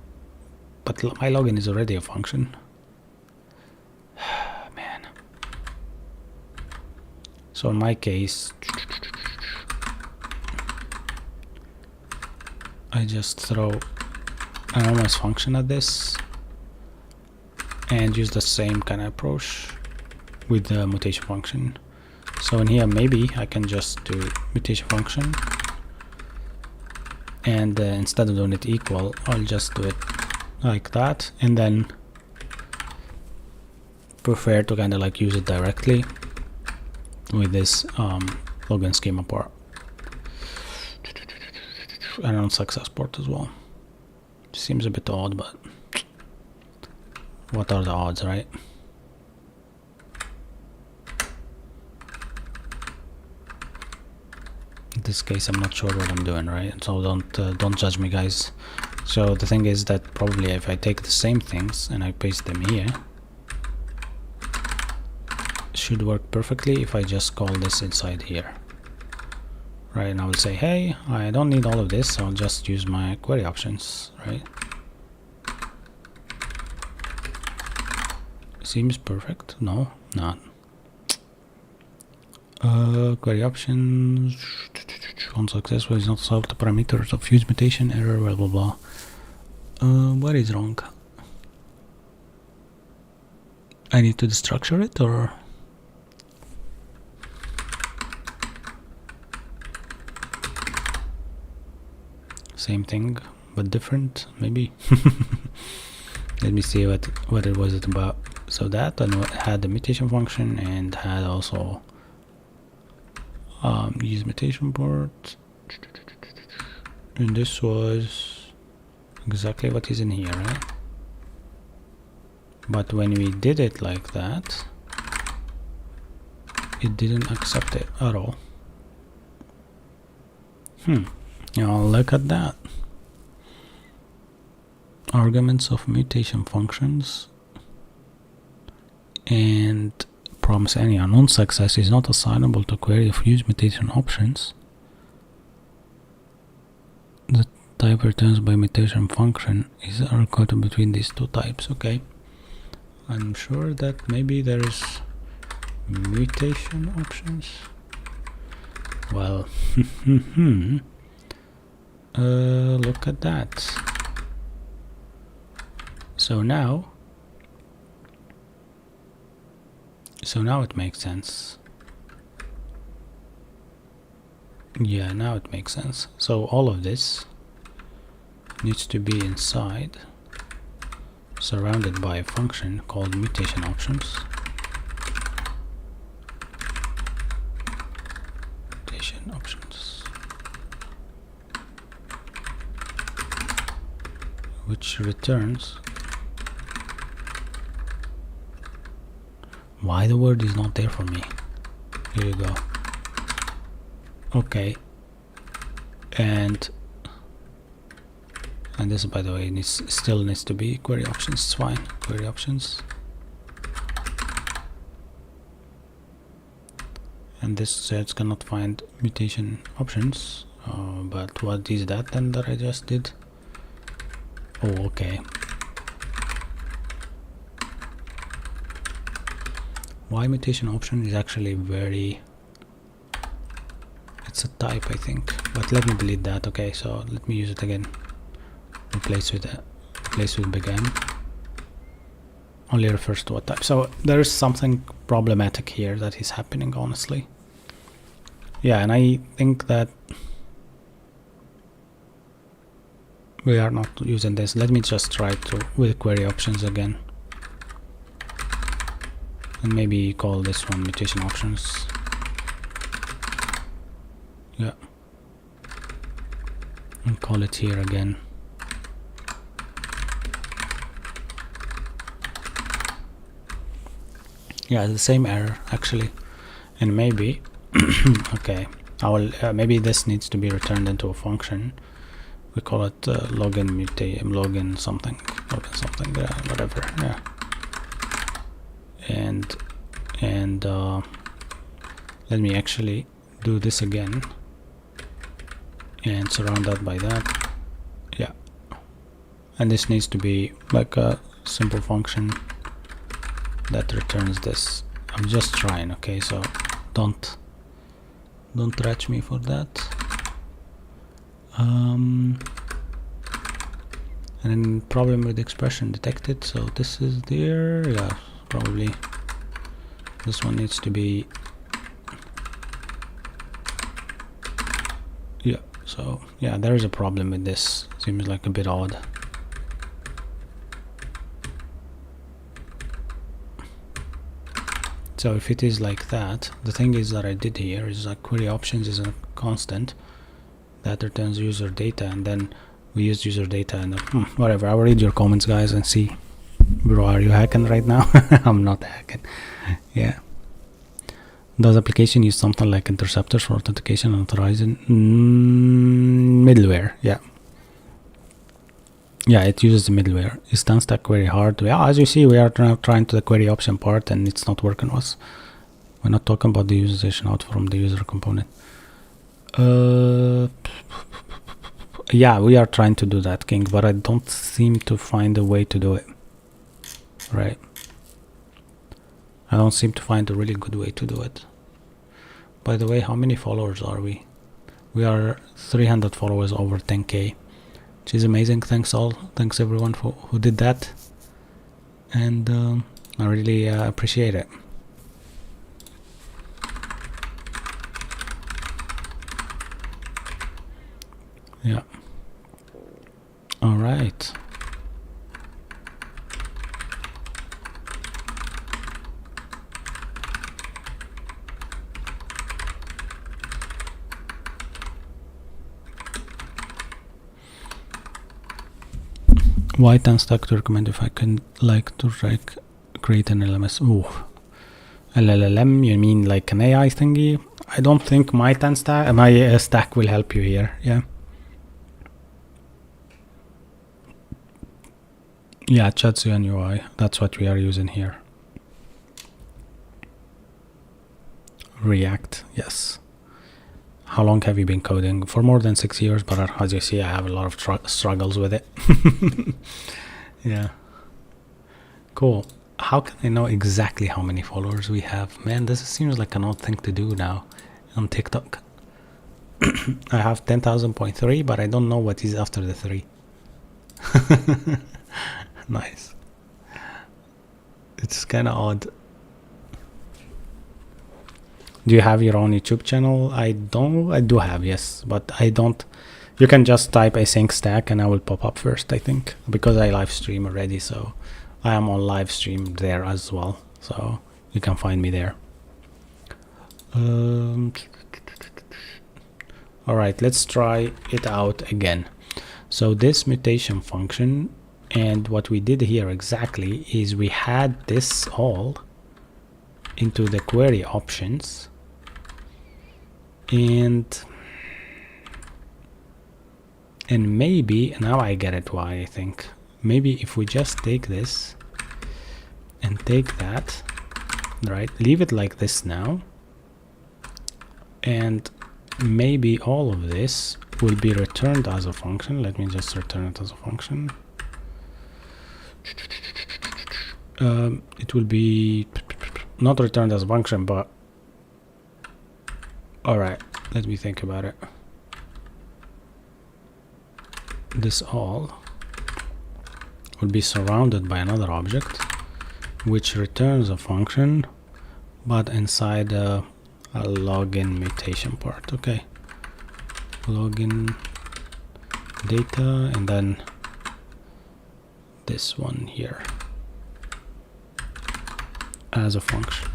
Speaker 1: but my login is already a function. Man. So in my case, I just throw an anonymous function at this and use the same kind of approach with the mutation function. So in here, maybe I can just do mutation function, and instead of doing it equal, I'll just do it like that, and then prefer to kind of like use it directly with this login schema part and on success port as well. Seems a bit odd, but what are the odds, right? In this case, I'm not sure what I'm doing, right? So don't judge me, guys. So the thing is that probably if I take the same things and I paste them here, it should work perfectly if I just call this inside here, right? And I will say, hey, I don't need all of this, so I'll just use my query options, right? Seems perfect. No, not. Query options on successful is not solved the parameters of fuse mutation error, blah blah blah. What is wrong? I need to destructure it, or same thing but different, maybe. Let me see what it was about. So that and had the mutation function and had also use mutation port, and this was exactly what is in here, right? But when we did it like that, it didn't accept it at all. Now look at that. Arguments of mutation functions and promise any unknown success is not assignable to query of use mutation options. The type returns by mutation function is encoded between these two types. Okay, I'm sure that maybe there is mutation options. Well, look at that. So now it makes sense. Yeah, now it makes sense. So all of this needs to be inside, surrounded by a function called mutation options. Mutation options, which returns. Why the word is not there for me? Here you go. Okay, and this, by the way, still needs to be query options. It's fine. Query options, and this says cannot find mutation options. But what is that then that I just did? Oh, okay. Why mutation option is actually very, it's a type, I think, but let me delete that. Okay, so let me use it again. Replace with big M. Only refers to a type. So there is something problematic here that is happening, honestly. Yeah, and I think that we are not using this. Let me just try to with query options again. And maybe call this one mutation options. Yeah. And call it here again. Yeah, the same error actually. And maybe okay, I will maybe this needs to be returned into a function. We call it login something, whatever. Yeah. And let me actually do this again and surround that by that. Yeah, and this needs to be like a simple function that returns this. I'm just trying, okay, so don't trash me for that. And then problem with expression detected, so this is there. Yeah, probably this one needs to be, yeah. So yeah, there is a problem with this. Seems like a bit odd. So if it is like that, the thing is that I did here is like query options is a constant that returns user data, and then we use user data and whatever. I will read your comments, guys, and see. Bro, are you hacking right now? I'm not hacking. Yeah. Does application use something like interceptors for authentication and authorizing? Middleware, yeah. Yeah, it uses the middleware. Is stack query hard? Yeah, as you see, we are now trying to the query option part, and it's not working with us. We're not talking about the utilization out from the user component. Yeah, we are trying to do that, King, but I don't seem to find a way to do it. Right? I don't seem to find a really good way to do it. By the way, how many followers are we? We are 300 followers over 10k, which is amazing. Thanks all. Thanks everyone who did that. And I really appreciate it. Yeah. All right. Why 10 stack to recommend if I can like to create an LMS? Oh, LLM, you mean like an AI thingy? I don't think my 10 stack, my stack will help you here. Yeah. Yeah, Chatsuyan UI. That's what we are using here. React, yes. How long have you been coding? For more than 6 years, but as you see, I have a lot of struggles with it. Yeah. Cool. How can I know exactly how many followers we have? Man, this seems like an odd thing to do now on TikTok. I have 10,000.3, but I don't know what is after the 3. Nice. It's kind of odd. Do you have your own YouTube channel? I do have, yes, but I don't. You can just type async stack and I will pop up first, I think, because I live stream already, so I am on live stream there as well, so you can find me there. All right, let's try it out again. So this mutation function, and what we did here exactly is we had this all into the query options, and maybe now I get it why. I think maybe if we just take this and take that, right, leave it like this now, and maybe all of this will be returned as a function. Let me just return it as a function. It will be not returned as a function, but all right, let me think about it. This all will be surrounded by another object which returns a function, but inside a login mutation part. Okay, login data, and then this one here as a function.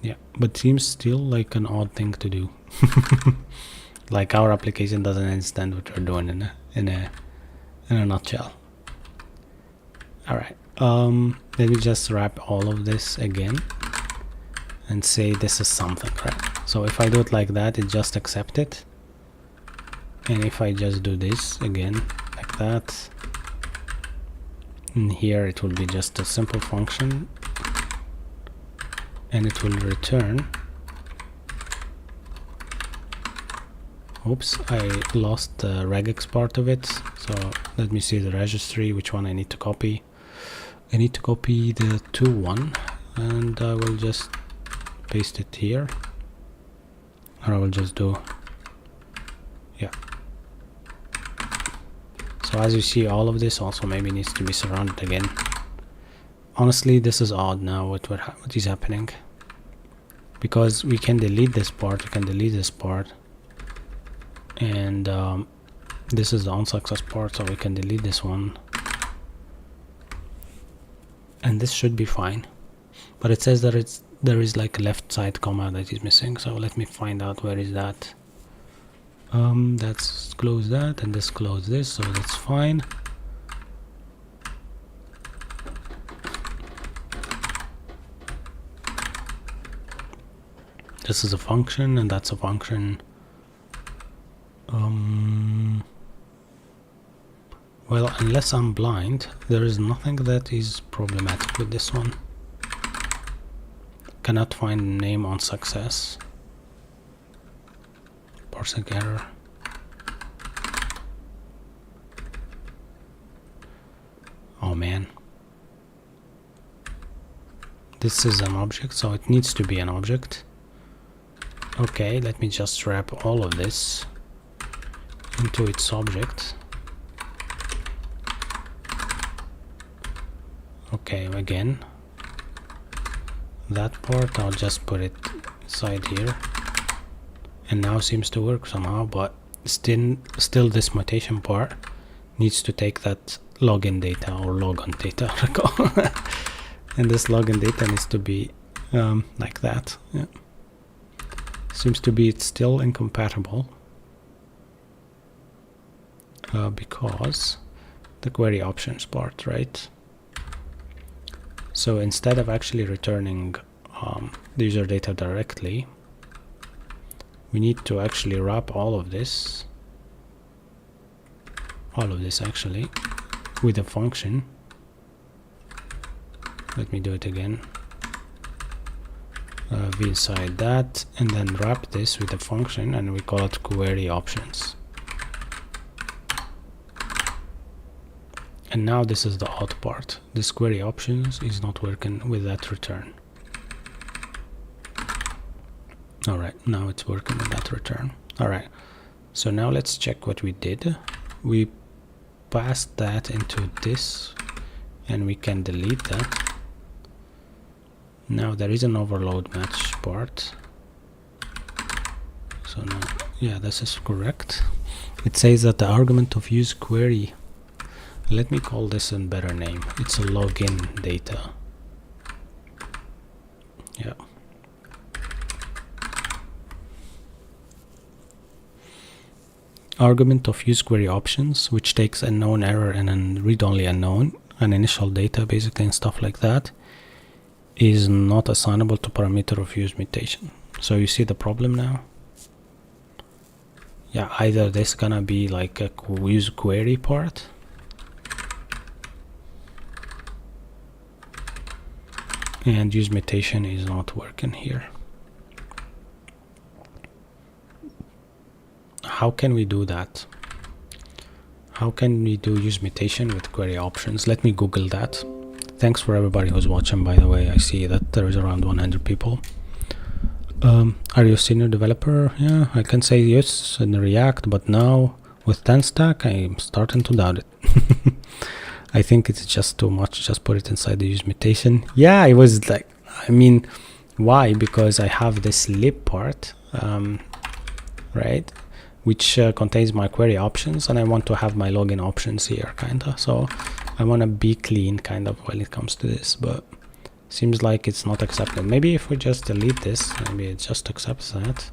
Speaker 1: Yeah, but seems still like an odd thing to do. Like our application doesn't understand what we're doing in a nutshell. All right, let me just wrap all of this again and say this is something, right? So if I do it like that, it just accepts it, and if I just do this again like that, and here it will be just a simple function, and it will return Oops, I lost the regex part of it. So let me see the registry, which one I need to copy. I need to copy the 2.1 and I will just paste it here. Or I will just do, yeah. So as you see, all of this also maybe needs to be surrounded again. Honestly, this is odd now what is happening. Because we can delete this part, we can delete this part. And this is the unsuccess part, so we can delete this one. And this should be fine. But it says that there is like a left side comma that is missing, so let me find out where is that. Let's close that and just close this, so that's fine. This is a function and that's a function. Well, unless I'm blind, there is nothing that is problematic with this one. Cannot find name on success. Parsing error. Oh man. This is an object, so it needs to be an object. Okay, let me just wrap all of this into its object. Okay, again, that part I'll just put it inside here, and now seems to work somehow, but still this mutation part needs to take that login data or logon data and this login data needs to be like that. Yeah. Seems to be it's still incompatible because the query options part, right? So instead of actually returning the user data directly, we need to actually wrap all of this actually with a function. Let me do it again. V inside that, and then wrap this with a function, and we call it query options. And now this is the odd part. This query options is not working with that return. Alright, now it's working with that return. Alright, so now let's check what we did. We passed that into this, and we can delete that. Now there is an overload match part. So now, yeah, this is correct. It says that the argument of use query, let me call this a better name. It's a login data. Yeah. Argument of use query options, which takes a known error and a read-only unknown, and initial data basically and stuff like that, is not assignable to parameter of use mutation. So you see the problem now? Yeah, either this gonna be like a use query part, and use mutation is not working here. How can we do that? How can we do use mutation with query options? Let me Google that. Thanks for everybody who's watching, by the way. I see that there is around 100 people. Are you a senior developer? Yeah, I can say yes in React, but now with 10 stack, I'm starting to doubt it. I think it's just too much. Just put it inside the use mutation. Yeah, it was like, I mean, why? Because I have this lib part, right? Which contains my query options, and I want to have my login options here, kinda. So I want to be clean, kind of, when it comes to this, but seems like it's not accepted. Maybe if we just delete this, maybe it just accepts that.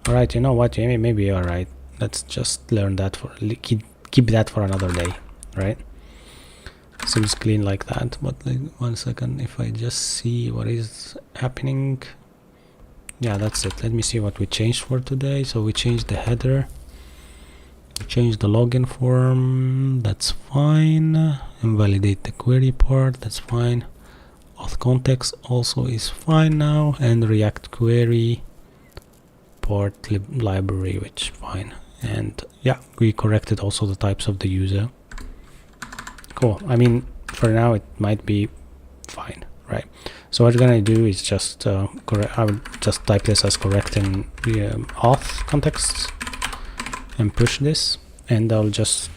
Speaker 1: Alright, you know what, maybe you're right. Let's just learn that for, keep that for another day, right? Seems clean like that, but like, 1 second, if I just see what is happening. Yeah, that's it. Let me see what we changed for today. So we changed the header, we changed the login form, that's fine. Invalidate the query part, that's fine. Auth context also is fine now, and React query import library, which fine. And yeah, we corrected also the types of the user. Cool. I mean, for now it might be fine, right? So what we're gonna do is just I would just type this as correcting the auth context and push this, and I'll just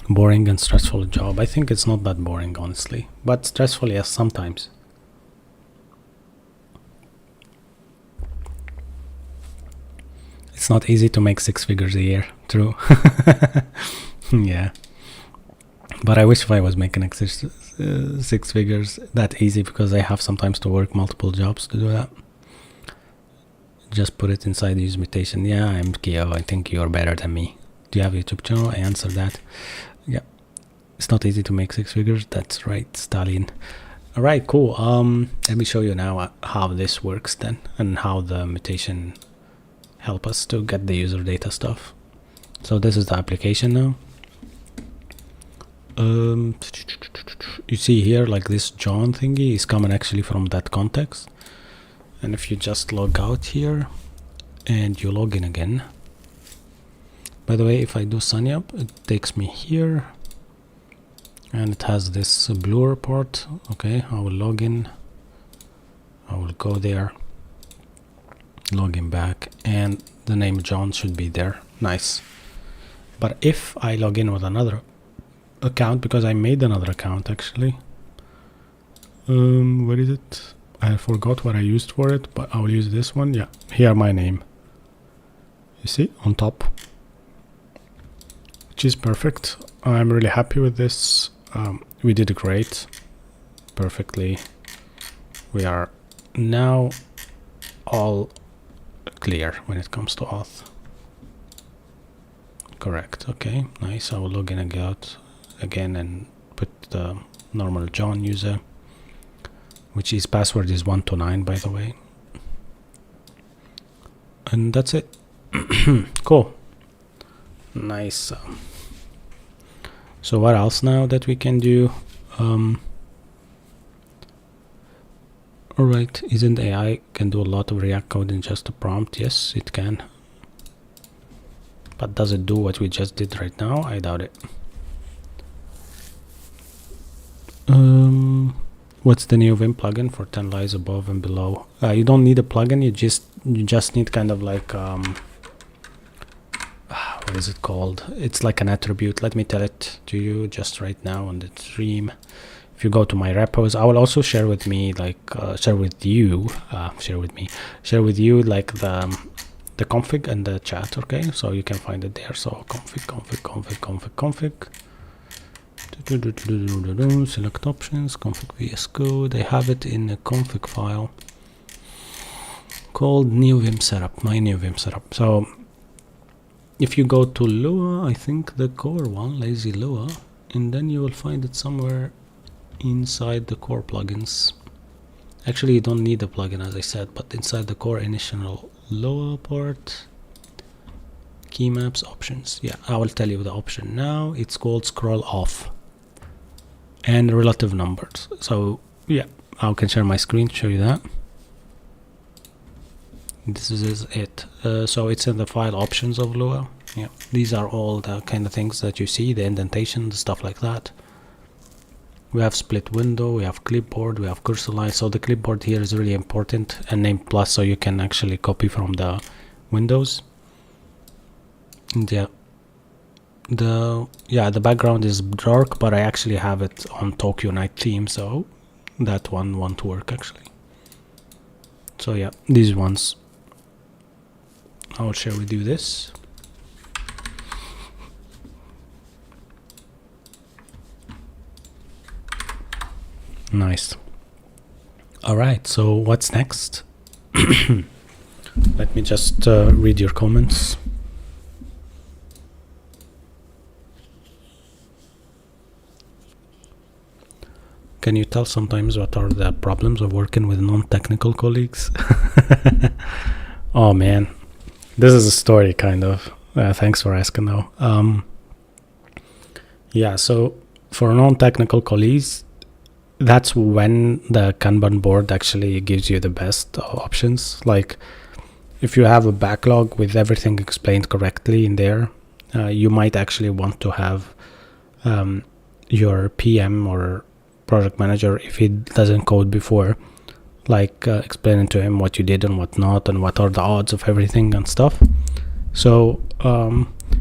Speaker 1: boring and stressful job. I think it's not that boring, honestly, but stressful, yes, sometimes. It's not easy to make 6 figures a year, true. Yeah, but I wish if I was making 6 figures that easy, because I have sometimes to work multiple jobs to do that. Just put it inside the use mutation. Yeah, I'm Kyo. I think you're better than me. Do you have a YouTube channel? I answered that. Yeah, it's not easy to make 6 figures. That's right, Stalin. All right, cool. Let me show you now how this works then, and how the mutation help us to get the user data stuff. So this is the application now. You see here, like this John thingy is coming actually from that context. And if you just log out here and you log in again, by the way, if I do sign up, it takes me here and it has this blue report. Okay, I will log in, I will go there, log in back, and the name John should be there. Nice. But if I log in with another account, because I made another account actually, where is it? I forgot what I used for it, but I will use this one. Yeah, here my name, you see on top, which is perfect. I'm really happy with this. We did great, perfectly. We are now all clear when it comes to auth. Correct. Okay, nice. I will log in and go out again and put the normal John user, which his password is 129, by the way. And that's it. Cool. Nice. So what else now that we can do? Alright, isn't AI can do a lot of React code in just a prompt? Yes, it can. But does it do what we just did right now? I doubt it. What's the new Vim plugin for 10 lies above and below? You don't need a plugin, you just need kind of like what is it called? It's like an attribute. Let me tell it to you just right now on the stream. If you go to my repos, I will also share with me, like share with you like the config and the chat. Okay, so you can find it there. So config select options, config VS Code. I have it in a config file called new Vim setup, my new Vim setup. So if you go to Lua, I think the core one, lazy Lua, and then you will find it somewhere inside the core plugins. Actually, you don't need a plugin, as I said, but inside the core initial Lua part, key maps options. Yeah, I will tell you the option now. It's called scroll off and relative numbers. So yeah, I can share my screen to show you that. This is it. So it's in the file options of Lua. Yeah, these are all the kind of things that you see, the indentation, the stuff like that. We have split window, we have clipboard, we have cursor line. So the clipboard here is really important, and name plus, so you can actually copy from the windows. And yeah, the background is dark, but I actually have it on Tokyo night theme, so that one won't work actually. So yeah, these ones I will share with you this. Nice. All right, so what's next? Let me just read your comments. Can you tell sometimes what are the problems of working with non-technical colleagues? Oh man, this is a story kind of. Thanks for asking though. Yeah, so for non-technical colleagues, that's when the Kanban board actually gives you the best options. Like if you have a backlog with everything explained correctly in there, you might actually want to have your PM or project manager, if he doesn't code before, like explaining to him what you did and what not, and what are the odds of everything and stuff. So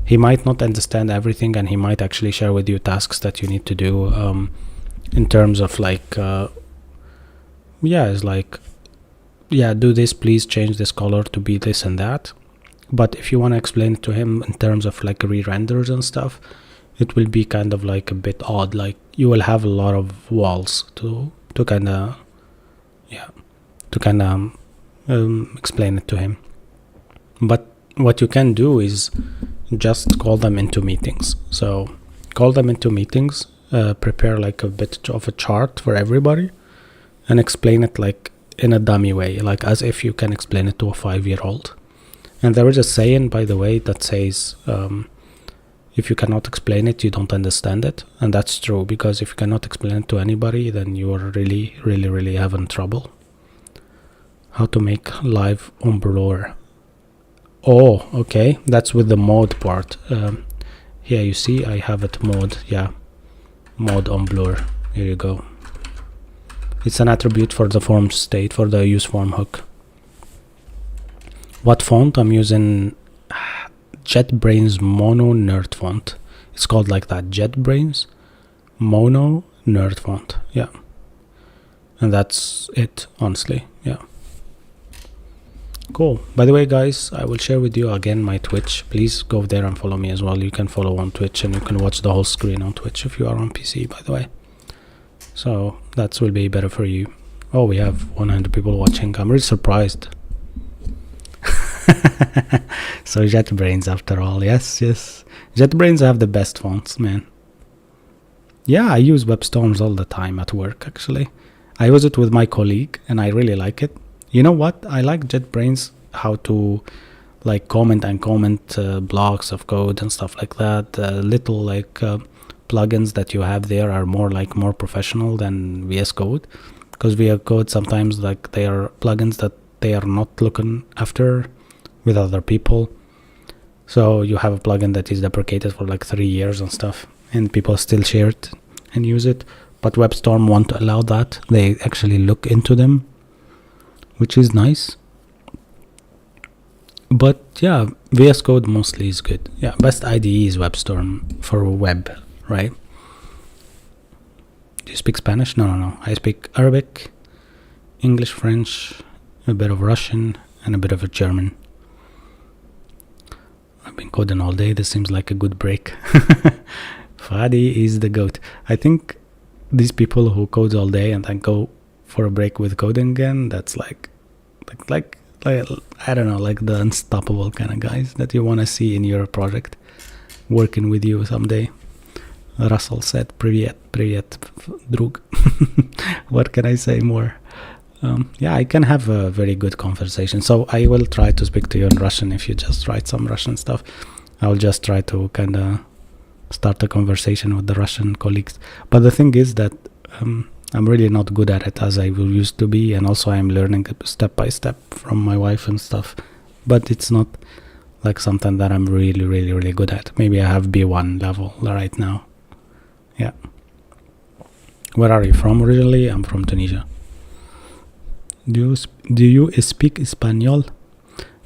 Speaker 1: he might not understand everything, and he might actually share with you tasks that you need to do in terms of like it's like, do this, please change this color to be this and that. But if you want to explain it to him in terms of like re-renders and stuff, it will be kind of like a bit odd. Like you will have a lot of walls to kind of explain it to him. But what you can do is just call them into meetings. So call them into meetings, prepare like a bit of a chart for everybody, and explain it like in a dummy way, like as if you can explain it to a 5-year-old. And there is a saying, by the way, that says if you cannot explain it, you don't understand it. And that's true, because if you cannot explain it to anybody, then you are really, really, really having trouble. How to make live on Blur. Oh, okay, that's with the mode part. Here you see I have it mode, mode on Blur. Here you go. It's an attribute for the form state, for the use form hook. What font? I'm using JetBrains Mono Nerd font. It's called like that, JetBrains Mono Nerd font. Yeah, and that's it, honestly. Yeah, cool. By the way, guys, I will share with you again my Twitch. Please go there and follow me as well. You can follow on Twitch, and you can watch the whole screen on Twitch if you are on PC, by the way. So that will be better for you. Oh, we have 100 people watching. I'm really surprised. So JetBrains, after all. Yes, JetBrains have the best fonts, man. Yeah, I use WebStorms all the time at work, actually. I use it with my colleague, and I really like it. You know what? I like JetBrains, how to like comment blocks of code and stuff like that. Little like plugins that you have there are more professional than VS Code, because VS Code sometimes like they are plugins that they are not looking after with other people. So you have a plugin that is deprecated for like 3 years and stuff, and people still share it and use it. But WebStorm won't allow that. They actually look into them, which is nice. But yeah, VS Code mostly is good. Yeah, best IDE is WebStorm for web, right? Do you speak Spanish? No. I speak Arabic, English, French, a bit of Russian, and a bit of a German. I've been coding all day. This seems like a good break. Fadi is the GOAT. I think these people who code all day and then go for a break with coding again, that's like I don't know, like the unstoppable kind of guys that you want to see in your project working with you someday. Russell said, Привет, друг. What can I say more? Yeah, I can have a very good conversation. So I will try to speak to you in Russian if you just write some Russian stuff. I'll just try to kind of start a conversation with the Russian colleagues. But the thing is that I'm really not good at it as I used to be. And also I'm learning step by step from my wife and stuff. But it's not like something that I'm really, really, really good at. Maybe I have B1 level right now. Yeah. Where are you from originally? I'm from Tunisia. Do you speak Espanol?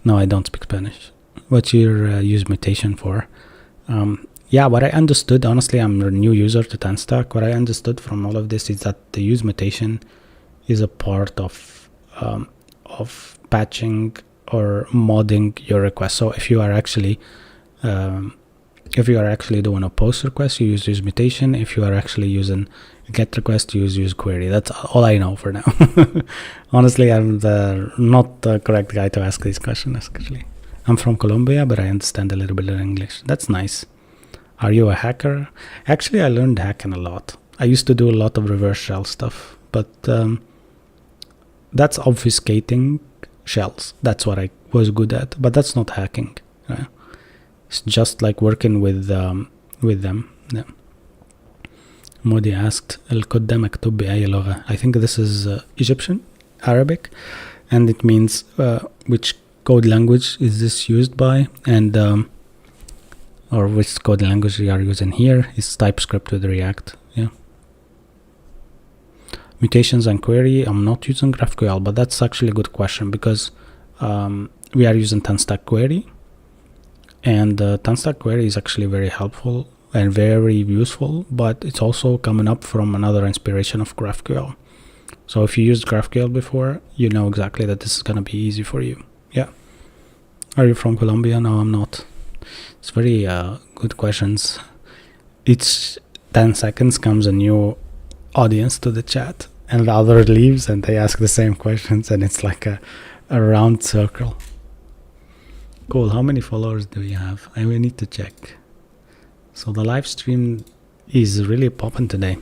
Speaker 1: No, I don't speak Spanish. What's your use mutation for? Yeah, what I understood, honestly, I'm a new user to TenStack. What I understood from all of this is that the use mutation is a part of patching or modding your request. So if you are actually doing a post request, you use mutation. If you are actually using a get request, you use query. That's all I know for now. Honestly, I'm not the correct guy to ask these questions, actually. I'm from Colombia, but I understand a little bit of English. That's nice. Are you a hacker? Actually, I learned hacking a lot. I used to do a lot of reverse shell stuff, but that's obfuscating shells. That's what I was good at, but that's not hacking. Right? It's just like working with them. Yeah. مودي asked الكود ده مكتوب بأي لغة. I think this is Egyptian Arabic, and it means which code language is this used by, and or which code language we are using here. Is TypeScript with React. Yeah. Mutations and query. I'm not using GraphQL, but that's actually a good question, because we are using 10-stack query, and 10-stack query is actually very helpful and very useful, but it's also coming up from another inspiration of GraphQL. So if you used GraphQL before, you know exactly that this is going to be easy for you. Yeah. Are you from Colombia? No, I'm not. It's very good questions. Each 10 seconds comes a new audience to the chat, and the other leaves and they ask the same questions, and it's like a round circle. Cool. How many followers do we have? I will need to check. So the live stream is really popping today.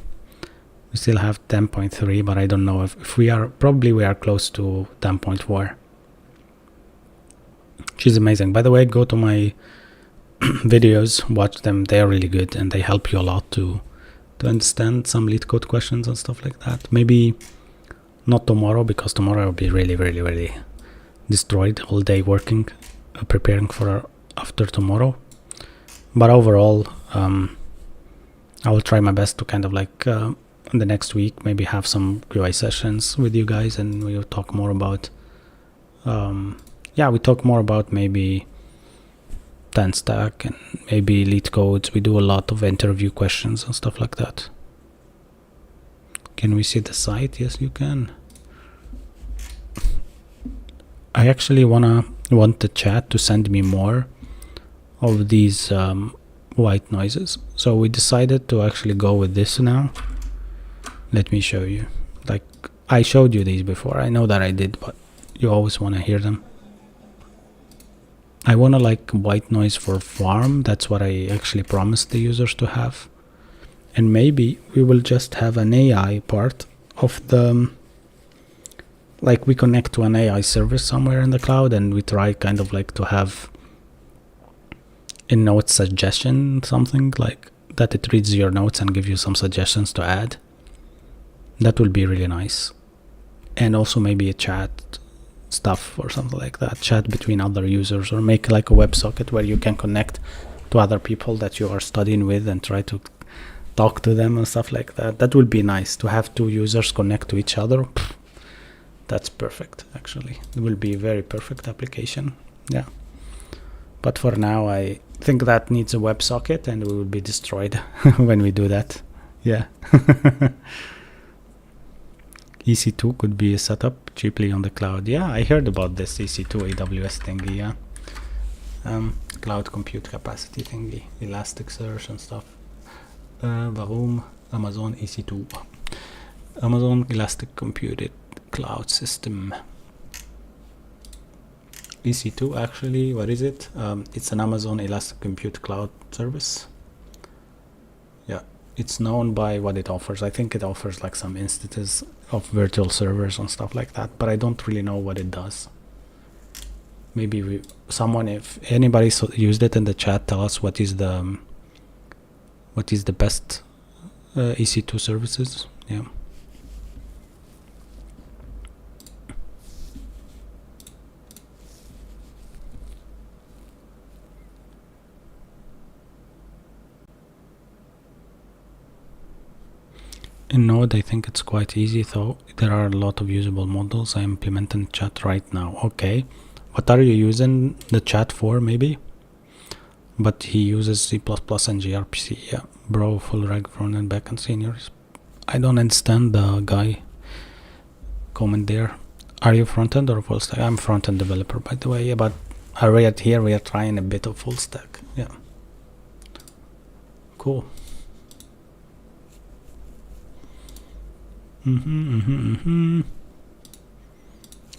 Speaker 1: We still have 10.3, but I don't know if we are, probably we are close to 10.4. She's amazing. By the way, go to my videos, watch them. They're really good, and they help you a lot to understand some Leetcode questions and stuff like that. Maybe not tomorrow, because tomorrow I'll be really destroyed all day working, preparing for after tomorrow. But overall, I will try my best to kind of like in the next week maybe have some QA sessions with you guys, and we'll talk more about we talk more about maybe 10-stack and maybe Leetcodes. We do a lot of interview questions and stuff like that. Can we see the site? Yes, you can. I actually want the chat to send me more of these white noises, so we decided to actually go with this now. Let me show you. Like, I showed you these before, I know that I did, but you always want to hear them. I want to like white noise for farm. That's what I actually promised the users to have, and maybe we will just have an AI part of the, like, we connect to an AI service somewhere in the cloud, and we try kind of like to have a note suggestion, something like that. It reads your notes and gives you some suggestions to add. That will be really nice. And also maybe a chat stuff or something like that, chat between other users, or make like a WebSocket where you can connect to other people that you are studying with and try to talk to them and stuff like that. That would be nice to have two users connect to each other. That's perfect, actually. It will be a very perfect application. Yeah. But for now, I think that needs a WebSocket, and we will be destroyed when we do that. Yeah. EC2 could be set up cheaply on the cloud. Yeah, I heard about this EC2 AWS thingy. Yeah. Cloud compute capacity thingy, Elasticsearch and stuff. Warum Amazon EC2? Amazon Elastic Computed Cloud System. EC2, actually, what is it? It's an Amazon Elastic Compute Cloud service. Yeah, it's known by what it offers. I think it offers like some instances of virtual servers and stuff like that, but I don't really know what it does. Maybe if anybody used it in the chat, tell us what is the best EC2 services. Yeah. In Node, I think it's quite easy, though. There are a lot of usable models. I am implementing chat right now. Okay. What are you using the chat for, maybe? But he uses C++ and gRPC. Yeah. Bro, full reg front and back and seniors. I don't understand the guy comment there. Are you front-end or full stack? I'm front-end developer, by the way. Yeah, but here we are trying a bit of full stack. Yeah. Cool.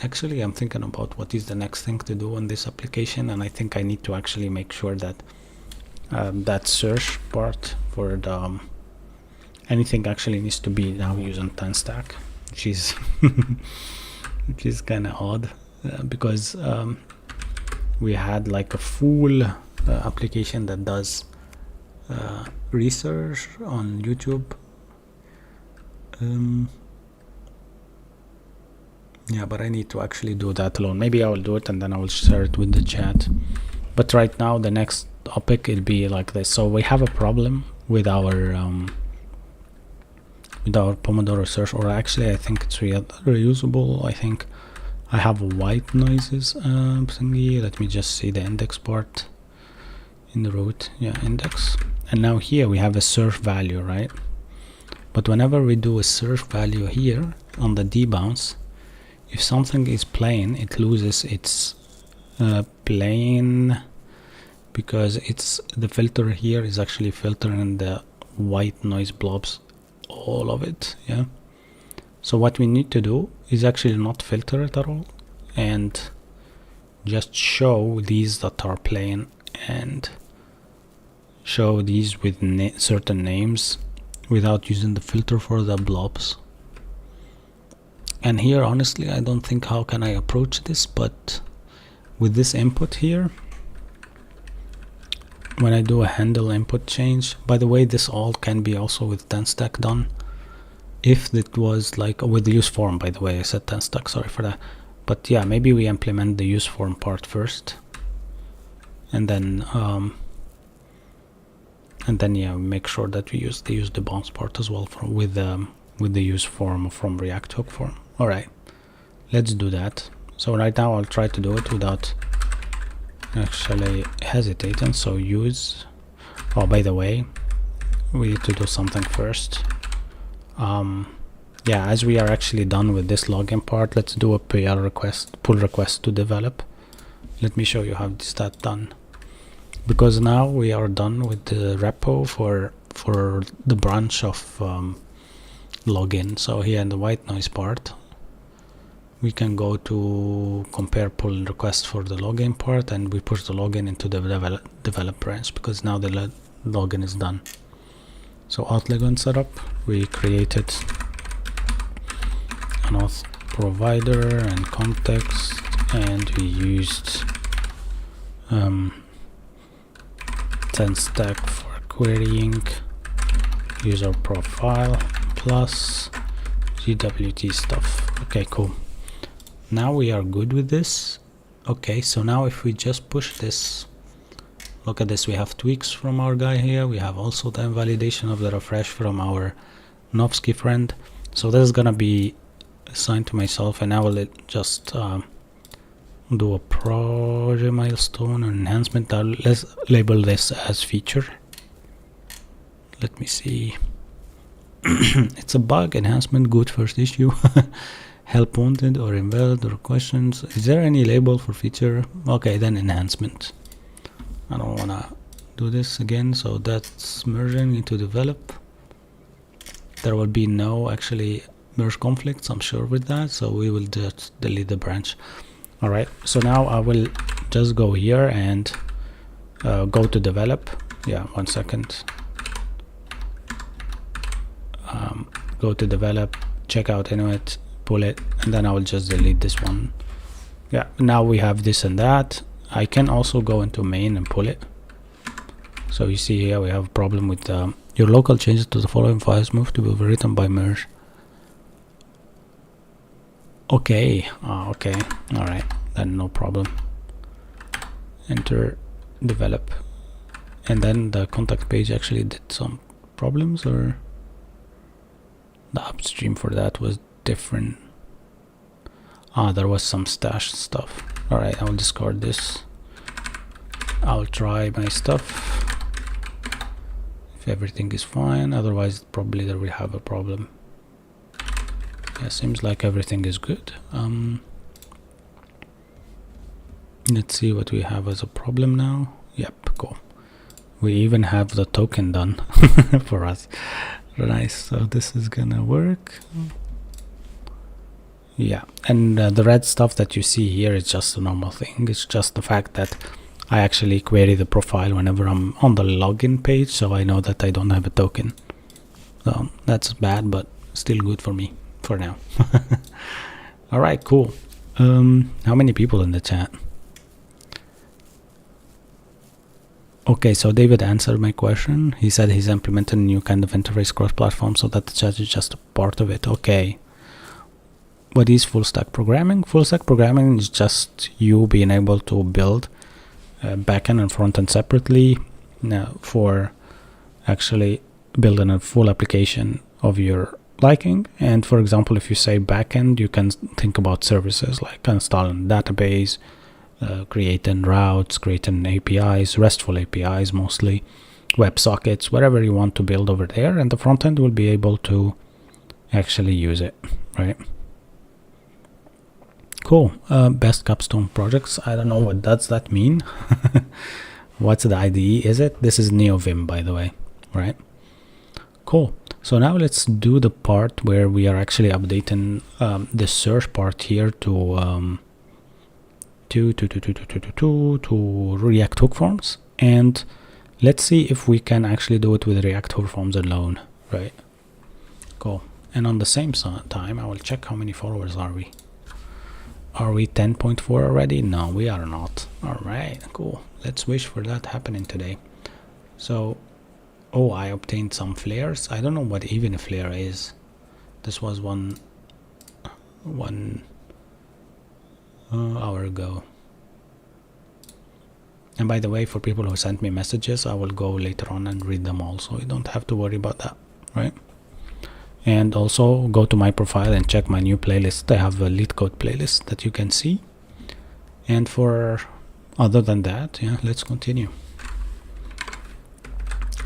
Speaker 1: Actually, I'm thinking about what is the next thing to do on this application, and I think I need to actually make sure that that search part for the anything actually needs to be now using 10-stack, which is which is kind of odd, because we had like a full application that does research on YouTube Yeah, but I need to actually do that alone. Maybe I will do it and then I will share it with the chat. But right now the next topic will be like this. So we have a problem with our Pomodoro search, or actually I think it's reusable. I think I have white noises thingy. Let me just see the index part in the root. Yeah, index. And now here we have a search value, right? But whenever we do a search value here on the debounce, if something is plain, it loses its plain, because it's the filter here is actually filtering the white noise blobs, all of it. Yeah, so what we need to do is actually not filter it at all and just show these that are plain and show these with certain names without using the filter for the blobs. And here honestly I don't think how can I approach this, but with this input here, when I do a handle input change, by the way this all can be also with 10 stack done. If it was like with the use form, by the way I said 10 stack, sorry for that. But yeah, maybe we implement the use form part first, and then yeah, make sure that we use the bounce part as well with the use form from React hook form. All right, let's do that. So right now I'll try to do it without actually hesitating. So use, oh, by the way, we need to do something first. Yeah, as we are actually done with this login part, let's do a pull request to develop. Let me show you how this that done, because now we are done with the repo for the branch of login. So here in the white noise part, we can go to compare pull request for the login part, and we push the login into the develop branch, because now the login is done. So auth login setup, we created an auth provider and context, and we used 10 stack for querying, user profile plus GWT stuff. Okay, cool. Now we are good with this. Okay, so now if we just push this, look at this, we have tweaks from our guy here, we have also the invalidation of the refresh from our Novsky friend. So this is gonna be assigned to myself, and I will just do a project milestone or enhancement. Let's label this as feature. Let me see. It's a bug enhancement, good first issue. Help wanted or invalid or questions. Is there any label for feature? Okay, then enhancement. I don't wanna do this again, so that's merging into develop. There will be no actually merge conflicts, I'm sure with that, so we will just delete the branch. All right, so now I will just go here and go to develop. Yeah, 1 second. Go to develop, check out Inuit, pull it, and then I will just delete this one. Yeah, now we have this and that. I can also go into main and pull it. So you see here we have a problem with your local changes to the following files moved to be overwritten by merge. Okay, okay, all right, then no problem. Enter develop, and then the contact page actually did some problems, or the upstream for that was different. There was some stash stuff. All right, I will discard this. I'll try my stuff if everything is fine, otherwise probably there will have a problem. Yeah, seems like everything is good. Let's see what we have as a problem now. Yep, cool. We even have the token done for us. Nice, so this is gonna work. Yeah, and the red stuff that you see here is just a normal thing. It's just the fact that I actually query the profile whenever I'm on the login page, so I know that I don't have a token. So that's bad, but still good for me for now. All right, cool. How many people in the chat? Okay, so David answered my question. He said he's implementing a new kind of interface cross-platform, so that the chat is just a part of it. Okay. What is full stack programming? Full stack programming is just you being able to build backend and frontend separately for actually building a full application of your liking. And for example, if you say backend, you can think about services like installing database, creating routes, creating APIs, RESTful APIs mostly, WebSockets, whatever you want to build over there, and the front end will be able to actually use it, right? Cool. Best capstone projects. I don't know what does that mean. What's the IDE? Is it? This is NeoVim, by the way, right? Cool. So now let's do the part where we are actually updating the search part here to React hook forms, and let's see if we can actually do it with React hook forms alone, right? Cool. And on the same time, I will check how many followers are we. Are we 10.4 already? No, we are not. All right, cool. Let's wish for that happening today. So, oh, I obtained some flares. I don't know what even a flare is. This was one hour ago. And by the way, for people who sent me messages, I will go later on and read them all, so you don't have to worry about that, right? And also go to my profile and check my new playlist. I have a Leetcode playlist that you can see. And for other than that, yeah, let's continue.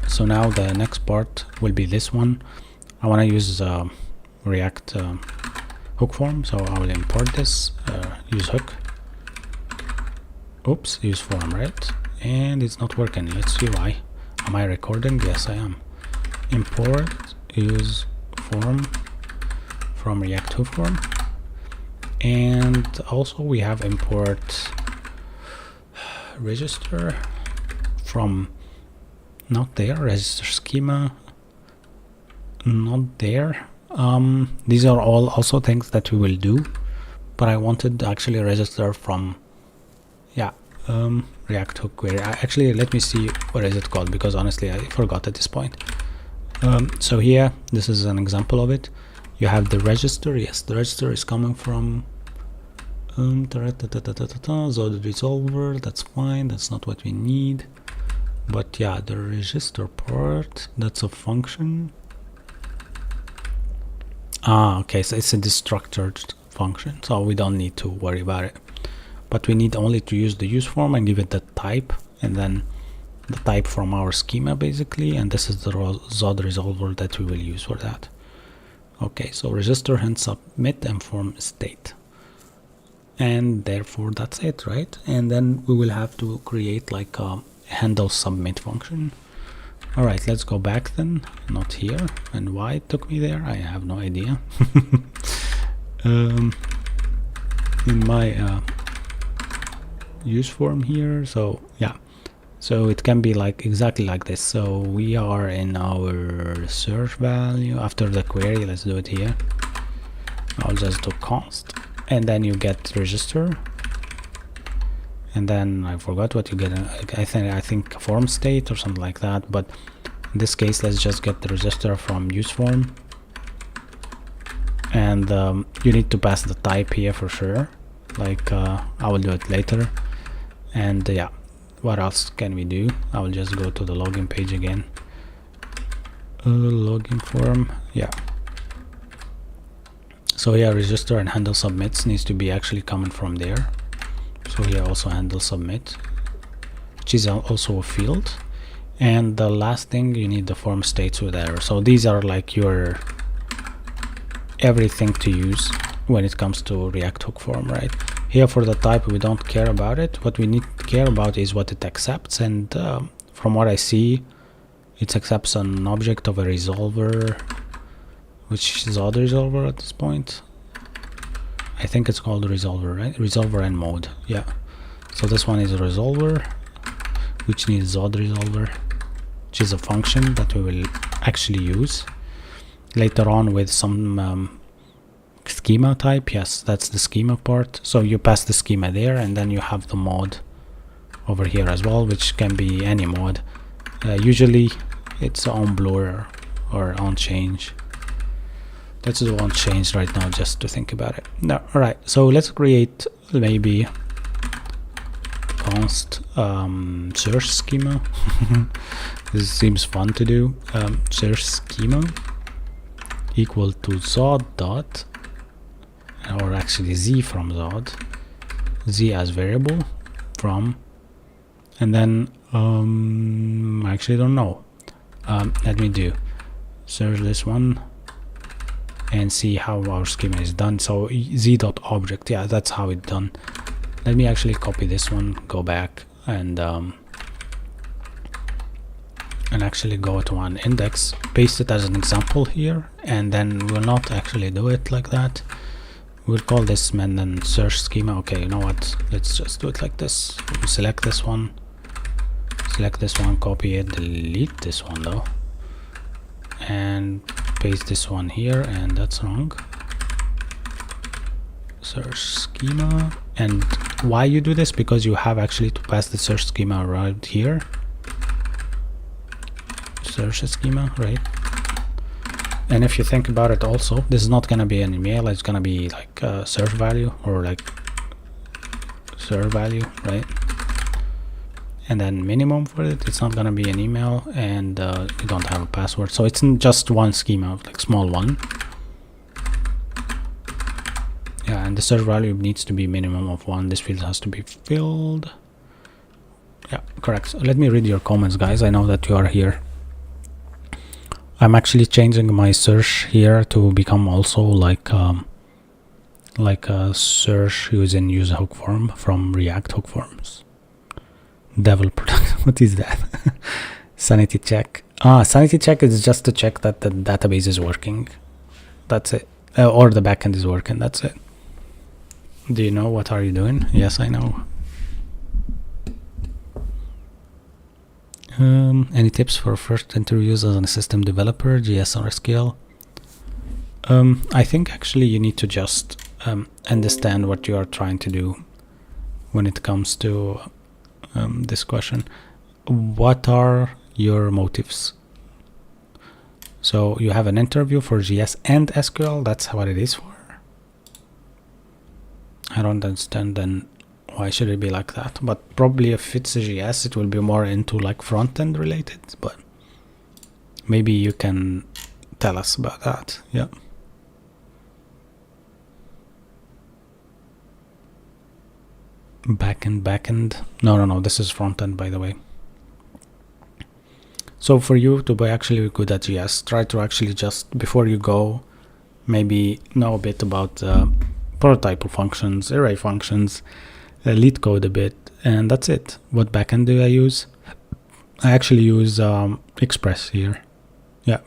Speaker 1: So now the next part will be this one. I want to use React hook form, so I will import this, use hook. Oops, use form, right? And it's not working. Let's see why. Am I recording? Yes, I am. Import, use form from React hook form. And also we have import register from not there, register schema not there. These are all also things that we will do, but I wanted to actually register from React hook query. Actually, let me see what is it called, because honestly I forgot at this point. So here, this is an example of it. You have the register. Yes, the register is coming from Zod resolver. That's fine, that's not what we need. But yeah, the register part, that's a function. Okay, so it's a destructured function, so we don't need to worry about it. But we need only to use the use form and give it the type, and then the type from our schema basically, and this is the Zod resolver that we will use for that. Okay, so register and submit and form state, and therefore that's it, right? And then we will have to create like a handle submit function. All right, let's go back then. Not here. And why it took me there, I have no idea. In my use form here, so yeah, so it can be like exactly like this. So we are in our search value after the query. Let's do it here. I'll just do const, and then you get register, and then I forgot what you get. I think form state or something like that, but in this case let's just get the register from use form, and you need to pass the type here for sure, like I will do it later. And yeah, what else can we do? I will just go to the login page again. Login form, yeah. So yeah, register and handle submits needs to be actually coming from there. So here also handle submit, which is also a field. And the last thing, you need the form states with error. So these are like your everything to use when it comes to React hook form, right? Here for the type, we don't care about it. What we need to care about is what it accepts, and from what I see, it accepts an object of a resolver, which is other resolver at this point. I think it's called resolver, right? Resolver and mode, yeah. So this one is a resolver, which needs Zod resolver, which is a function that we will actually use later on with some schema type. Yes, that's the schema part. So you pass the schema there, and then you have the mode over here as well, which can be any mode. Usually it's on blur or on change. Let's do on change right now just to think about it. No, all right, so let's create maybe const search schema. This seems fun to do. Search schema equal to zod dot, or actually z from zod, z as variable from, and then I actually don't know. Let me do search this one and see how our schema is done. So z dot object, yeah, that's how it's done. Let me actually copy this one, go back and actually go to one index, paste it as an example here, and then we'll not actually do it like that. We'll call this and then search schema. Okay, you know what, let's just do it like this. We'll select this one, copy it, delete this one though, and paste this one here, and that's wrong. Search schema. And why you do this? Because you have actually to pass the search schema right here. Search schema, right? And if you think about it also, this is not gonna be an email, it's gonna be like a search value or like search value, right? And then minimum for it, it's not gonna be an email, and you don't have a password, so it's just one schema, like small one. Yeah, and the search value needs to be minimum of 1. This field has to be filled. Yeah, correct. So let me read your comments, guys. I know that you are here. I'm actually changing my search here to become also like a search using use hook form from React hook forms. Devil product. What is that? Sanity check. Sanity check is just to check that the database is working. That's it. Or the backend is working. That's it. Do you know what are you doing? Yes, I know. Any tips for first interviews as a system developer, JS or SQL? I think actually you need to just understand what you are trying to do when it comes to this question. What are your motives? So you have an interview for JS and SQL, that's what it is for. I don't understand then why should it be like that, but probably if it's a JS it will be more into like front-end related, but maybe you can tell us about that. Yeah. Backend. No, this is front-end, by the way. So for you to be actually good at JS, try to actually just, before you go, maybe know a bit about prototypal functions, array functions, Leetcode a bit, and that's it. What backend do I use? I actually use Express here. Yeah.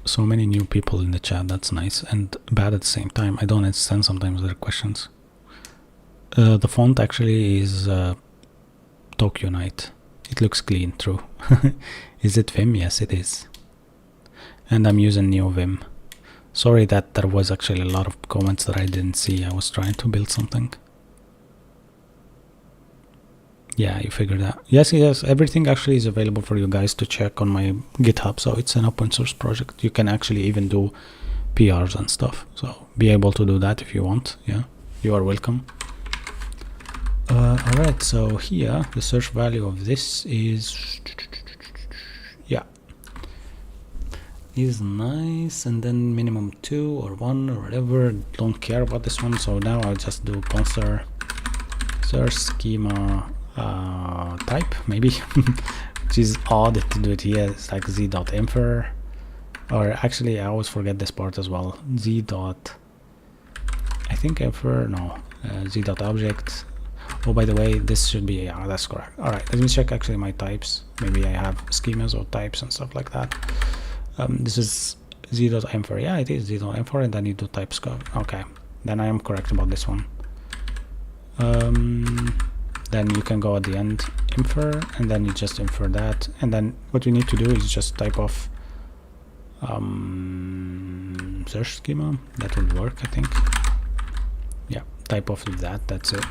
Speaker 1: So many new people in the chat, that's nice and bad at the same time. I don't understand sometimes their questions. The font actually is Tokyo Night. It looks clean, true. Is it Vim? Yes, it is. And I'm using Neo Vim. Sorry that there was actually a lot of comments that I didn't see. I was trying to build something. Yeah, you figured out. Yes, everything actually is available for you guys to check on my GitHub. So it's an open source project. You can actually even do PRs and stuff. So be able to do that if you want. Yeah, you are welcome. Alright, so here the search value of this is, yeah, is nice, and then minimum 2 or 1 or whatever. Don't care about this one. So now I'll just do const search schema type, maybe, which is odd to do it here. It's like z.infer, or actually I always forget this part as well. Z dot, I think infer, no, z.object. Oh, by the way, this should be, yeah, that's correct. All right, let me check actually my types. Maybe I have schemas or types and stuff like that. This is z.infer. Yeah, it is z.infer, and then you do types. Okay, then I am correct about this one. Then you can go at the end, infer, and then you just infer that. And then what you need to do is just type of search schema. That will work, I think. Yeah, type of that, that's it.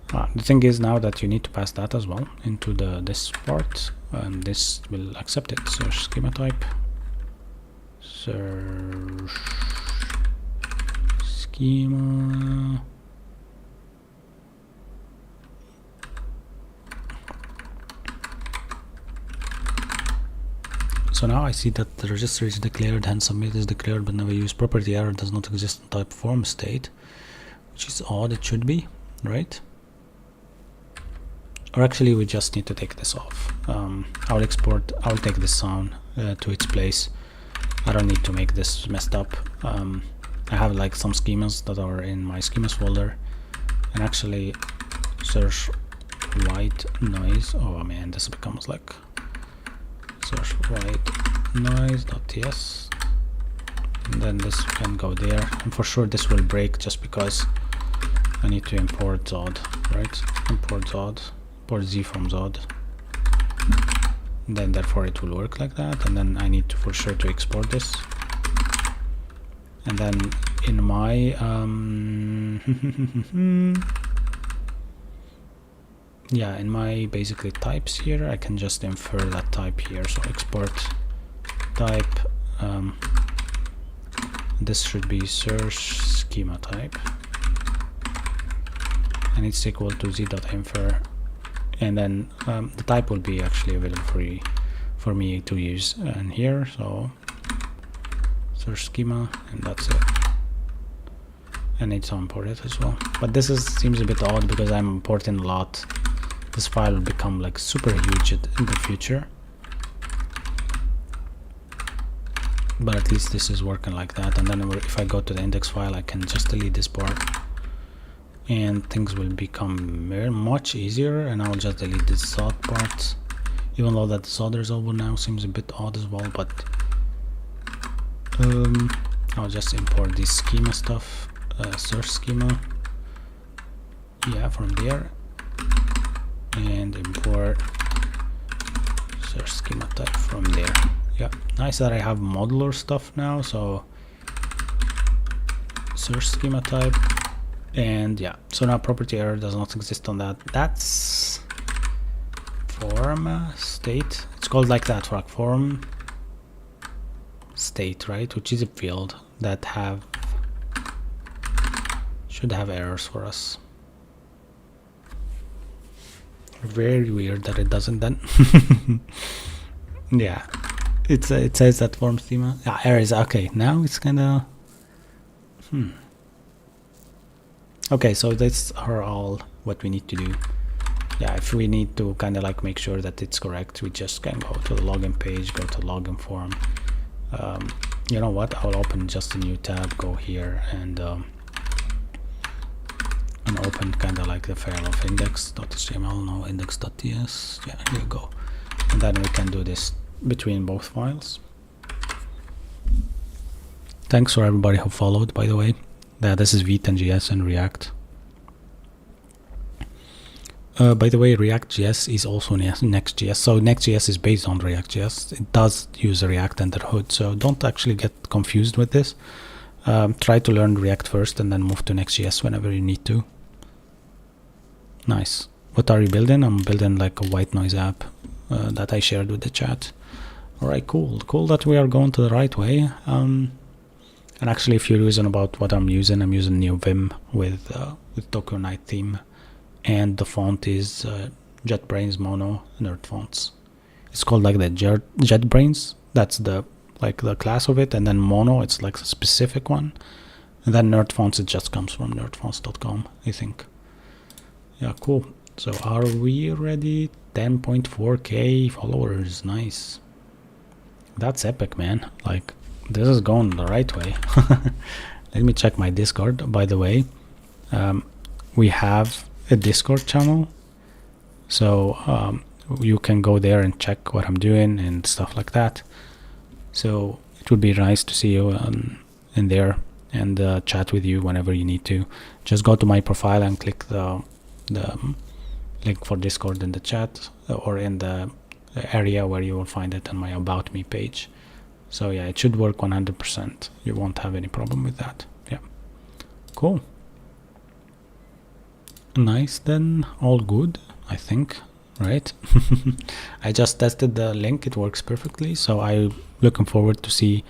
Speaker 1: The thing is now that you need to pass that as well into this part, and this will accept it. Search schema type, search schema. So now I see that the register is declared, hence submit is declared but never used. Property error does not exist in type form state, which is odd. It should be, right? Or actually we just need to take this off. I'll take this sound to its place. I don't need to make this messed up. I have like some schemas that are in my schemas folder, and actually search white noise. Oh man, this becomes like search white noise.ts, and then this can go there, and for sure this will break just because I need to import Zod, right? Import Zod, import Z from Zod, and then therefore it will work like that. And then I need to for sure to export this, and then in my yeah, in my basically types here, I can just infer that type here. So export type, this should be search schema type, and it's equal to z.infer, and then the type will be actually available for me to use in here. So search schema, and that's it. I need to import it as well, but this seems a bit odd because I'm importing a lot. This file will become like super huge in the future, but at least this is working like that. And then if I go to the index file, I can just delete this part and things will become much easier. And I'll just delete this Zod part, even though that Zod resolver now seems a bit odd as well, but I'll just import this schema stuff, search schema, yeah, from there, and import search schema type from there. Yeah, nice that I have modular stuff now. So search schema type, and yeah, so now property error does not exist on that. That's form state, it's called like that, for form state, right? Which is a field that should have errors for us. Very weird that it doesn't then. Yeah, it says that form schema, yeah, errors. Okay, now it's kind of okay, so that's all what we need to do. Yeah, if we need to kind of like make sure that it's correct, we just can go to the login page, go to login form. You know what, I'll open just a new tab, go here and open kind of like the file of index.html, no, index.ts, yeah, here you go. And then we can do this between both files. Thanks for everybody who followed, by the way. This is v10.js and React. By the way, React.js is also Next.js. So Next.js is based on React.js. It does use React under the hood, so don't actually get confused with this. Try to learn React first and then move to Next.js whenever you need to. Nice. What are you building? I'm building like a white noise app that I shared with the chat. Alright, cool. Cool that we are going to the right way. And actually, if you're using about what I'm using new Vim with Tokyo Night theme, and the font is JetBrains Mono Nerd Fonts. It's called like the JetBrains. That's the class of it, and then Mono, it's like a specific one, and then Nerd Fonts, it just comes from nerdfonts.com, I think. Yeah, cool. So are we ready? 10.4k followers. Nice. That's epic, man. Like, this is going the right way. Let me check my Discord, by the way. We have a Discord channel, so you can go there and check what I'm doing and stuff like that. So it would be nice to see you in there and chat with you whenever you need to. Just go to my profile and click the link for Discord in the chat, or in the area where you will find it on my About Me page. So yeah, it should work 100%. You won't have any problem with that. Yeah, cool. Nice, then all good, I think, right? I just tested the link, it works perfectly, so I'm looking forward to see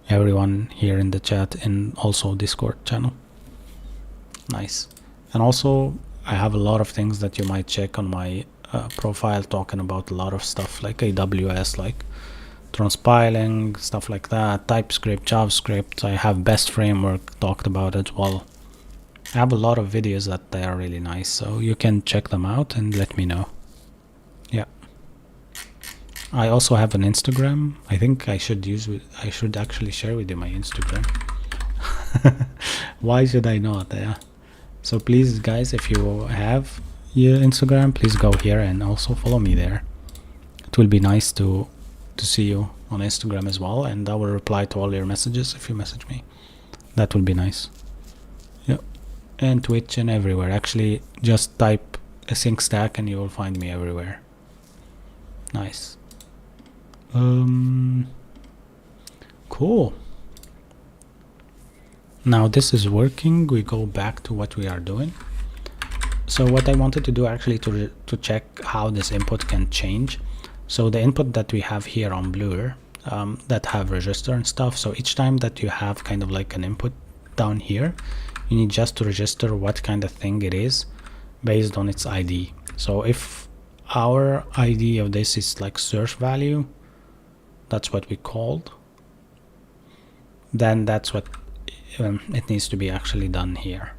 Speaker 1: everyone here in the chat and also Discord channel. Nice. And also I have a lot of things that you might check on my profile, talking about a lot of stuff like AWS, like transpiling, stuff like that, TypeScript, JavaScript. I have best framework talked about as well. I have a lot of videos that they are really nice, so you can check them out and let me know. Yeah. I also have an Instagram. I think I should actually share with you my Instagram. Why should I not? Yeah. So please guys, if you have your Instagram, please go here and also follow me there. It will be nice to see you on Instagram as well, and I will reply to all your messages if you message me. That will be nice. Yeah. And Twitch and everywhere. Actually, just type async stack and you will find me everywhere. Nice. Cool. Now this is working. We go back to what we are doing. So what I wanted to do actually to check how this input can change. So the input that we have here on Blur that have register and stuff. So each time that you have kind of like an input down here, you need just to register what kind of thing it is based on its ID. So if our ID of this is like search value, that's what we called, then that's what it needs to be actually done here.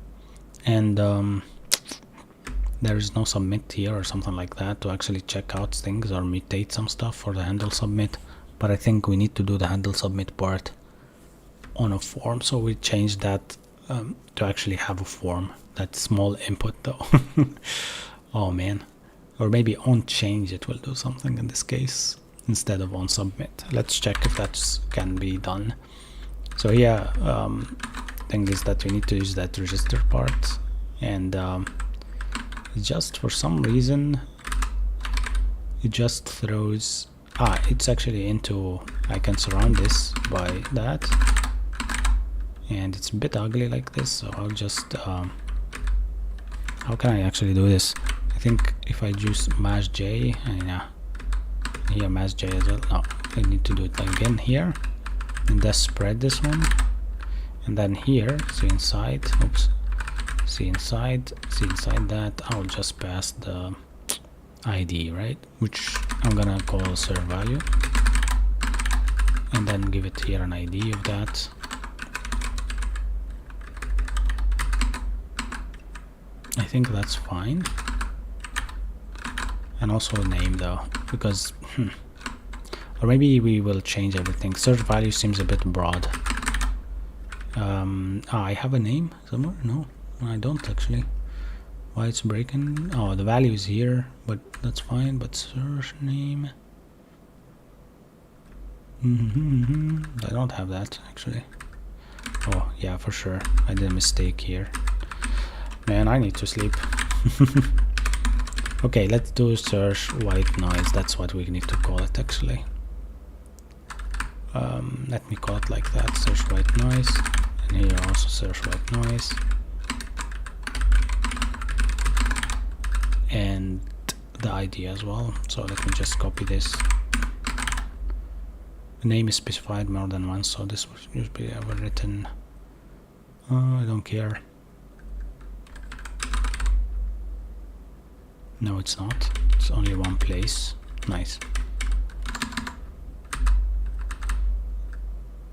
Speaker 1: And there is no submit here or something like that to actually check out things or mutate some stuff for the handle submit, but I think we need to do the handle submit part on a form, so we change that to actually have a form. That small input though. Oh man. Or maybe on change it will do something in this case instead of on submit. Let's check if that can be done. So yeah, thing is that we need to use that register part, and just for some reason it just throws it's actually into, I can surround this by that, and it's a bit ugly like this, so I'll just how can I actually do this? I think if I use mash j, and yeah, here mash j as well. No, I need to do it again here, and just spread this one, and then here see inside, oops, see inside that I'll just pass the ID, right, which I'm gonna call serve value, and then give it here an ID of that. I think that's fine. And also a name though, because or maybe we will change everything. Search value seems a bit broad. I have a name somewhere? No, I don't actually. Why it's breaking? Oh, the value is here, but that's fine. But search name, I don't have that actually. Oh yeah, for sure, I did a mistake here. Man, I need to sleep. Okay, let's do search white noise. That's what we need to call it actually. Let me call it like that, search white noise, and here also search white noise, and the ID as well. So let me just copy this. The name is specified more than once, so this was usually ever written. I don't care. No, it's not. It's only one place. Nice.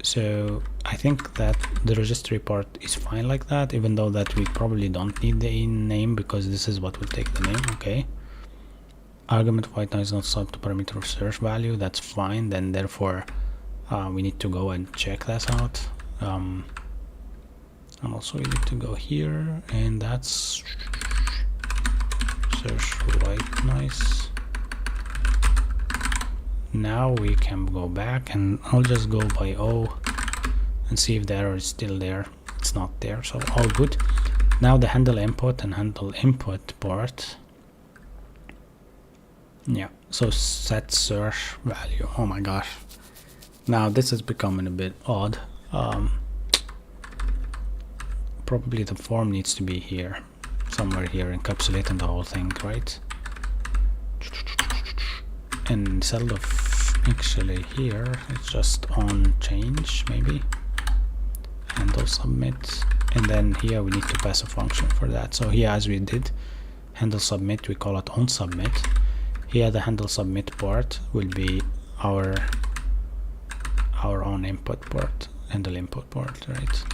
Speaker 1: So I think that the registry part is fine like that, even though that we probably don't need the name because this is what will take the name. Okay. Argument white noise not sub to parameter of search value. That's fine. Then therefore we need to go and check that out. And also we need to go here, and that's search white noise. Now we can go back, and I'll just go by O and see if the error is still there. It's not there, so all good. Now the handle input and handle input part. Yeah, so set search value. Oh my gosh. Now this is becoming a bit odd. Probably the form needs to be here. somewhere here encapsulating the whole thing, right? And instead of actually here, it's just on change maybe, handle submit, and then here we need to pass a function for that. So here, as we did handle submit, we call it on submit. Here the handle submit part will be our own input part, handle input part, right?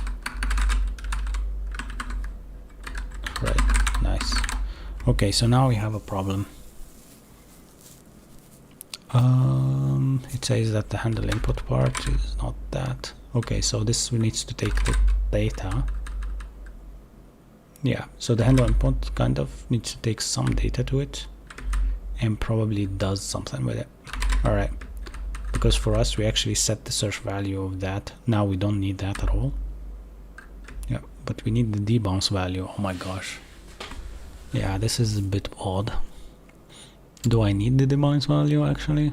Speaker 1: Right, nice. Okay, so now we have a problem. It says that the handle input part is not that. Okay, so this needs to take the data. Yeah, so the handle input kind of needs to take some data to it and probably does something with it. All right, because for us, we actually set the search value of that. Now we don't need that at all. Yeah, but we need the debounce value. Oh my gosh. Yeah, this is a bit odd. Do I need the debounce value actually?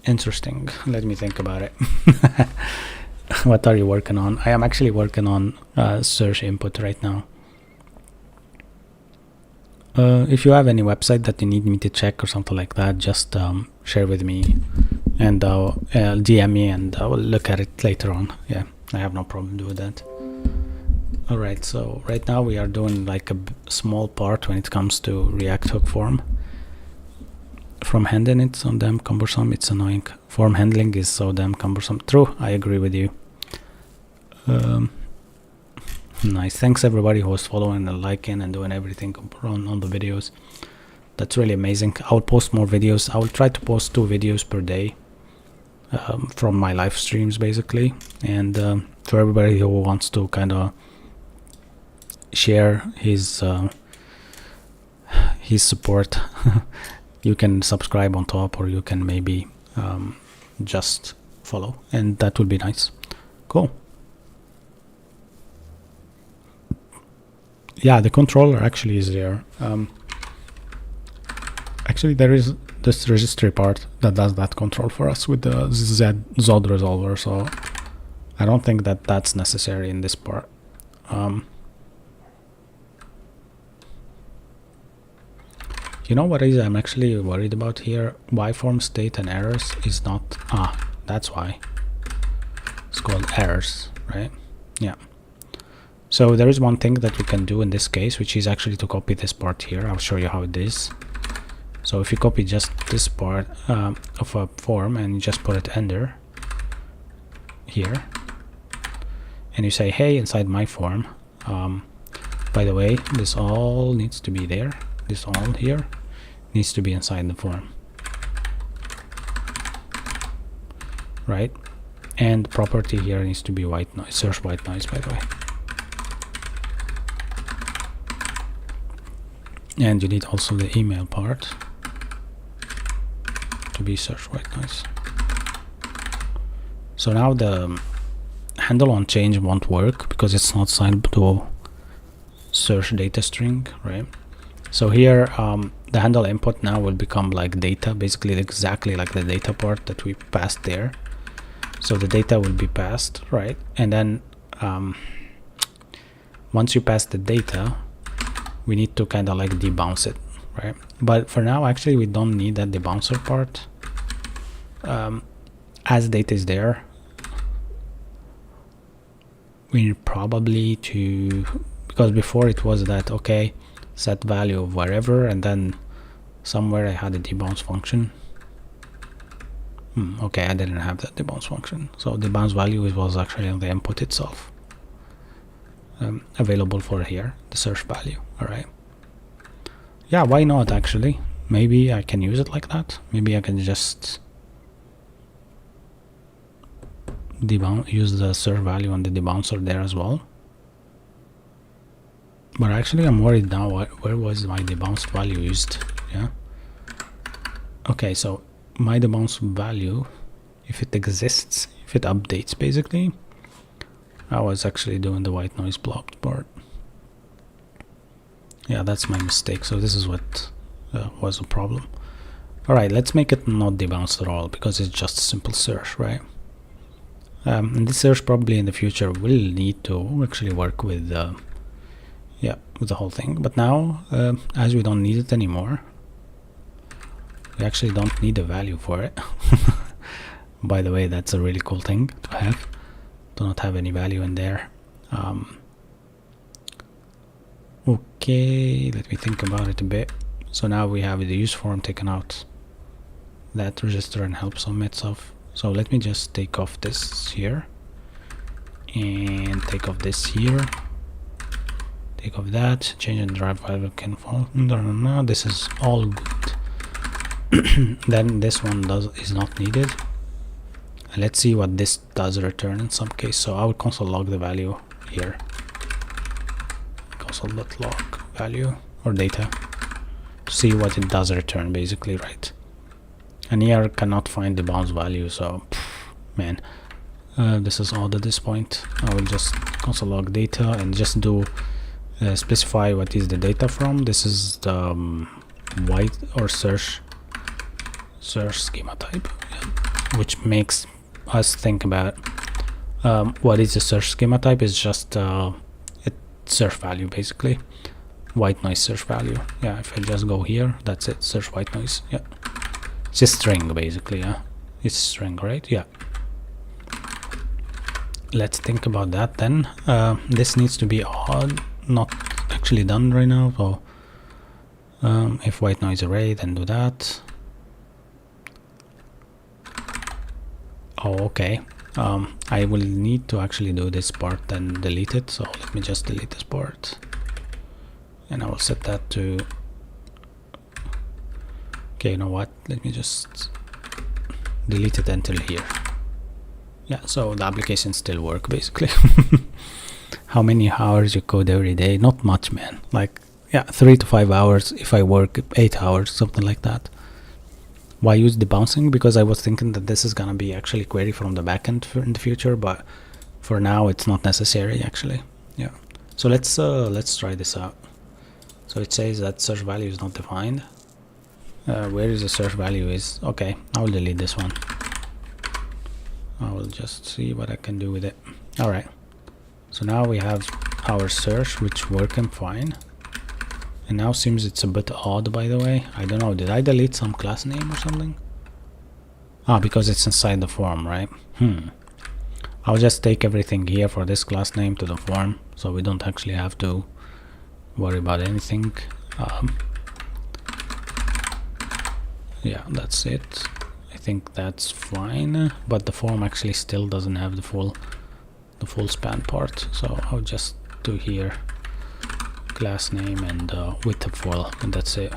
Speaker 1: Interesting. Let me think about it. What are you working on? I am actually working on search input right now. If you have any website that you need me to check or something like that, just share with me and DM me and I will look at it later on. Yeah, I have no problem doing that. Alright, so right now we are doing like a small part when it comes to React hook form. From handling it's so damn cumbersome, it's annoying. Form handling is so damn cumbersome. True, I agree with you. Nice, thanks everybody who was following and liking and doing everything on the videos. That's really amazing. I'll post more videos. I will try to post 2 videos per day from my live streams basically. And for everybody who wants to kind of share his support, you can subscribe on top, or you can maybe just follow, and that would be nice. Cool. Yeah, the controller actually is there. Actually, there is this registry part that does that control for us with the Zod resolver, so I don't think that that's necessary in this part. You know what I'm actually worried about here? Y-form state and errors is not... that's why. It's called errors, right? Yeah. So there is one thing that we can do in this case, which is actually to copy this part here. I'll show you how it is. So if you copy just this part of a form and you just put it under here, and you say, hey, inside my form, by the way, this all needs to be there. This all here needs to be inside the form, right? And property here needs to be white noise, search white noise, by the way. And you need also the email part to be search white noise. So now the handle on change won't work because it's not signed to search data string, right? So here the handle input now will become like data, basically exactly like the data part that we passed there. So the data will be passed, right? And then once you pass the data, we need to kind of like debounce it, right? But for now, actually, we don't need that debouncer part. As data is there, we need probably to, because before it was that, okay, set value of wherever, and then somewhere I had a debounce function. Okay, I didn't have that debounce function. So the bounce value was actually on the input itself. Available for here, the search value. All right. Yeah, why not actually? Maybe I can use it like that. Maybe I can just use the search value on the debouncer there as well. But actually I'm worried now, where was my debounced value used? Yeah. Okay, so my debounce value, if it exists, if it updates basically, I was actually doing the white noise blocked part. Yeah, that's my mistake. So this is what was a problem. All right, let's make it not debounced at all because it's just a simple search, right? And this search probably in the future will need to actually work with with the whole thing. But now, as we don't need it anymore, we actually don't need a value for it. By the way, that's a really cool thing to have. Do not have any value in there. Okay, let me think about it a bit. So now we have the use form taken out, that register and help submit stuff. So let me just take off this here and take off this here, take off that, change and drive value can fall. No, this is all good. Then this one is not needed. Let's see what this does return in some case. So I will console log the value here, console.log value or data, see what it does return basically, right? And here cannot find the bounds value, so man, this is odd at this point. I will just console log data and just do specify what is the data from. This is the white or search schema type, which makes us think about what is the search schema type. Is just a search value basically, white noise search value. Yeah, if I just go here, that's it, search white noise. Yeah, it's a string basically. Yeah, it's string, right? Yeah. Let's think about that then. This needs to be odd, not actually done right now. So if white noise array, then do that. Oh, okay. I will need to actually do this part then delete it. So let me just delete this part, and I will set that to. Okay, you know what? Let me just delete it until here. Yeah, so the application still work basically. How many hours you code every day? Not much, man. Like, yeah, 3 to 5 hours if I work 8 hours, something like that. Why use the bouncing? Because I was thinking that this is gonna be actually query from the backend in the future, but for now it's not necessary actually. Yeah. So let's try this out. So it says that search value is not defined. Where is the search value is? Okay, I will delete this one. I will just see what I can do with it. All right. So now we have our search, which working fine. And now seems it's a bit odd, by the way. I don't know, did I delete some class name or something? Ah, because it's inside the form, right? I'll just take everything here for this class name to the form, so we don't actually have to worry about anything. Yeah, that's it. I think that's fine, but the form actually still doesn't have the full span part, so I'll just do here class name and width of full, and that's it.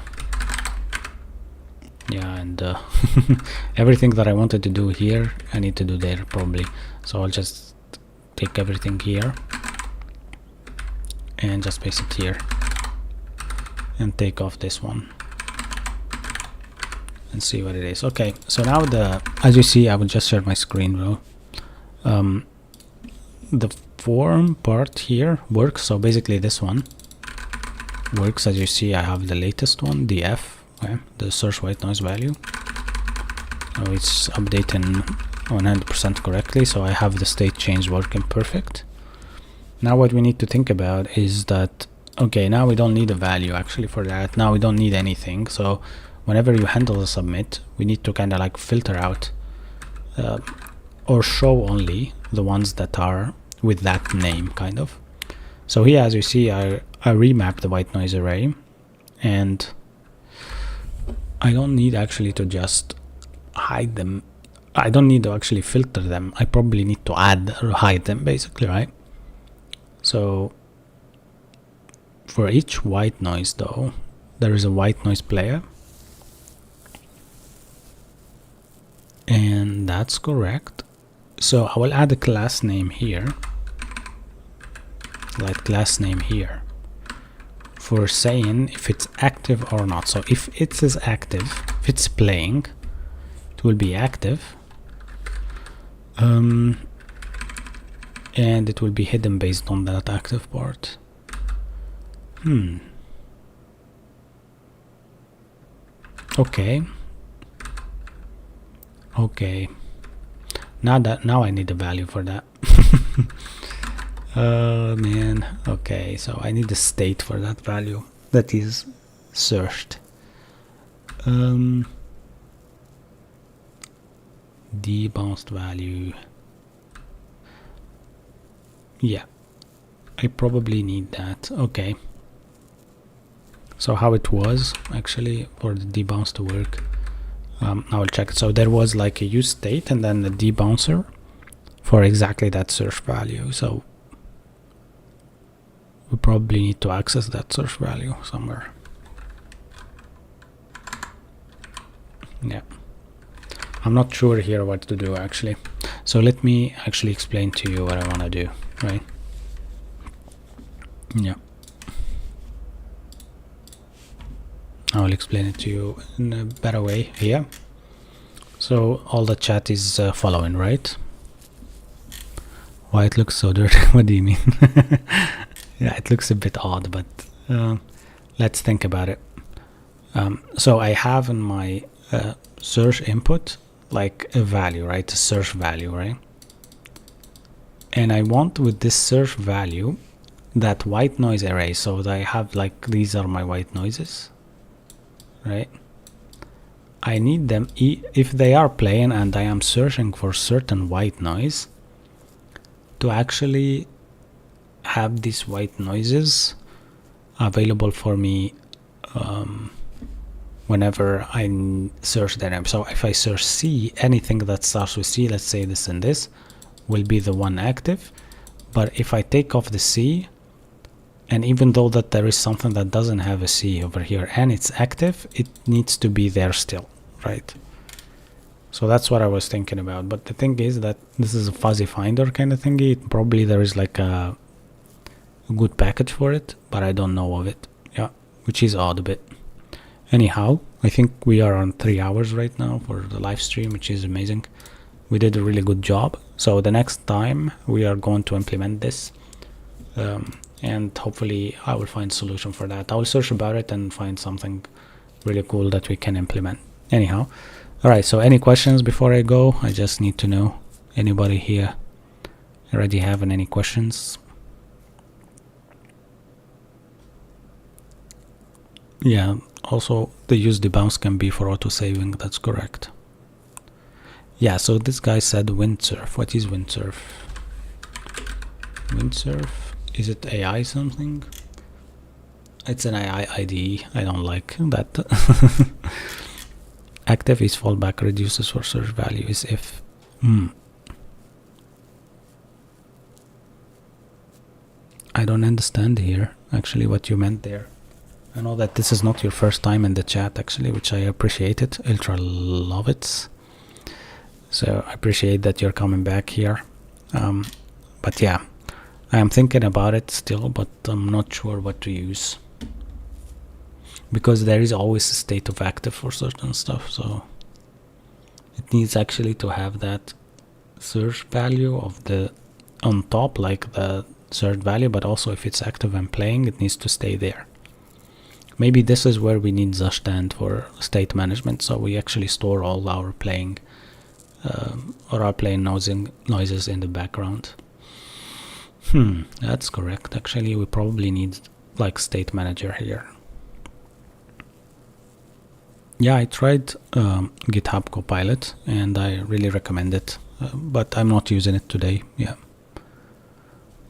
Speaker 1: Yeah, and everything that I wanted to do here I need to do there probably, so I'll just take everything here and just paste it here and take off this one and see what it is. Okay, so now as you see, I will just share my screen though. The form part here works, so basically this one works. As you see, I have the latest one, the F, okay, the search white noise value. So it's updating 100% correctly, so I have the state change working perfect. Now what we need to think about is that, okay, now we don't need a value actually for that. Now we don't need anything, so whenever you handle the submit, we need to kind of like filter out or show only the ones that are with that name, kind of. So here, as you see, I remapped the white noise array, and I don't need actually to just hide them. I don't need to actually filter them. I probably need to add or hide them basically, right? So for each white noise though, there is a white noise player, and that's correct. So I will add a class name here, like class name here, for saying if it's active or not. So if it is active, if it's playing, it will be active, and it will be hidden based on that active part. Okay. Now I need a value for that. Man, okay, so I need a state for that value that is searched. Debounced value. Yeah, I probably need that. Okay, so how it was actually for the debounce to work, I will check it. So there was like a use state and then the debouncer for exactly that search value. So we probably need to access that search value somewhere. Yeah, I'm not sure here what to do actually. So let me actually explain to you what I want to do, right? Yeah, I will explain it to you in a better way here. So all the chat is following, right? Why it looks so dirty? What do you mean? Yeah, it looks a bit odd, but let's think about it. So I have in my search input like a value, right? A search value, right? And I want with this search value that white noise array. So that I have like, these are my white noises, right? I need them if they are playing and I am searching for certain white noise, to actually have these white noises available for me whenever I search them. So if I search C, anything that starts with C, let's say this and this, will be the one active. But if I take off the C, and even though that there is something that doesn't have a C over here and it's active, it needs to be there still, right? So that's what I was thinking about. But the thing is that this is a fuzzy finder kind of thingy. Probably there is like a good package for it, but I don't know of it. Yeah, which is odd a bit. Anyhow, I think we are on 3 hours right now for the live stream, which is amazing. We did a really good job. So the next time we are going to implement this, and hopefully I will find a solution for that. I will search about it and find something really cool that we can implement. Anyhow, all right, so any questions before I go? I just need to know, anybody here already having any questions? Yeah, also the use debounce can be for auto saving. That's correct. Yeah, so this guy said windsurf. What is windsurf? Windsurf, is it AI something? It's an AI IDE. I don't like that. Active is fallback, reduces for search value is if I don't understand here actually what you meant there. I know that this is not your first time in the chat actually, which I appreciate it. Ultra love it. So I appreciate that you're coming back here. But yeah, I am thinking about it still, but I'm not sure what to use, because there is always a state of active for certain stuff. So it needs actually to have that search value of the on top, like the search value, but also if it's active and playing, it needs to stay there. Maybe this is where we need Zustand for state management, so we actually store all our playing or our playing noises in the background. That's correct. Actually, we probably need like state manager here. Yeah, I tried GitHub Copilot and I really recommend it, but I'm not using it today. Yeah,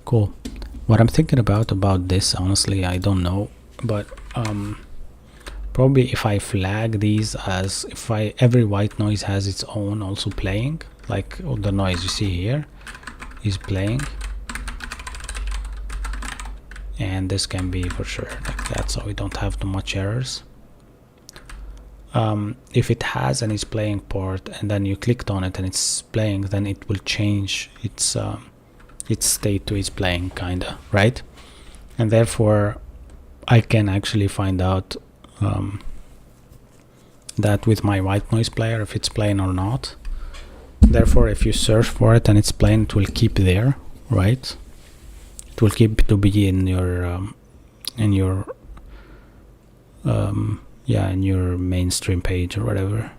Speaker 1: cool. What I'm thinking about this, honestly, I don't know, but probably if I flag these as every white noise has its own also playing, like all the noise you see here is playing, and this can be for sure like that, so we don't have too much errors. If it has an is playing port and then you clicked on it and it's playing, then it will change its state to is playing, kinda, right? And therefore I can actually find out that with my white noise player if it's playing or not. Therefore, if you search for it and it's playing, it will keep there, right? It will keep to be in your yeah, in your mainstream page or whatever.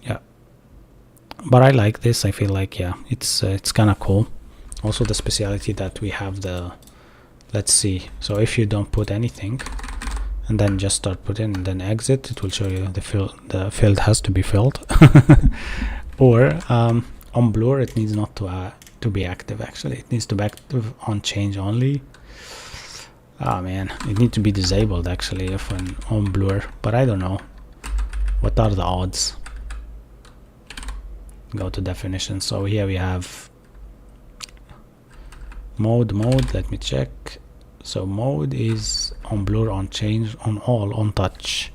Speaker 1: Yeah, but I like this. I feel like, yeah, it's kind of cool. Also the speciality that we have the, let's see, so if you don't put anything and then just start putting and then exit, it will show you the field has to be filled. Or on blur it needs not to be active. Actually it needs to be active on change only. Oh man, it needs to be disabled actually if on blur, but I don't know. What are the odds? Go to definition. So here we have mode. Let me check. So mode is on blur, on change, on all, on touch.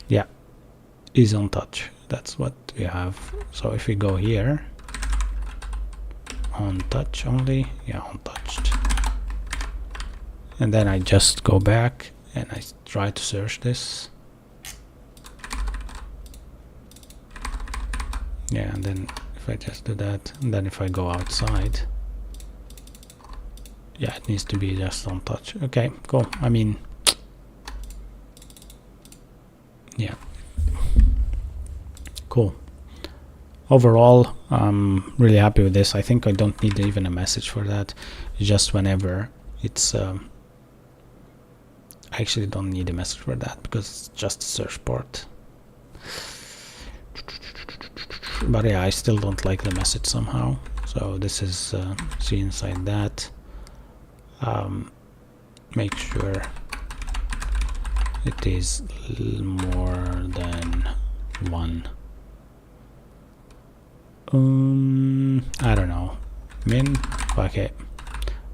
Speaker 1: Yeah, is on touch. That's what we have. So if we go here, on touch only, yeah, on touched. And then I just go back and I try to search this. Yeah, and then if I just do that, and then if I go outside, yeah, it needs to be just on touch. Okay, cool. I mean, yeah, cool. Overall, I'm really happy with this. I think I don't need even a message for that. It's just whenever it's I actually don't need a message for that because it's just a search part. But yeah, I still don't like the message somehow. So this is see inside that. Make sure it is more than 1. I don't know, min. Okay,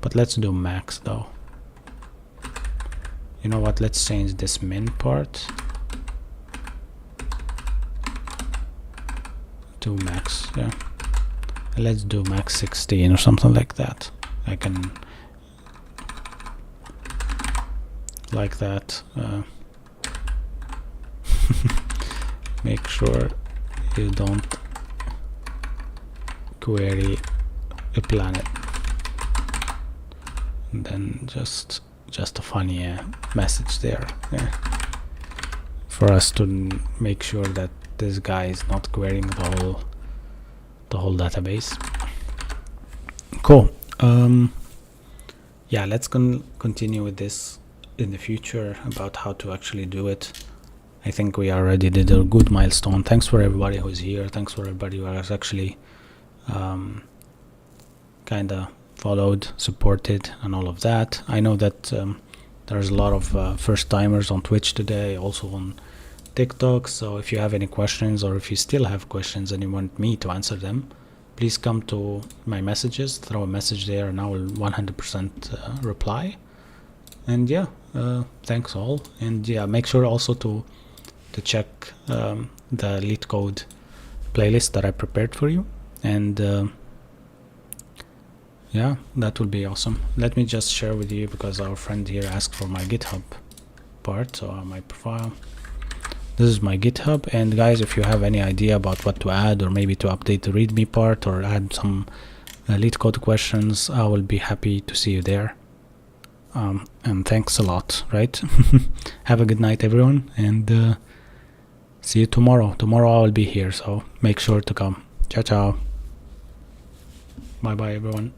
Speaker 1: but let's do max though. You know what, let's change this min part to max. Yeah, let's do max 16 or something like that. I can like that. Make sure you don't query a planet. And then just a funny message there, for us to make sure that this guy is not querying the whole database. Cool. Yeah, let's continue with this in the future about how to actually do it. I think we already did a good milestone. Thanks for everybody who's here. Thanks for everybody who has actually kind of followed, supported, and all of that. I know that there's a lot of first timers on Twitch today, also on TikTok. So if you have any questions, or if you still have questions and you want me to answer them, please come to my messages, throw a message there, and I will 100% reply. And yeah, thanks all. And yeah, make sure also to check the Leetcode playlist that I prepared for you. And yeah, that would be awesome. Let me just share with you, because our friend here asked for my GitHub part, so my profile. This is my GitHub. And guys, if you have any idea about what to add, or maybe to update the README part, or add some Leetcode questions, I will be happy to see you there. And thanks a lot, right? Have a good night, everyone, and see you tomorrow. Tomorrow I will be here, so make sure to come. Ciao, ciao. Bye bye, everyone.